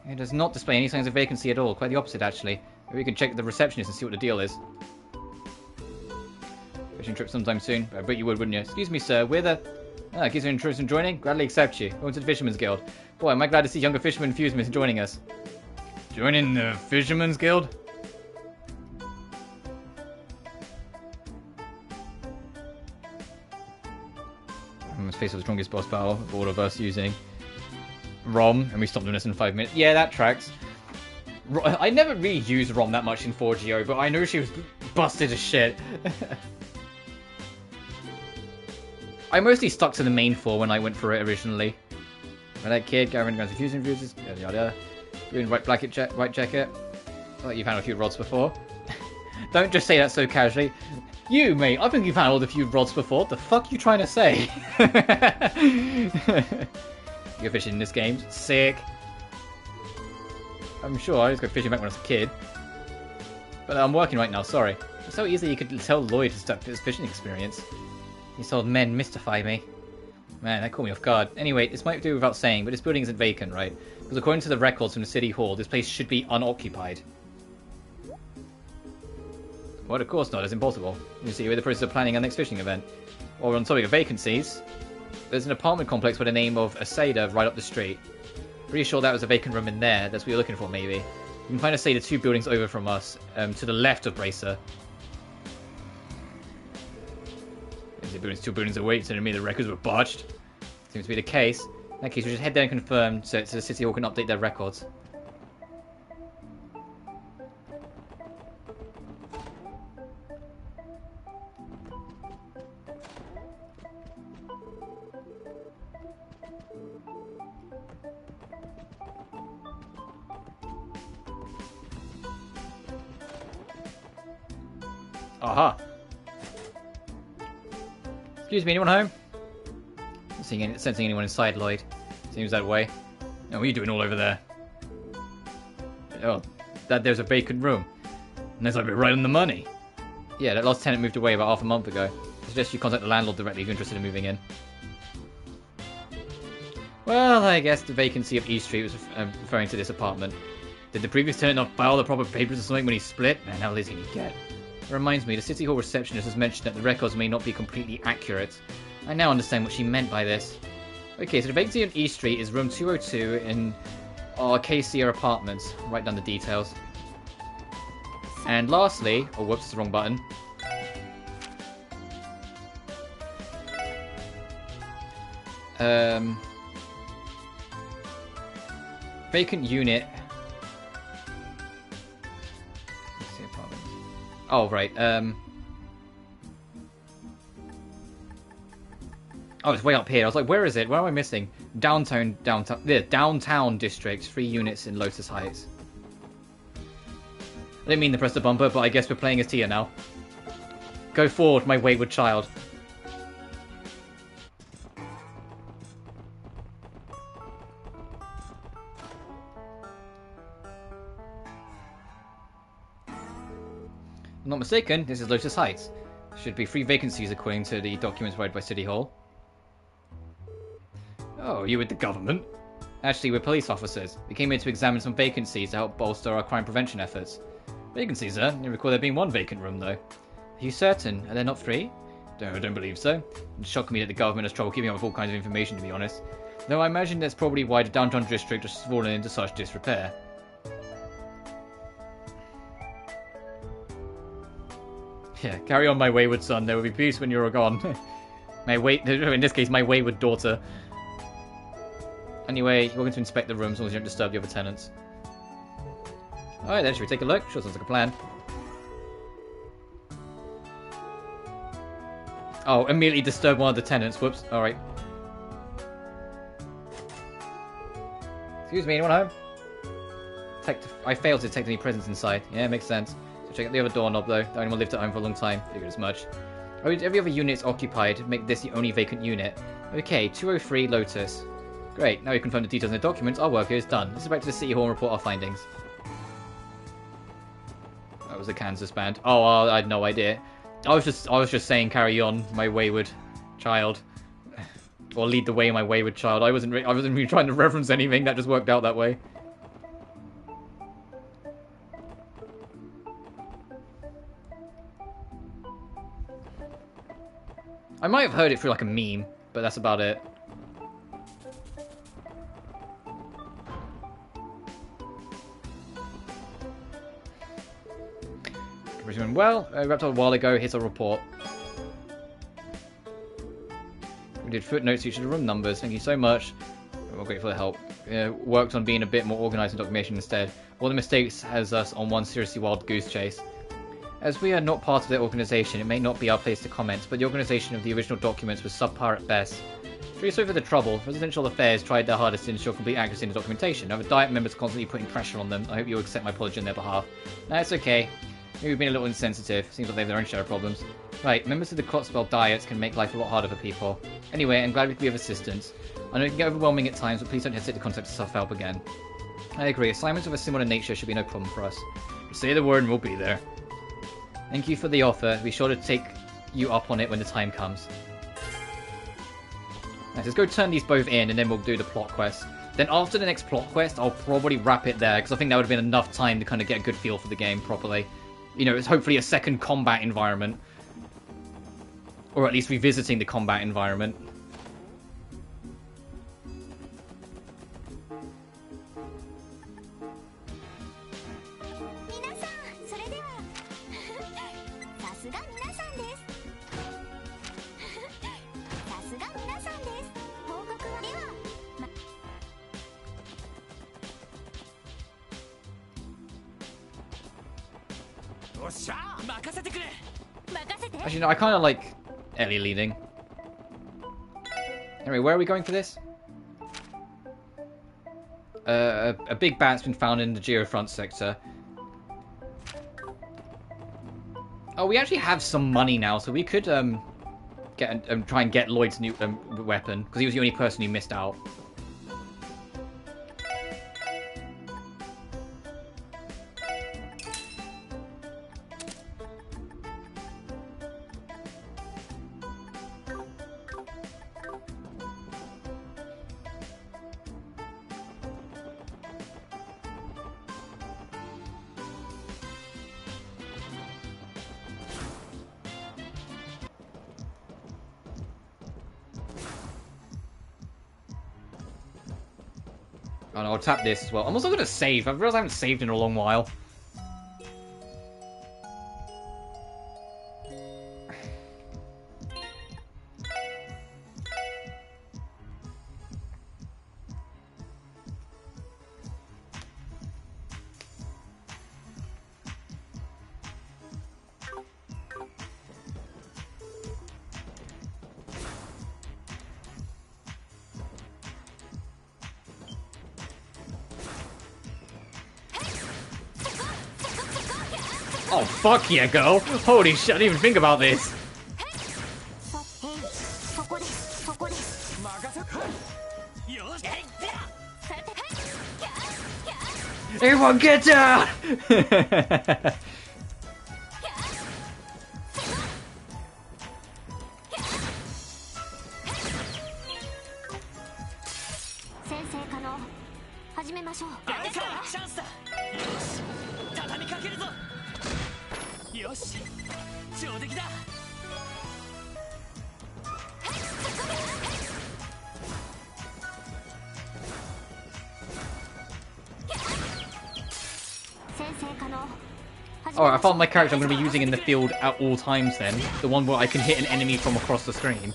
Speaker 1: It does not display any signs of vacancy at all. Quite the opposite actually. Maybe we can check the receptionist and see what the deal is. Fishing trip sometime soon. I bet you would, wouldn't you? Excuse me, sir. We're the... Ah, gives you an interest in joining? Gladly accept you. Welcome to the Fisherman's Guild. Boy, am I glad to see younger fisherman enthusiasts joining us. Joining the Fisherman's Guild? Let's face the strongest boss battle of all of us using ROM, and we stopped doing this in 5 minutes. Yeah, that tracks. I never really used ROM that much in 4GO, but I know she was busted as shit. I mostly stuck to the main 4 when I went for it originally. Red kid, Gavin guns confusing reviews, yada yada. Green white white jacket. Oh, you've handled a few rods before. Don't just say that so casually. You, mate, I think you've handled a few rods before. What the fuck are you trying to say? You're fishing in this game. Sick. I'm sure I used to go fishing back when I was a kid. But I'm working right now, sorry. It's so easy you could tell Lloyd to start his fishing experience. These old men mystify me. Man, that caught me off guard. Anyway, this might do without saying, but this building isn't vacant, right? Because according to the records from the City Hall, this place should be unoccupied. Well, of course not. It's impossible. You see, we're in the process of planning our next fishing event. While we're on topic of vacancies, there's an apartment complex by the name of Asada right up the street. Pretty sure that was a vacant room in there. That's what you're looking for, maybe. You can find Asada 2 buildings over from us, to the left of Bracer. The buildings 2 buildings away, telling me the records were botched. Seems to be the case. In that case, we just head there and confirm so the City Hall can update their records. Aha! Excuse me, anyone home? Not sensing anyone inside, Lloyd. Seems that way. Oh, what are you doing all over there? Oh, there's a vacant room. And there's like we're right on the money. Yeah, that last tenant moved away about half a month ago. I suggest you contact the landlord directly if you're interested in moving in. Well, I guess the vacancy of East Street was referring to this apartment. Did the previous tenant not file the proper papers or something when he split? Man, how lazy can you get? It reminds me, the City Hall receptionist has mentioned that the records may not be completely accurate. I now understand what she meant by this. Okay, so the vacancy on East Street is room 202 in Arcacia Apartments. Write down the details. And lastly, oh whoops, it's the wrong button. Vacant unit. Let's see, apartments. Oh, right. Oh, it's way up here. I was like, where is it? Where am I missing? Downtown district. 3 units in Lotus Heights. I didn't mean to press the bumper, but I guess we're playing as Tia now. Go forward, my wayward child. I'm not mistaken, this is Lotus Heights. Should be 3 vacancies according to the documents provided by City Hall. Oh, you with the government? Actually, we're police officers. We came here to examine some vacancies to help bolster our crime prevention efforts. Vacancies, sir? I recall there being 1 vacant room, though. Are you certain? Are there not 3? No, I don't believe so. It shocked me that the government has trouble keeping up with all kinds of information, to be honest. Though I imagine that's probably why the downtown district has fallen into such disrepair. Yeah, carry on, my wayward son. There will be peace when you're gone. In this case, my wayward daughter. Anyway, you're going to inspect the rooms as long as you don't disturb the other tenants. Alright then, should we take a look? Sure, sounds like a plan. Oh, immediately disturb one of the tenants. Whoops. Alright. Excuse me, anyone home? I failed to detect any presence inside. Yeah, makes sense. So check out the other doorknob though. The only one lived at home for a long time. Figured as much. Every other unit's occupied. Make this the only vacant unit. Okay, 203 Lotus. Great, now we confirm the details in the documents. Our work here is done. Let's go back to the City Hall and report our findings. That was a Kansas band. Oh, I had no idea. I was just saying, carry on, my wayward child, or lead the way, my wayward child. I wasn't really trying to reference anything. That just worked out that way. I might have heard it through like a meme, but that's about it. Well, wrapped up a while ago. Here's a report. We did footnotes to each of the room numbers. Thank you so much. We're grateful for the help. Worked on being a bit more organised in documentation instead. All the mistakes has us on one seriously wild goose chase. As we are not part of the organisation, it may not be our place to comment, but the organisation of the original documents was subpar at best. Truly sorry for the trouble. Residential Affairs tried their hardest to ensure complete accuracy in the documentation. However, Diet members constantly putting pressure on them. I hope you'll accept my apology on their behalf. No, it's okay. Maybe we've been a little insensitive. Seems like they have their own share of problems. Right, members of the Cotswold Diets can make life a lot harder for people. Anyway, I'm glad we can be of assistance. I know it can get overwhelming at times, but please don't hesitate to contact self-help again. I agree. Assignments of a similar nature should be no problem for us. Just say the word and we'll be there. Thank you for the offer. Be sure to take you up on it when the time comes. Right, let's go turn these both in and then we'll do the plot quest. Then after the next plot quest, I'll probably wrap it there because I think that would have been enough time to kind of get a good feel for the game properly. You know, it's hopefully a second combat environment. Or at least revisiting the combat environment. Actually, no, I kind of like Ellie leading. Anyway, where are we going for this? A big bat's been found in the Geofront sector. Oh, we actually have some money now, so we could get try and get Lloyd's new weapon, because he was the only person who missed out. Oh no, I'll tap this as well. I'm also going to save. I've realized I haven't saved in a long while. Oh, fuck yeah, girl. Holy shit, I didn't even think about this. Everyone get down! Oh, I found my character I'm going to be using in the field at all times then. The one where I can hit an enemy from across the screen.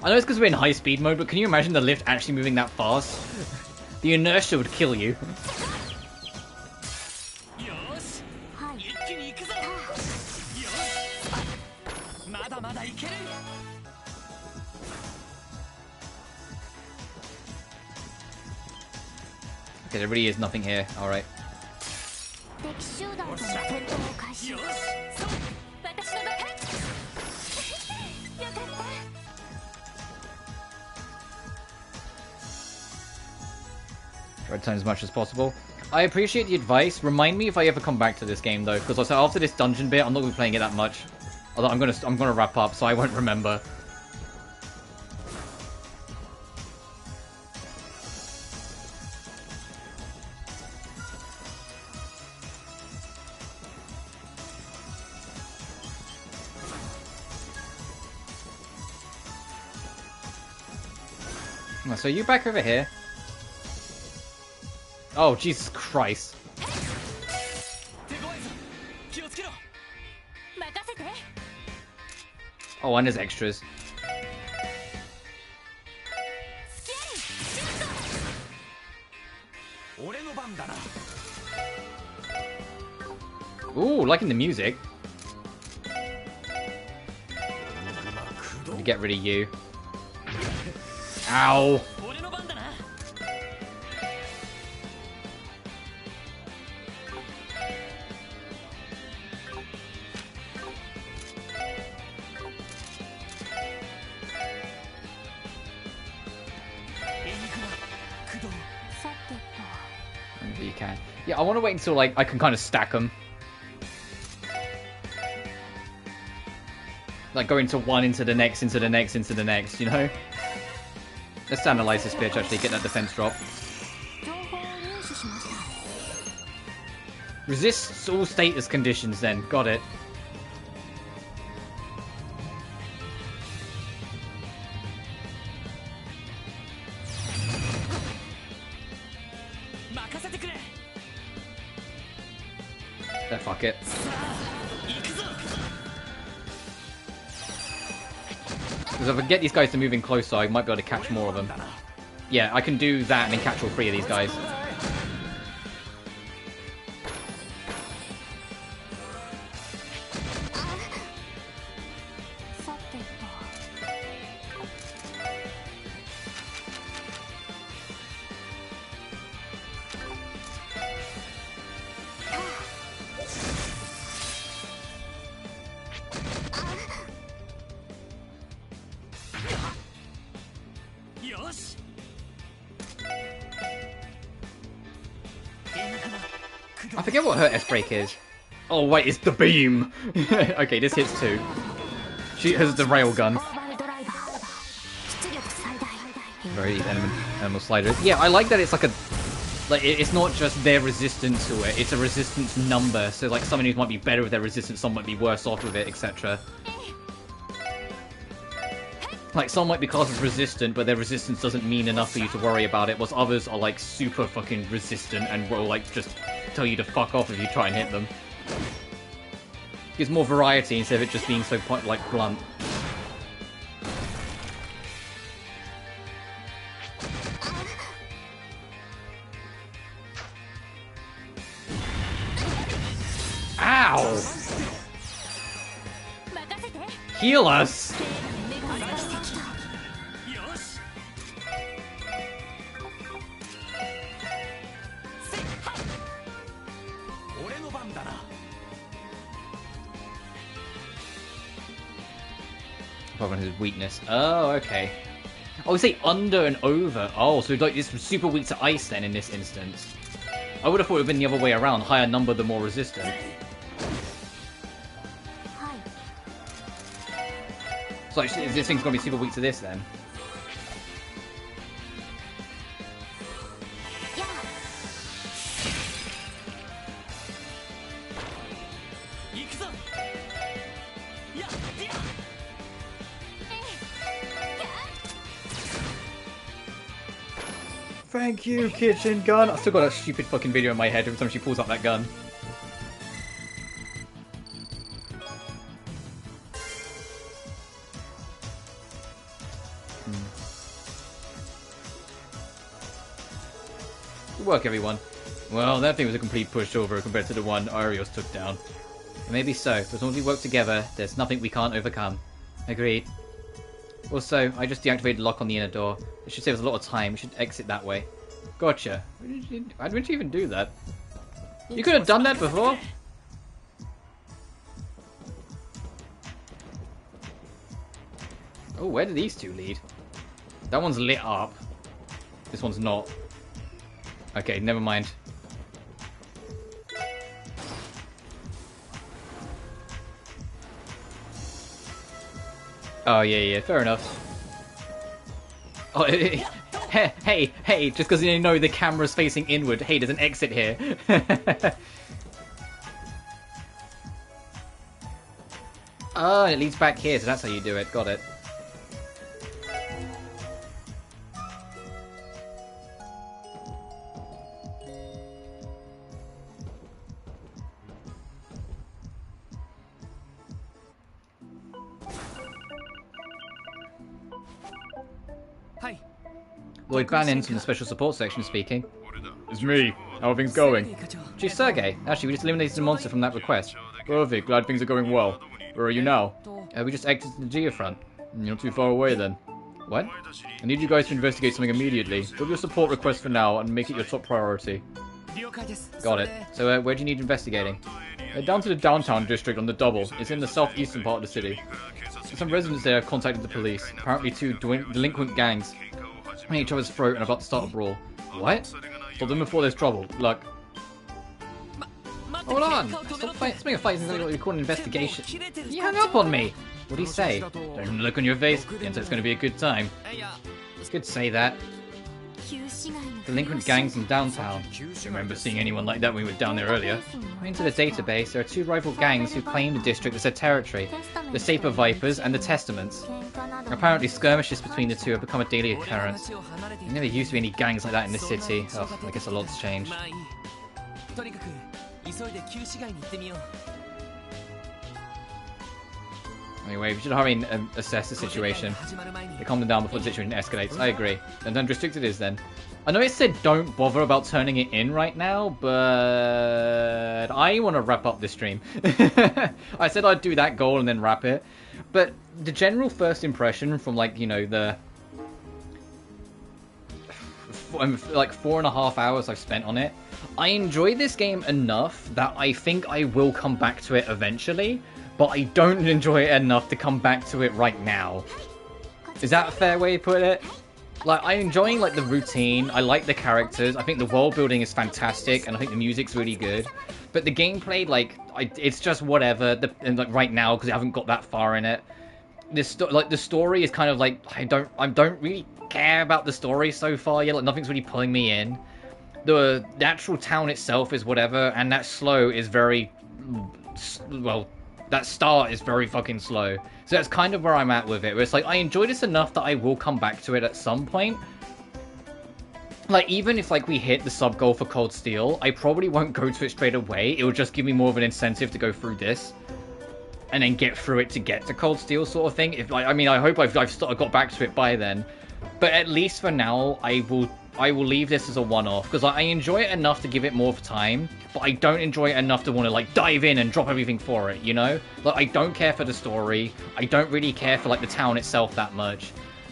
Speaker 1: I know it's because we're in high speed mode, but can you imagine the lift actually moving that fast? The inertia would kill you. Okay, there really is nothing here. Alright. Try to time as much as possible. I appreciate the advice. Remind me if I ever come back to this game though, because also after this dungeon bit, I'm not going to be playing it that much. Although I'm gonna wrap up, so I won't remember. So you back over here? Oh, Jesus Christ. Oh, and there's extras. Ooh, liking the music. Get rid of you. Ow. Maybe you can. Yeah, I want to wait until like I can kind of stack them. Like go into one, into the next, into the next, into the next, you know? Let's analyze this bitch, actually, get that defense drop. Resists all status conditions then, got it. Fuck it. Because if I get these guys to move in closer, I might be able to catch more of them. Yeah, I can do that and then catch all three of these guys. I forget what her S-break is. Oh wait, it's the beam! Okay, this hits too. She has the railgun. Very animal sliders. Yeah, I like that it's like a... Like, it's not just their resistance to it, it's a resistance number. So like, some enemies might be better with their resistance, some might be worse off with it, etc. Like, some might be classed as resistant, but their resistance doesn't mean enough for you to worry about it, whilst others are, like, super fucking resistant and will, like, just tell you to fuck off if you try and hit them. Gives more variety instead of it just being so, like, blunt. Ow! Heal us! On his weakness. Oh, okay. Oh, say under and over. Oh, so like it's super weak to ice then in this instance. I would have thought it would have been the other way around. Higher number, the more resistant. So like, this thing's gonna be super weak to this then. Thank you, kitchen gun. I still got that stupid fucking video in my head every time she pulls out that gun. Good work, everyone. Well, that thing was a complete pushover compared to the one Arios took down. Maybe so, but as long as we work together, there's nothing we can't overcome. Agreed. Also, I just deactivated the lock on the inner door. It should save us a lot of time. We should exit that way. Gotcha. Why didn't you even do that? You could have done that before. Oh, where do these two lead? That one's lit up. This one's not. Okay, never mind. Oh, yeah, fair enough. Oh, hey, just because you know the camera's facing inward, hey, there's an exit here. Oh, it leads back here, so that's how you do it. Got it. Lloyd Bannon from the Special Support Section speaking. It's me. How are things going? Chief Sergei. Actually, we just eliminated a monster from that request. Perfect. Glad things are going well. Where are you now? We just exited the Geofront. You're not too far away then. What? I need you guys to investigate something immediately. Drop your support request for now and make it your top priority. Got it. So, where do you need investigating? Down to the downtown district on the double. It's in the southeastern part of the city. Some residents there have contacted the police. Apparently two delinquent gangs at each other's throat and about to start a brawl. What? Stop them before there's trouble. Look. Hold on! Stop making a fight since what you call an investigation. You hung up on me! What do you say? Don't even look on your face. The it's going to be a good time. It's good to say that. Delinquent gangs in downtown. Do you remember seeing anyone like that when we were down there earlier? According to the database, there are two rival gangs who claim the district as their territory. The Saper Vipers and the Testaments. Apparently skirmishes between the two have become a daily occurrence. There never used to be any gangs like that in the city. Oh, I guess a lot's changed. Anyway, we should hurry and assess the situation. Calm them down before the situation escalates. I agree. Then unrestricted is then. I know it said don't bother about turning it in right now, but I want to wrap up this stream. I said I'd do that goal and then wrap it. But the general first impression from, like, you know, the like 4.5 hours I've spent on it, I enjoy this game enough that I think I will come back to it eventually, but I don't enjoy it enough to come back to it right now. Is that a fair way to put it? Like, I'm enjoying, like, the routine. I like the characters. I think the world building is fantastic, and I think the music's really good. But the gameplay, like, it's just whatever. And, like, right now, because I haven't got that far in it. The story is kind of like, I don't really care about the story so far yet. Like, nothing's really pulling me in. The actual town itself is whatever, and that slow is very, well, that start is very fucking slow. So that's kind of where I'm at with it. Where it's like, I enjoy this enough that I will come back to it at some point. Like, even if, like, we hit the sub-goal for Cold Steel, I probably won't go to it straight away. It will just give me more of an incentive to go through this. And then get through it to get to Cold Steel sort of thing. If, like, I mean, I hope I've got back to it by then. But at least for now, I will leave this as a one-off, because I enjoy it enough to give it more time, but I don't enjoy it enough to want to, like, dive in and drop everything for it, you know? Like, I don't care for the story. I don't really care for, like, the town itself that much.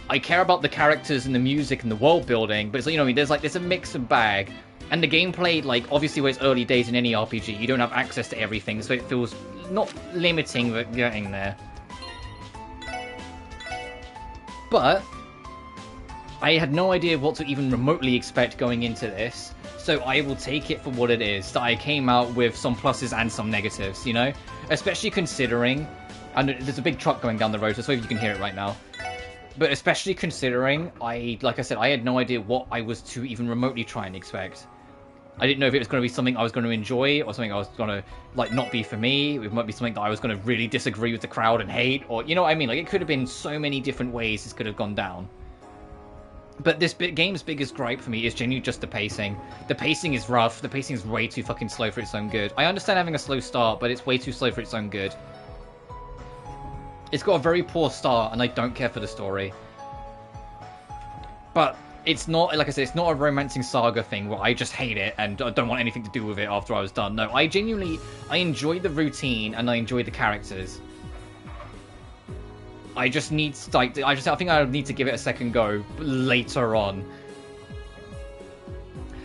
Speaker 1: I care about the characters and the music and the world building, but it's, you know, there's a mix of bag. And the gameplay, like, obviously when it's early days in any RPG, you don't have access to everything, so it feels not limiting, but getting there. But I had no idea what to even remotely expect going into this, so I will take it for what it is, that I came out with some pluses and some negatives, you know? Especially considering, and there's a big truck going down the road, so I suppose you can hear it right now. But especially considering, like I said, I had no idea what I was to even remotely try and expect. I didn't know if it was going to be something I was going to enjoy, or something I was going to, like, not be for me. It might be something that I was going to really disagree with the crowd and hate, or, you know what I mean? Like, it could have been so many different ways this could have gone down. But this game's biggest gripe for me is genuinely just the pacing. The pacing is rough. The pacing is way too fucking slow for its own good. I understand having a slow start, but it's way too slow for its own good. It's got a very poor start, and I don't care for the story. But it's not, like I said, it's not a romancing saga thing where I just hate it and I don't want anything to do with it after I was done. No, I enjoy the routine and I enjoy the characters. I just need, like, I think I need to give it a second go later on.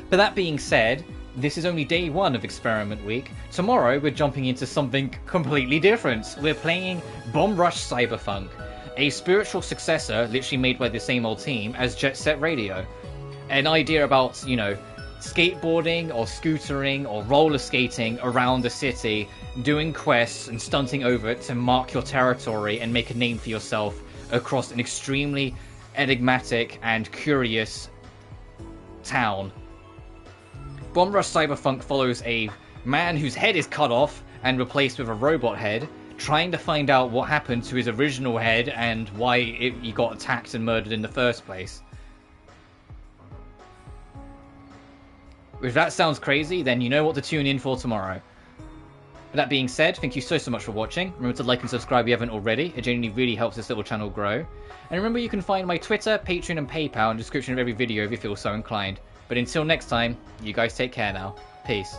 Speaker 1: But that being said, this is only day one of Experiment Week. Tomorrow we're jumping into something completely different. We're playing Bomb Rush Cyberpunk, a spiritual successor literally made by the same old team as Jet Set Radio. An idea about, you know, skateboarding or scootering or roller skating around the city, doing quests and stunting over it to mark your territory and make a name for yourself across an extremely enigmatic and curious town. Bomb Rush Cyberpunk follows a man whose head is cut off and replaced with a robot head, trying to find out what happened to his original head and why he got attacked and murdered in the first place. If that sounds crazy, then you know what to tune in for tomorrow. With that being said, thank you so much for watching. Remember to like and subscribe if you haven't already. It genuinely really helps this little channel grow. And remember, you can find my Twitter, Patreon and PayPal in the description of every video if you feel so inclined. But until next time, you guys take care now. Peace.